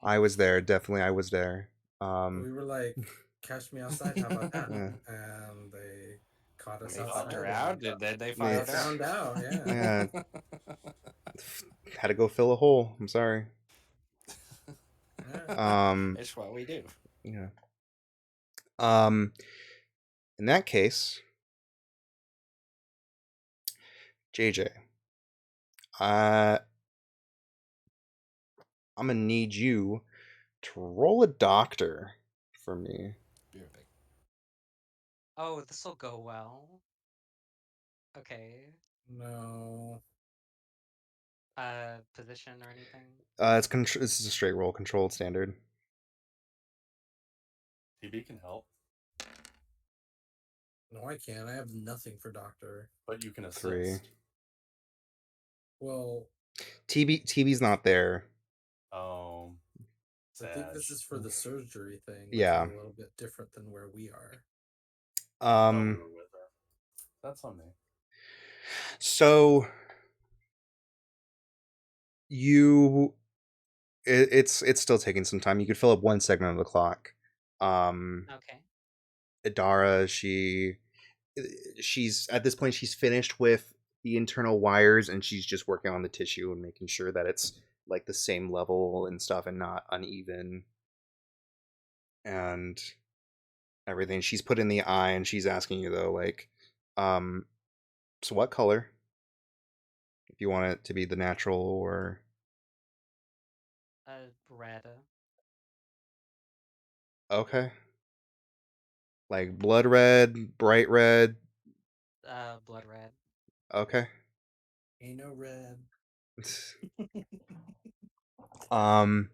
I was there. Definitely, I was there. We were like, "Catch me outside." How about that? Yeah. And they caught us They fucked outside. around and then they They found found out. Yeah. Yeah, had to go fill a hole. I'm sorry. Yeah. It's what we do. Yeah. Um, in that case, JJ, I'm gonna need you to roll a doctor for me. Beautiful. Oh, this will go well. Okay. No. Position or anything? This is a straight roll, controlled standard. TB can help, No, I can't. I have nothing for doctor. but you can assist. 3. Well, TB's not there. Oh, I think this sad. is for the surgery thing, which Yeah. is a little bit different than where we are. Oh, we were with her. That's on me. So you it's still taking some time. You could fill up one segment of the clock. Okay. Idara, she's at this point she's finished with the internal wires and she's just working on the tissue and making sure that it's like the same level and stuff and not uneven and everything. She's put in the eye and she's asking you though, like, so what color? If you want it to be the natural or Red. okay. Like blood red, bright red. Blood red. Okay. Ain't no red. um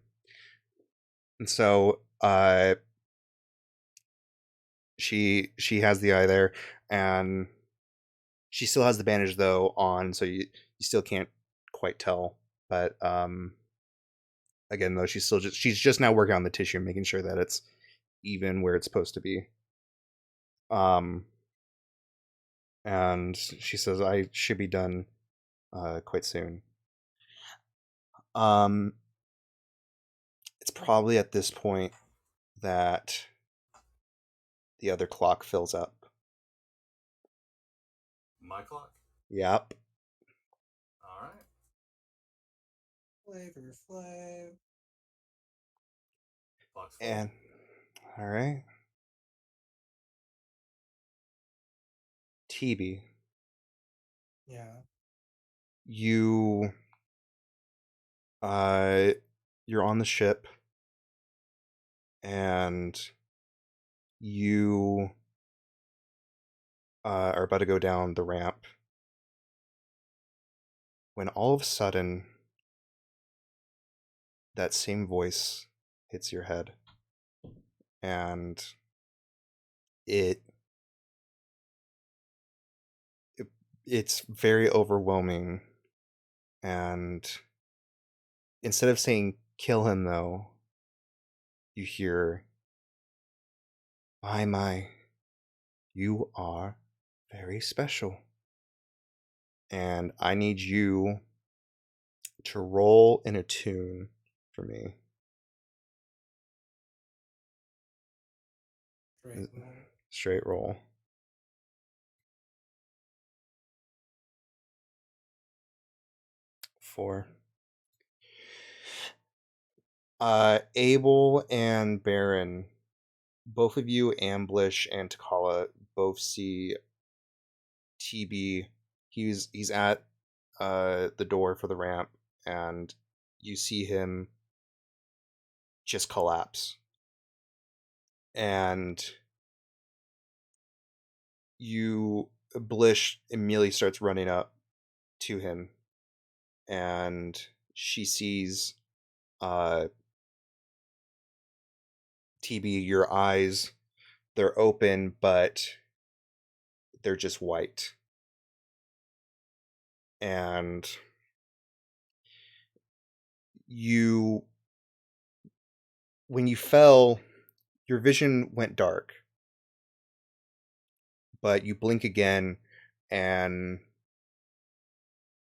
and so she has the eye there and she still has the bandage though on, so you still can't quite tell. But again though, she's just now working on the tissue and making sure that it's even where it's supposed to be. Um and she says I should be done quite soon. Um it's probably at this point that the other clock fills up. My clock? Yep. All right. Flavor Flav. Clock's full. And all right. TB, Yeah. you uh you're on the ship and you are about to go down the ramp when all of a sudden that same voice hits your head, and it, it it's very overwhelming. And instead of saying kill him, though, you hear, my, you are very special, and I need you to roll in a tune for me. Straight roll. Straight roll. Four. Abel and Baron, both of you, Ambush and Takala, both see TB. He's at the door for the ramp, and you see him just collapse. And Blish immediately starts running up to him, and she sees TB, your eyes, they're open, but they're just white. And when you fell, your vision went dark, but you blink again and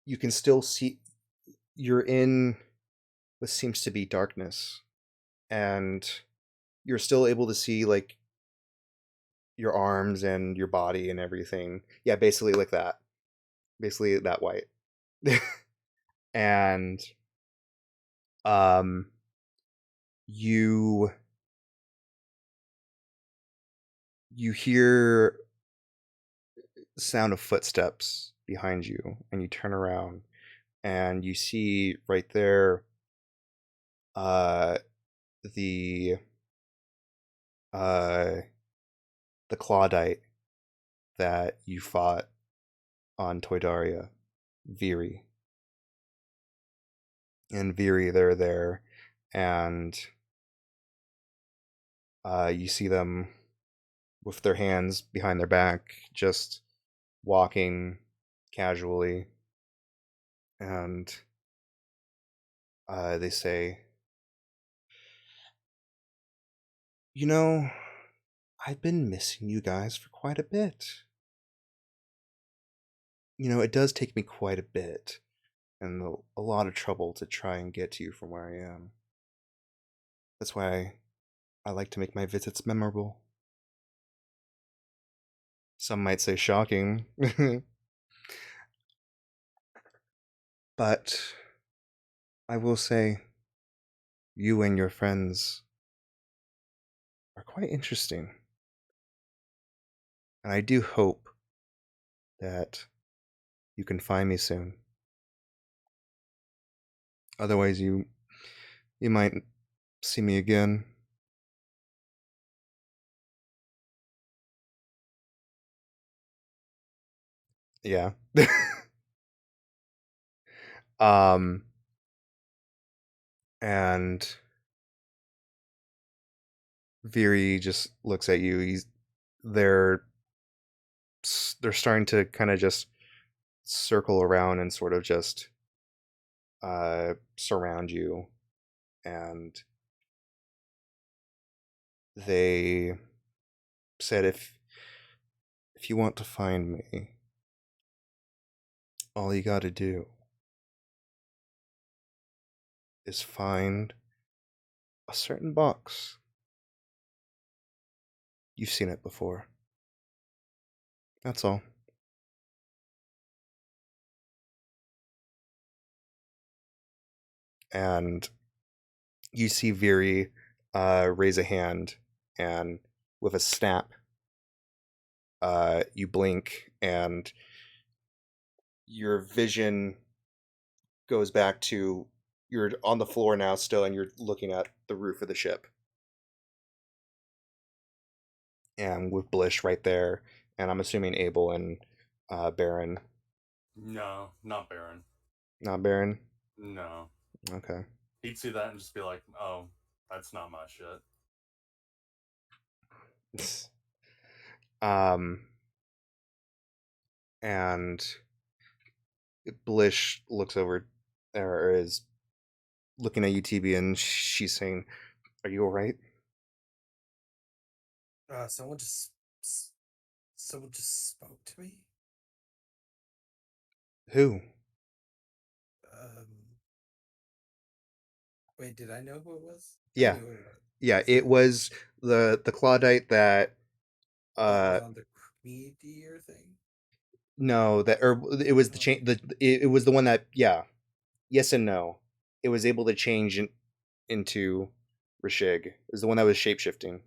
you can still see. You're in what seems to be darkness, and you're still able to see like your arms and your body and everything. Yeah, basically like that. Basically that white. And you hear the sound of footsteps behind you, and you turn around and you see right there the Claudite that you fought on Toydaria, Viri. And Viri, they're there, and you see them with their hands behind their back, just walking casually, and they say, I've been missing you guys for quite a bit. It does take me quite a bit and a lot of trouble to try and get to you from where I am. That's why I like to make my visits memorable. Some might say shocking. But I will say, you and your friends are quite interesting. And I do hope that you can find me soon. Otherwise, you might see me again. Yeah. And Viri just looks at you. They're starting to kind of just circle around and sort of just surround you, and they said, if you want to find me, all you gotta do is find a certain box. You've seen it before. That's all. And you see Viri raise a hand, and with a snap, you blink, and your vision goes back to, you're on the floor now still, and you're looking at the roof of the ship. and with Blish right there, and I'm assuming Abel and Baron. No, not Baron. Not Baron. No. Okay. He'd see that and just be like, oh, that's not my shit. um, and Blish looks over, or is looking at UTB, and she's saying, "Are you all right?" Someone just spoke to me. Who? Um, Wait, did I know who it was? I Yeah, knew who it was. yeah. Was It was the Claudite that. that was on the meteor thing? No, that or it was the No. change. It was the one that, yeah. Yes and no. It was able to change into Rashig. It was the one that was shape shifting.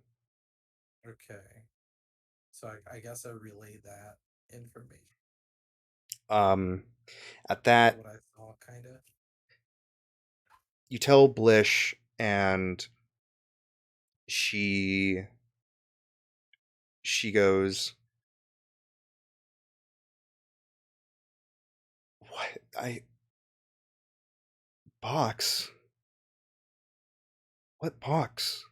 Okay. So I guess I relayed that information. At that, What I saw, kind of. you tell Blish, and she goes, "What? I box? What box?"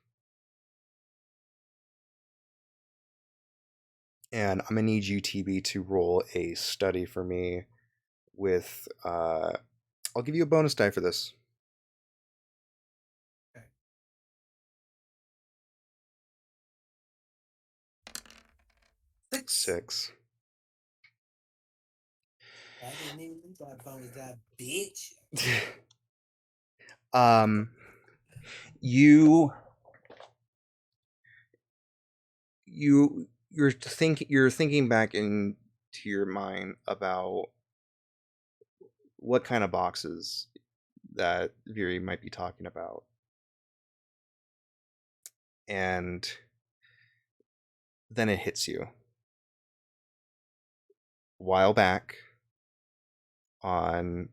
And I'm gonna need you, TB, to roll a study for me with I'll give you a bonus die for this. Okay. 6. I didn't even need that bonus, that bitch. um you you're thinking back into your mind about what kind of boxes that Viri might be talking about. And then it hits you. A while back on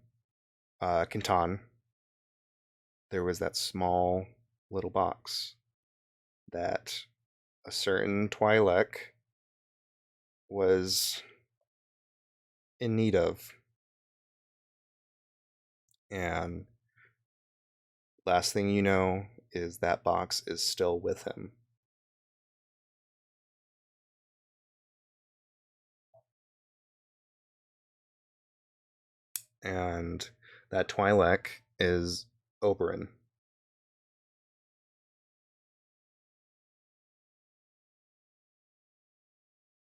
Kantan, there was that small little box that a certain Twi'lek was in need of. And last thing you know is that box is still with him. And that Twi'lek is Oberyn.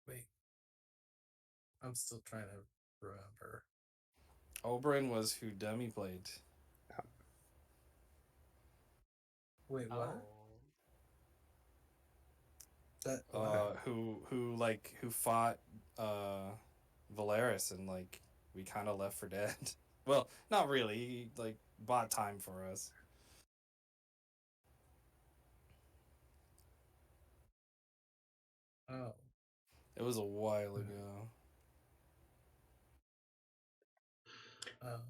Wait. I'm still trying to remember. Oberyn was who Dummy played. Wait, what? Oh. That who fought Valeris, and like we kind of left for dead. Well, not really. He like bought time for us. Oh. It was a while ago. Oh.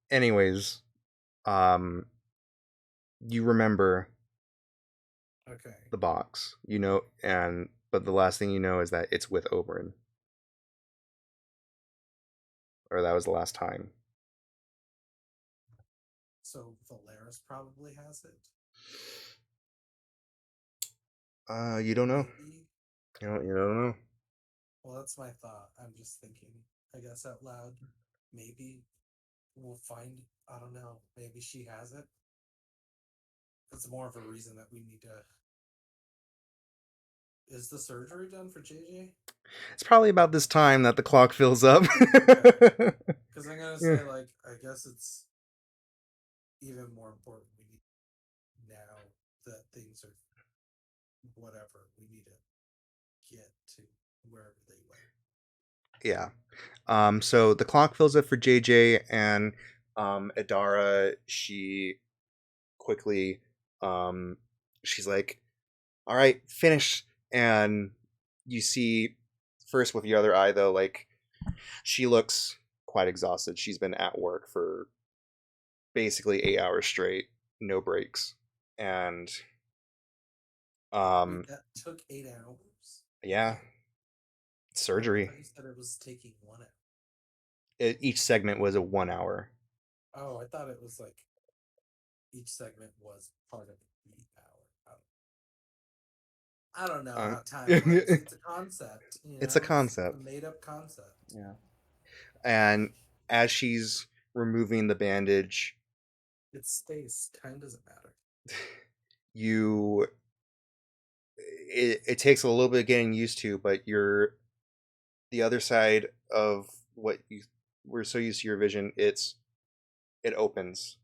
Anyways, you remember Okay. the box, but the last thing you know is that it's with Oberyn, or that was the last time. So Valeris probably has it. You don't know. Maybe. You don't know. Well, that's my thought. I'm just thinking, I guess out loud. Maybe we'll find. I don't know. Maybe she has it. It's more of a reason that we need to. Is the surgery done for JJ? It's probably about this time that the clock fills up. Because I'm gonna say, like, I guess it's even more important. We need now that things are whatever. We need to get to wherever they went. Yeah. So the clock fills up for JJ, and Adara, she quickly she's like, "All right, finish." And you see first with your other eye though, like she looks quite exhausted. She's been at work for basically 8 hours straight, no breaks. And Um, That took 8 hours. yeah, I surgery. thought you said it was taking 1 hour. Each segment was a 1 hour. Oh, I thought it was like each segment was part of the hour. I don't know how time works. It's a concept, It's a It's concept. a made up concept. Yeah. And as she's removing the bandage, It's space. Time doesn't matter. you it takes a little bit of getting used to, but you're the other side of what you we're so used to your vision, it opens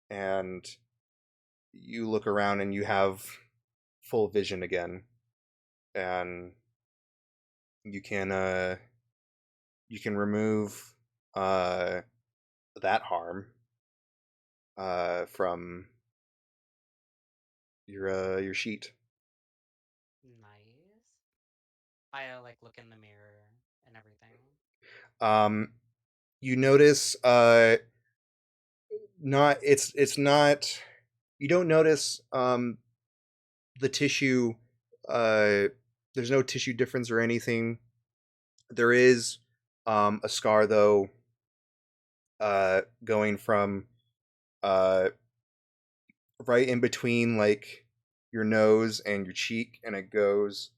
and you look around and you have full vision again. And you can remove uh that harm from your sheet. Nice. I like look in the mirror and everything. Um, you notice not it's not you don't notice the tissue there's no tissue difference or anything. There is a scar though going from uh right in between like your nose and your cheek, and it goes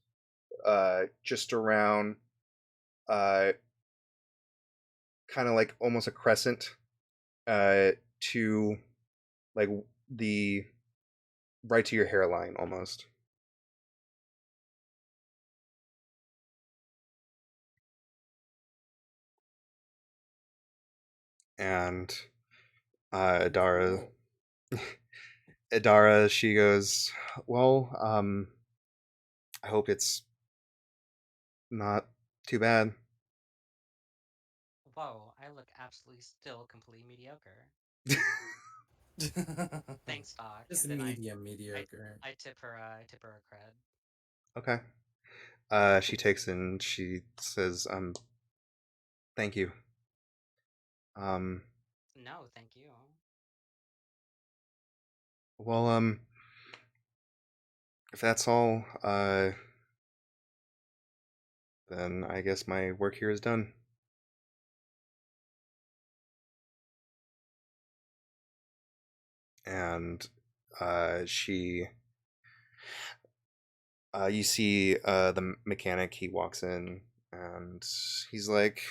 just around uh kind of like almost a crescent to like the right to your hairline almost. And Adara Cool. Adara, she goes, well, I hope it's not too bad. Whoa, I look absolutely still completely mediocre. Thanks, Doc. Just And then medium mediocre. I tip her a cred. Okay. She takes it and she says, thank you. No, thank you. Well, if that's all, then I guess my work here is done. And she you see the mechanic, he walks in and he's like,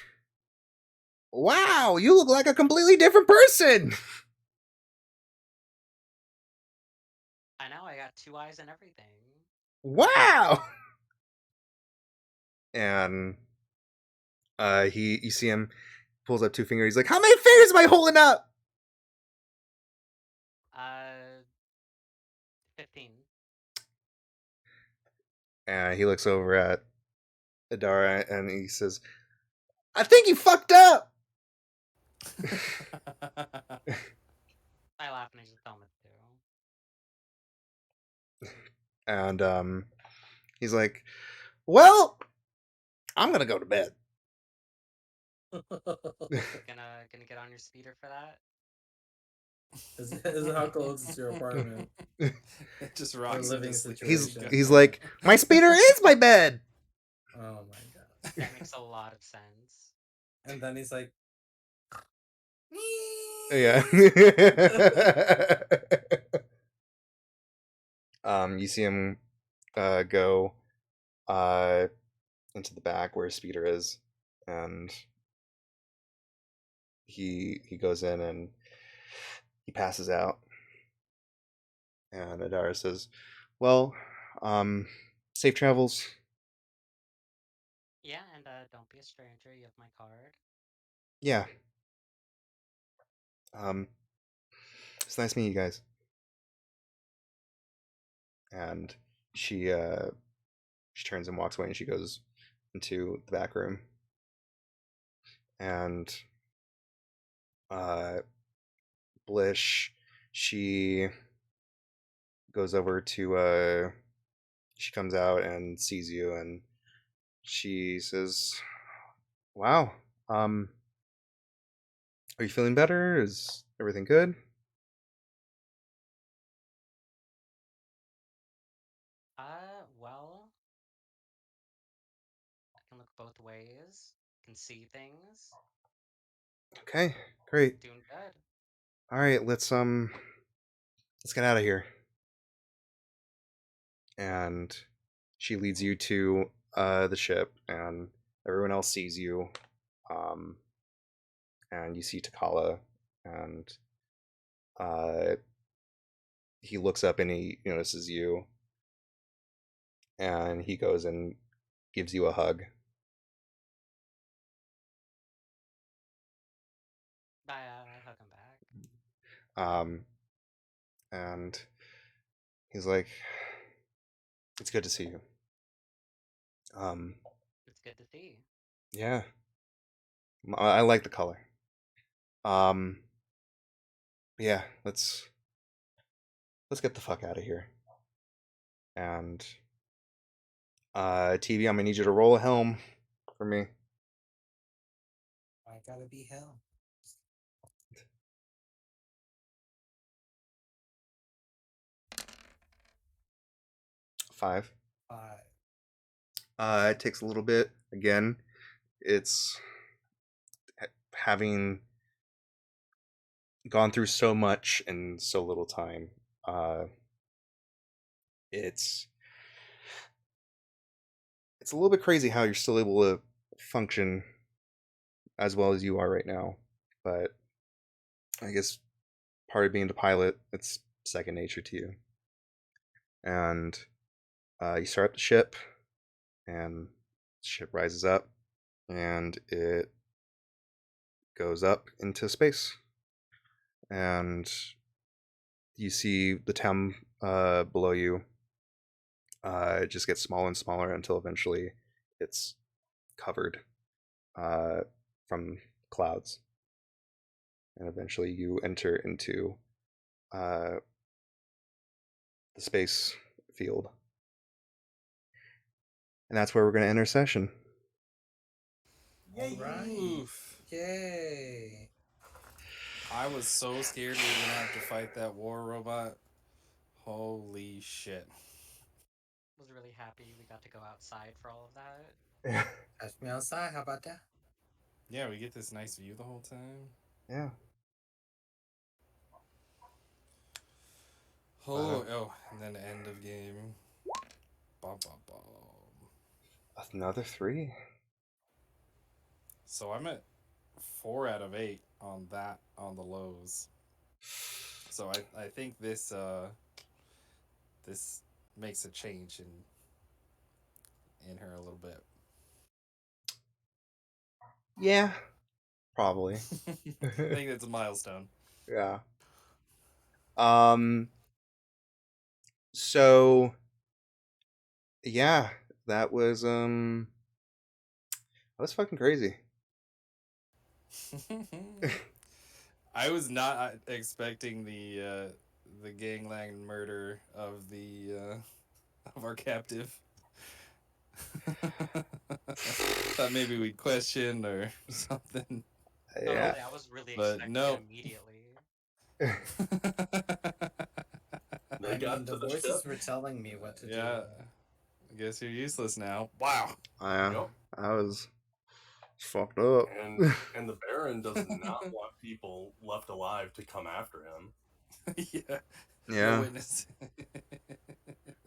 wow, you look like a completely different person. I know I got 2 eyes and everything. Wow. And he you see him pulls up 2 fingers, he's like, how many fingers am I holding up? 15. And he looks over at Adara and he says, I think you fucked up. I laugh and I just tell him what to do. And he's like, well, I'm gonna go to bed. Gonna get on your speeder for that? Is how close is your apartment? It just rocks living into sleep. situation. He's like, my speeder is my bed. Oh my god. That makes a lot of sense. And then he's like, Yeah. You see him go into the back where his speeder is, and he goes in and he passes out. And Adara says, well, safe travels. Yeah, and don't be a stranger. You have my card. Yeah. It's nice meeting you guys. And she turns and walks away and she goes into the back room. And Blish, she goes over to she comes out and sees you and she says, wow, are you feeling better? Is everything good? both ways, can see things. Okay, great. Doing good. All right, let's get out of here. And she leads you to the ship, and everyone else sees you. Um, and you see Takala, and uh, he looks up and he notices you, and he goes and gives you a hug. I hug him back. Um, and he's like, "It's good to see you." Um, It's good to see. yeah, I like the color. Um, yeah, let's get the fuck out of here. And TV, I'm gonna need you to roll a helm for me. I gotta be hell. 5. 5. It takes a little bit. Again, it's having gone through so much in so little time. Uh, it's it's a little bit crazy how you're still able to function as well as you are right now. But I guess part of being the pilot, it's second nature to you. And you start the ship, and the ship rises up, and it goes up into space. And you see the town below you. It just gets smaller and smaller until eventually it's covered uh, from clouds. And eventually you enter into uh, the space field. And that's where we're going to end our session. All right. Oof. Yay. I was so scared we were gonna have to fight that war robot. Holy shit. Was really happy we got to go outside for all of that. Yeah. Catch me outside. How about that? Yeah, we get this nice view the whole time. Yeah. Oh, and then end of game. Bum, bum, bum. Another 3. So I'm at 4 out of 8 on that on the lows. So I think this makes a change in her a little bit. Yeah, probably. I think that's a milestone. Yeah. Um. So yeah, that was fucking crazy. I was not expecting the gangland murder of the of our captive. Thought maybe we'd question or something, Yeah. Totally, I was really but expecting it no. immediately. They I mean, got the to the voices ship. were telling me what to Yeah, do. I guess you're useless now. Wow. Yeah, Yep. I was fucked up. And the Baron does not want people left alive to come after him. Yeah. No Yeah. witness.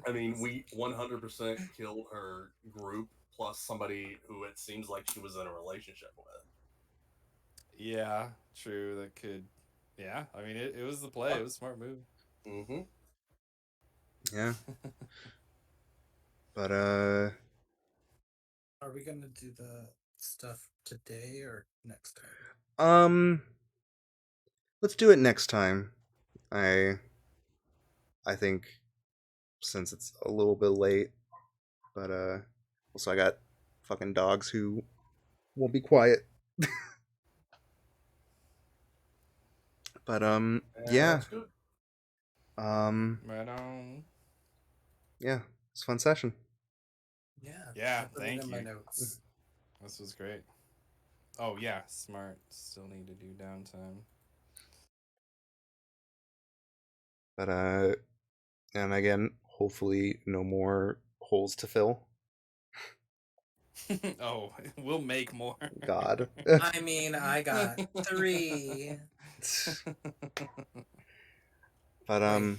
I mean, we 100% killed her group plus somebody who it seems like she was in a relationship with. Yeah, true. That could. Yeah, I mean, it was the play. It was a smart move. Mm-hmm. Yeah. But Are we gonna do the stuff today or next time? um let's do it next time. I I think since it's a little bit late, but also I got fucking dogs who won't be quiet. But And yeah. that's good. Um Right on. yeah, it's a fun session. Yeah. Yeah, I put it thank in my you. notes. This was great. Oh yeah, smart. Still need to do downtime. But and again, hopefully no more holes to fill. Oh, we'll make more. God. I mean, I got 3. But Wait,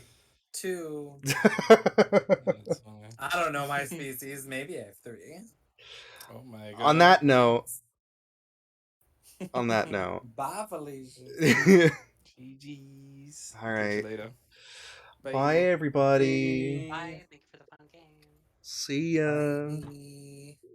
2. That's funny. I don't know my species. Maybe I have 3. Oh my god. on that note, Bye, Felicia. GG's. All Catch you right. later. Bye, everybody. Bye. Thank you for the fun game. See ya. Bye.